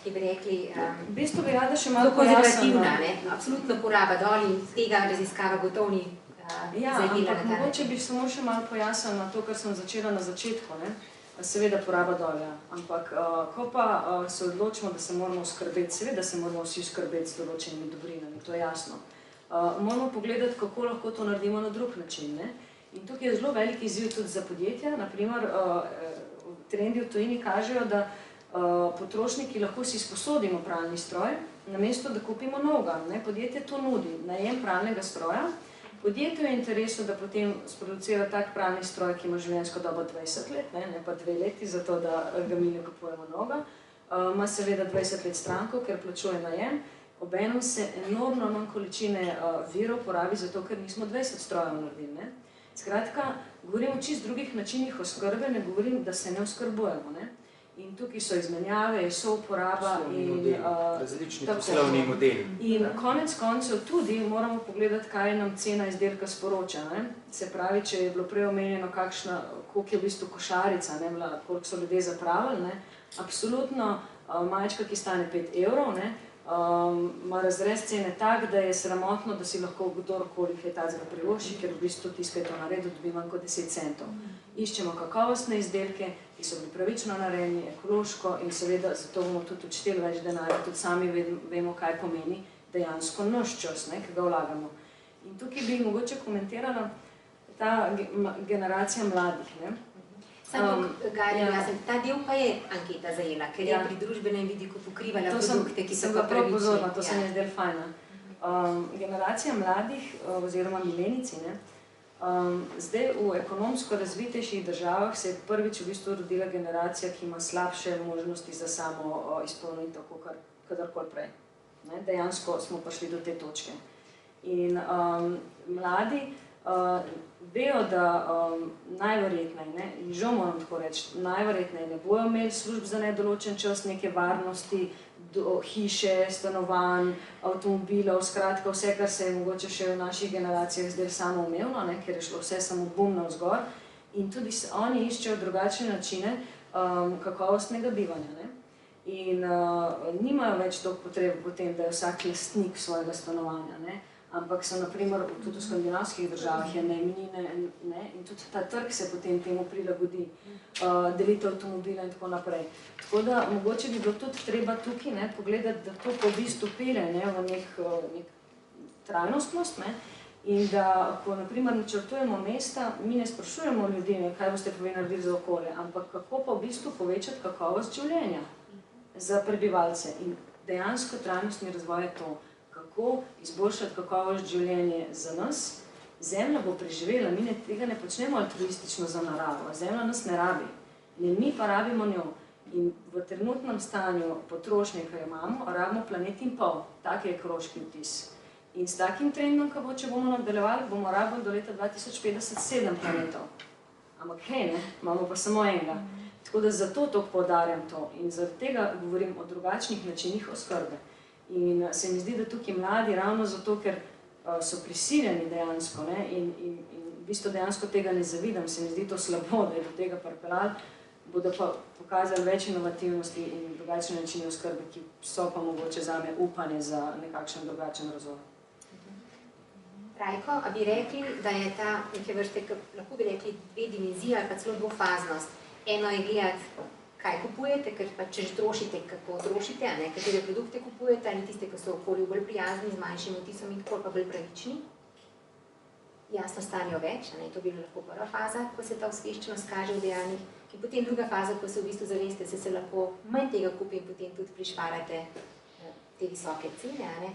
ki bi rekli v bistvu bi rada še malo pojasnila. Absolutno poraba dol in tega raziskava gotovo ni zajedila na ta način. Mogoče bi samo še malo pojasnila to, kar sem začela na začetku. Seveda poraba dol, ja. Ampak ko pa se odločimo, da se moramo skrbeti, seveda se moramo vsi skrbeti s določenimi dobrinami, to je jasno. Moramo pogledati, kako lahko to naredimo na drug način. In tukaj je zelo velik izziv tudi za podjetja. Naprimer, trendi v tujini kažejo, da potrošniki lahko si sposodimo pralni stroj, namesto da kupimo novega. Podjetje to nudi, najem pralnega stroja. Podjetju je interesu, da potem sproducira tak pralni stroj, ki ima življenjsko dobo 20 let, ne pa 2 leti, zato da ga mi ne kupujemo novega. Ima seveda 20 let stranko, ker plačuje najem. Obenem se enormno manj količine virov porabi, zato ker nismo 20 strojev naredili. Skratka, govorim o čist drugih načinih oskrbe, ne govorim, da se ne oskrbujemo. In tukaj so izmenjave, so uporaba in različni poslovni modeli. In konec koncev tudi moramo pogledati, kaj nam cena izdelka sporoča. Se pravi, če je bilo prej omenjeno, koliko je v bistvu košarica, koliko so ljudje zapravili, absolutno majčka, ki stane 5 evrov, ima razrez cene tak, da je sramotno, da si lahko kdorkoli kaj takega privošči, ker v bistvu tisto, ki je to naredil, dobi manj kot 10 centov. Iščemo kakovostne izdelke, ki so bili pravično narejeni, ekološko in seveda zato bomo tudi odšteli več denarja, tudi sami vemo, kaj pomeni dejansko naš čas, ki ga vlagamo. In tukaj bi mogoče komentirala ta generacija mladih. Samo, ta del pa je anketa zajela, ker je pri družbenem vidiku pokrivala produkte, ki so pa pravični. Pozorna, to se mi je zdelo fajna. Generacija mladih, oziroma milenici, zdaj v ekonomsko razvitejših državah se je prvič v bistvu rodila generacija, ki ima slabše možnosti za samo izpolnitev, kadarkoli prej. Dejansko smo prišli do te točke. In mladi vejo, da najverjetneje, in žal moram tako reči, najverjetneje ne bojo imeli služb za nedoločen čas, neke varnosti, hiše, stanovanj, avtomobilov, skratka vse, kar se je mogoče še v naših generacijah zdaj samoumevno, ker je šlo vse samo bum navzgor. In tudi oni iščejo drugačne načine kakovostnega bivanja. In nimajo več toliko potrebe potem, da je vsak lastnik svojega stanovanja. Ampak so naprimer tudi v skandinavskih državah je najemnine in tudi ta trg se potem temu prilagodi, delitev avtomobila in tako naprej. Tako da mogoče bi bilo tudi treba tukaj pogledati, da to v bistvu pelje v nek trajnostnost in da, ko naprimer načrtujemo mesta, mi ne sprašujemo ljudi, kaj boste pa vi naredili za okolje, ampak kako pa v bistvu povečati kakovost življenja za prebivalce. In dejansko trajnostni razvoj je to, kako izboljšati kakovost življenja za nas. Zemlja bo preživela, mi tega ne počnemo altruistično za naravo, zemlja nas ne rabi, mi pa rabimo njo. In v trenutnem stanju potrošnje, ki jo imamo, rabimo planet in pol, tak je ekološki vtis. In s takim trendom, če bomo nadaljevali, bomo rabili do leta 2050 7 planetov. Ampak hej, imamo pa samo enega. Tako da zato to poudarjam to in zaradi tega govorim o drugačnih načinih oskrbe. In se mi zdi, da tukaj mladi ravno zato, ker so prisiljeni dejansko in v bistvu dejansko tega ne zavidam, se mi zdi to slabo, da je do tega pripeljali, bodo pa pokazali več inovativnosti in drugačne načine oskrbe, ki so pa mogoče zame upanje za nekakšen drugačen razvoj. Rajko, a bi rekli, da je ta neke vrste, lahko bi rekli, 2 dimenzije ali pa celo dvofaznost. Eno je gledati, kaj kupujete, ker pa če že trošite, kako trošite, a ne, katere produkte kupujete, ali tiste, ki so okolju bolj prijazni, z manjšim vtisom in tako pa bolj pravični. Jasno stanijo več, a ne, to bi lahko prva faza, ko se ta osveščenost kaže v dejanjih. In potem druga faza, ko se v bistvu zaveste, se lahko manj tega kupi in potem tudi prišparate te visoke cene, a ne.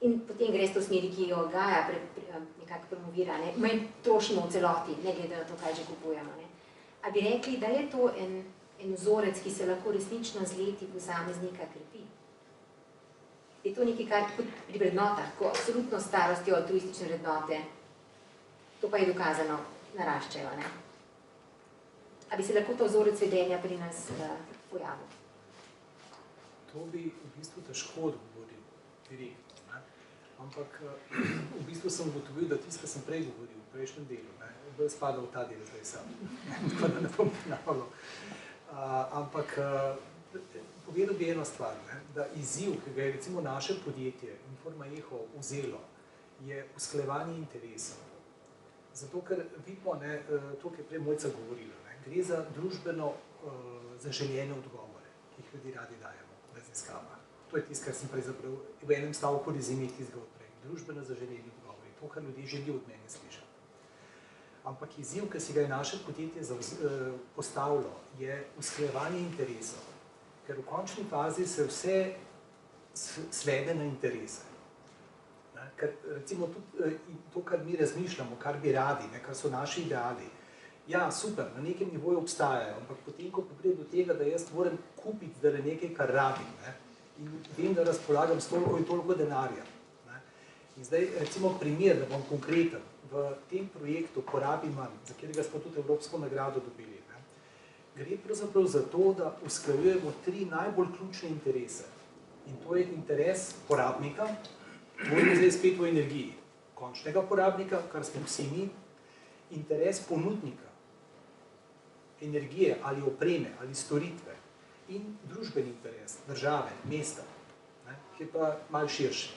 In potem greste v smeri, ki jo Gaja nekako promovira, ne. Manj trošimo v celoti, ne glede na to, kaj že kupujemo, ne. A bi rekli, da je to en vzorec, ki se lahko resnično z leti posameznika krepi? Je to nekaj, kar pri vrednotah, ko absolutno starostjo altruistične vrednote, to pa je dokazano, naraščajo, ne? A bi se lahko to vzorec vedenja pri nas pojavil? To bi v bistvu težko odgovoril direktno, ne? Ampak v bistvu sem ugotovil, da tisto, kar sem prej govoril, v prejšnjem delu, ne, bolj spada v ta del zdaj sam, tako da ne bom ponavljal. Ampak povedal bi eno stvar, ne, da izziv, ki ga je recimo naše podjetje Informa Eho vzelo, je usklajevanje interesov. Zato, ker vidimo, ne, to, kar je prej Mojca govorila, ne, gre za družbeno zaželjene odgovore, ki jih ljudi radi dajemo v raziskavah. To je tisto, kar sem prej zaprav v enem stavku rezimil tistega odprej. Družbeno zaželjeni odgovori, to, kar ljudje želijo od mene slišati. Ampak izziv, ki si ga je naše podjetje postavilo, je usklajevanje interesov, ker v končni fazi se vse svede na interese. Ker recimo tudi to, kar mi razmišljamo, kar bi radi, ne, kar so naši ideali, ja, super, na nekem nivoju obstajajo, ampak potem, ko pride do tega, da jaz moram kupiti zdaj nekaj, kar rabim, ne, in vem, da razpolagam s toliko in toliko denarja. Ne. In zdaj, recimo primer, da bom konkreten, v tem projektu Porabi manj, za katerega smo tudi Evropsko nagrado dobili, ne, gre pravzaprav za to, da usklajujemo 3 najbolj ključne interese. In to je interes porabnika, govorimo zdaj spet o energiji, končnega porabnika, kar smo vsi mi, interes ponudnika, energije ali opreme ali storitve in družbeni interes države, mesta, ne, ki je pa malo širši.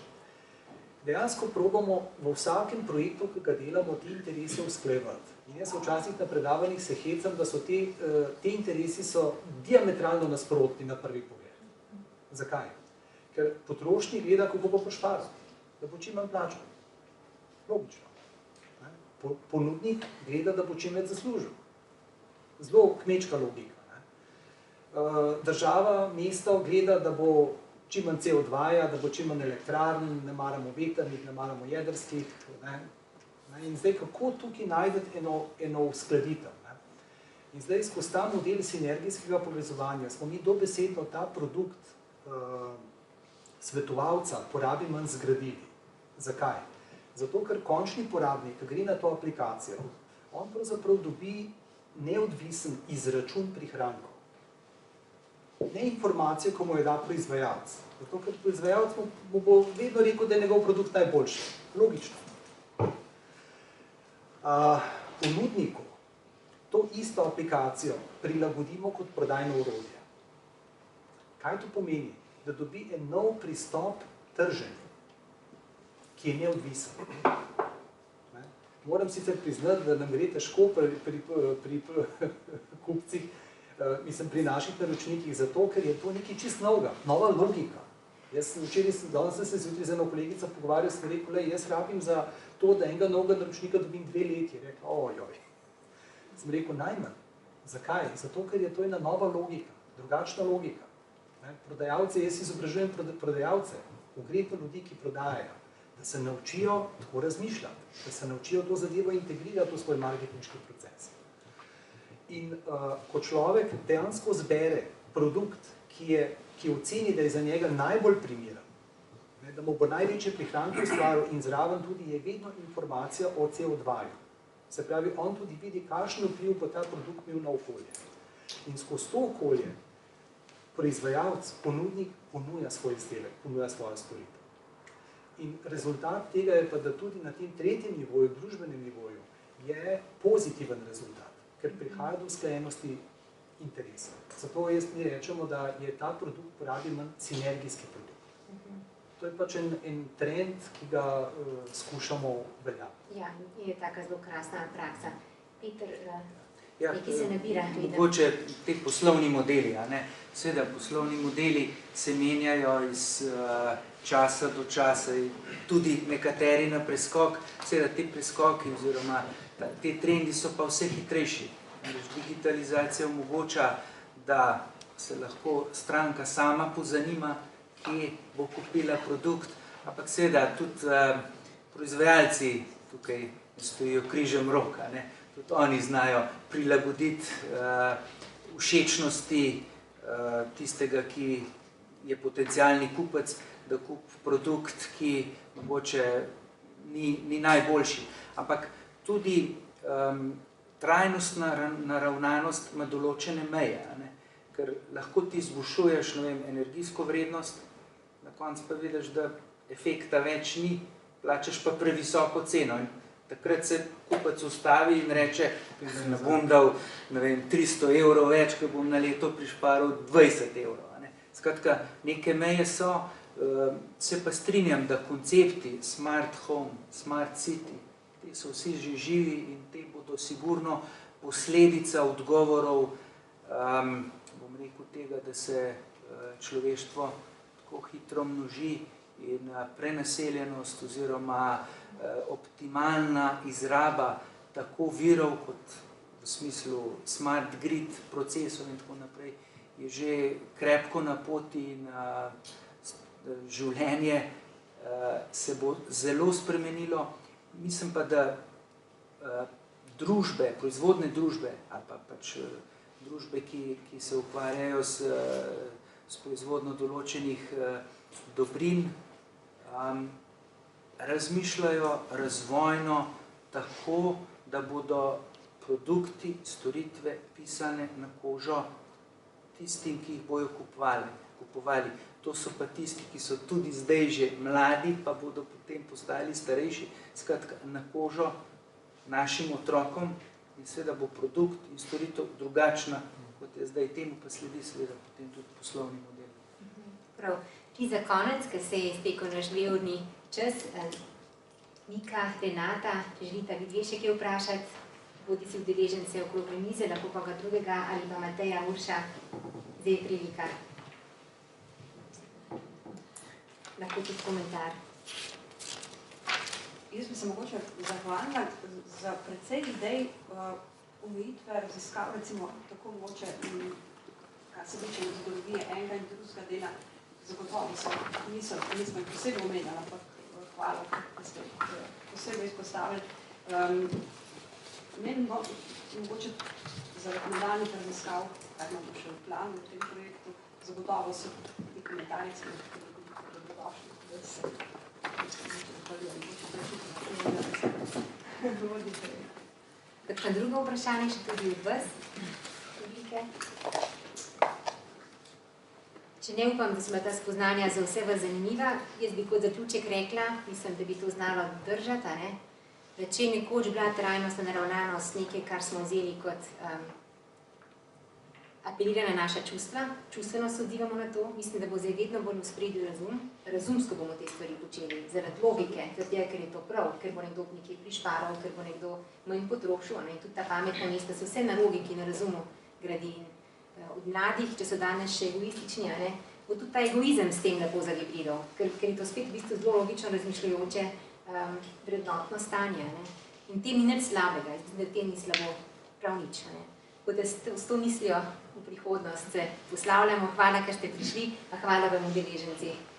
Dejansko probamo v vsakem projektu, ki ga delamo, te interese usklajevati. In jaz včasih na predavanjih se hecam, da so te interesi so diametralno nasprotni na prvi pogled. Zakaj? Ker potrošnik gleda, kako bo pošparal, da bo čim manj plačal. Logično. Ponudnik gleda, da bo čim več zaslužil. Zelo kmečka logika. Država, mesto gleda, da bo čim manj CO2-ja, da bo čim manj elektrarn, ne maramo vetrnih, ne maramo jedrskih. In zdaj, kako tukaj najdete eno uskladitev? In zdaj, skozi ta model sinergijskega povezovanja smo mi dobesedno ta produkt svetovalca Porabi manj zgradili. Zakaj? Zato, ker končni porabnik, ki gre na to aplikacijo, on pravzaprav dobi neodvisen izračun prihrankov. Ne informacijo, ko mu je da proizvajalec. Zato, ker proizvajalec mu bo vedno rekel, da je njegov produkt najboljši. Logično. Ponudniku to isto aplikacijo prilagodimo kot prodajno orodje. Kaj to pomeni? Da dobi en nov pristop trženja, ki je neodvisen. Moram sicer priznati, da nam gre težko pri kupcih, mislim, pri naših naročnikih, zato, ker je to nekaj čist novega, nova logika. Jaz danes sem se zjutraj z eno kolegico pogovarjal, sem rekel, jaz rabim za to, da enega novega naročnika dobim 2 leti. Je rekla, ojoj. Sem rekel, najmanj. Zakaj? Zato, ker je to ena nova logika, drugačna logika. Prodajalce, jaz izobražujem prodajalce, konkretno ljudi, ki prodajajo, da se naučijo tako razmišljati, da se naučijo to zadevo integrirati v svoj marketinški proces. In ko človek dejansko zbere produkt, ki oceni, da je za njega najbolj primeren, da mu bo največje prihranke ustvaril in zraven tudi je vedno informacija o CO2-ju. Se pravi, on tudi vidi, kakšen vpliv bo ta produkt imel na okolje. In skozi to okolje proizvajalec, ponudnik ponuja svoj izdelek, ponuja svojo storitev. In rezultat tega je pa, da tudi na tem tretjem nivoju, družbenem nivoju, je pozitiven rezultat, ker prihaja do usklajenosti interesa. Zato jaz mi rečemo, da je ta produkt Porabi manj sinergijski produkt. To je pač en trend, ki ga skušamo veljati. Ja, je taka zelo krasna praksa. Peter, Nekaj se nabira. Mogoče te poslovni modeli, seveda poslovni modeli se menjajo iz časa do časa, tudi nekateri na preskok, seveda te preskoki oziroma te trendi so pa vse hitrejši. Digitalizacija omogoča, da se lahko stranka sama pozanima, kje bo kupila produkt, ampak seveda tudi proizvajalci tukaj stojijo križem roka, tudi oni znajo prilagoditi všečnosti tistega, ki je potencialni kupec, da kupi produkt, ki mogoče ni najboljši. Ampak tudi trajnostna naravnanost ima določene meje, ker lahko ti zboljšuješ, energijsko vrednost, na koncu pa vidiš, da efekta več ni, plačaš pa previsoko ceno. Takrat se kupec ustavi in reče, ne bom dal 300 evrov več, ker bom na leto prišparil 20 evrov. Skratka, neke meje so, se pa strinjam, da koncepti smart home, smart city, te so vsi že živi in te bodo sigurno posledica odgovorov, bom rekel tega, da se človeštvo tako hitro množi in prenaseljenost oziroma optimalna izraba tako virov kot v smislu smart grid procesov in tako naprej je že krepko na poti in življenje se bo zelo spremenilo. Mislim pa, da družbe, proizvodne družbe ali pa pač družbe, ki se ukvarjajo s proizvodno določenih dobrin, razmišljajo razvojno tako, da bodo produkti, storitve pisane na kožo tistim, ki jih bojo kupovali. To so pa tisti, ki so tudi zdaj že mladi, pa bodo potem postali starejši, skratka na kožo našim otrokom in seveda bo produkt in storitev drugačna, kot je zdaj, temu pa sledi seveda potem tudi poslovni model. Prav. In za konec, ker se je iztekel naš 2-urni čas, Nika, Renata, želite vi dve še kaj vprašati? Bodi si udeležence okrogle mize, lahko pa ga drugega, ali pa Mateja, Urša, zdaj je prilika. Lahko tudi komentar. Jaz bi se mogoče zahvalila za precej idej omejitve raziskav, recimo tako mogoče, kar se tiče metodologije enega in drugega dela, zagotovo so, nismo jih posebej omenjali, ampak hvala, da ste posebej izpostavili. Meni mogoče zaradi nadaljnih raziskav, kar imamo še v planu v tem projektu, zagotovo so ti komentarji, ki smo dobrodošli, da se Kakšno drugo vprašanje, še tudi od vas? Če ne upam, da so ta spoznanja za vse vas zanimiva, jaz bi kot zaključek rekla, mislim, da bi to znalo držati, da če je nekoč bila trajnostna naravnanost nekaj, kar smo vzeli kot apelira na naša čustva, čustveno se odzivamo na to, mislim, da bo zdaj vedno bolj v spredju razum, razumsko bomo te stvari počeli, zaradi logike, ker je to prav, ker bo nekdo nekaj prišparal, ker bo nekdo manj potrošil, in tudi ta pametna mesta so vse na logiki, na razumu gradi. Od mladih, če so danes še egoistični, bo tudi ta egoizem s tem lepo zavibriral, ker je to spet v bistvu zelo logično razmišljajoče vrednotno stanje. In tem ni nič slabega, da tem ni slabo prav nič. Tako da s to mislijo v prihodnost se poslavljamo. Hvala, ker ste prišli, a hvala vam udeleženci.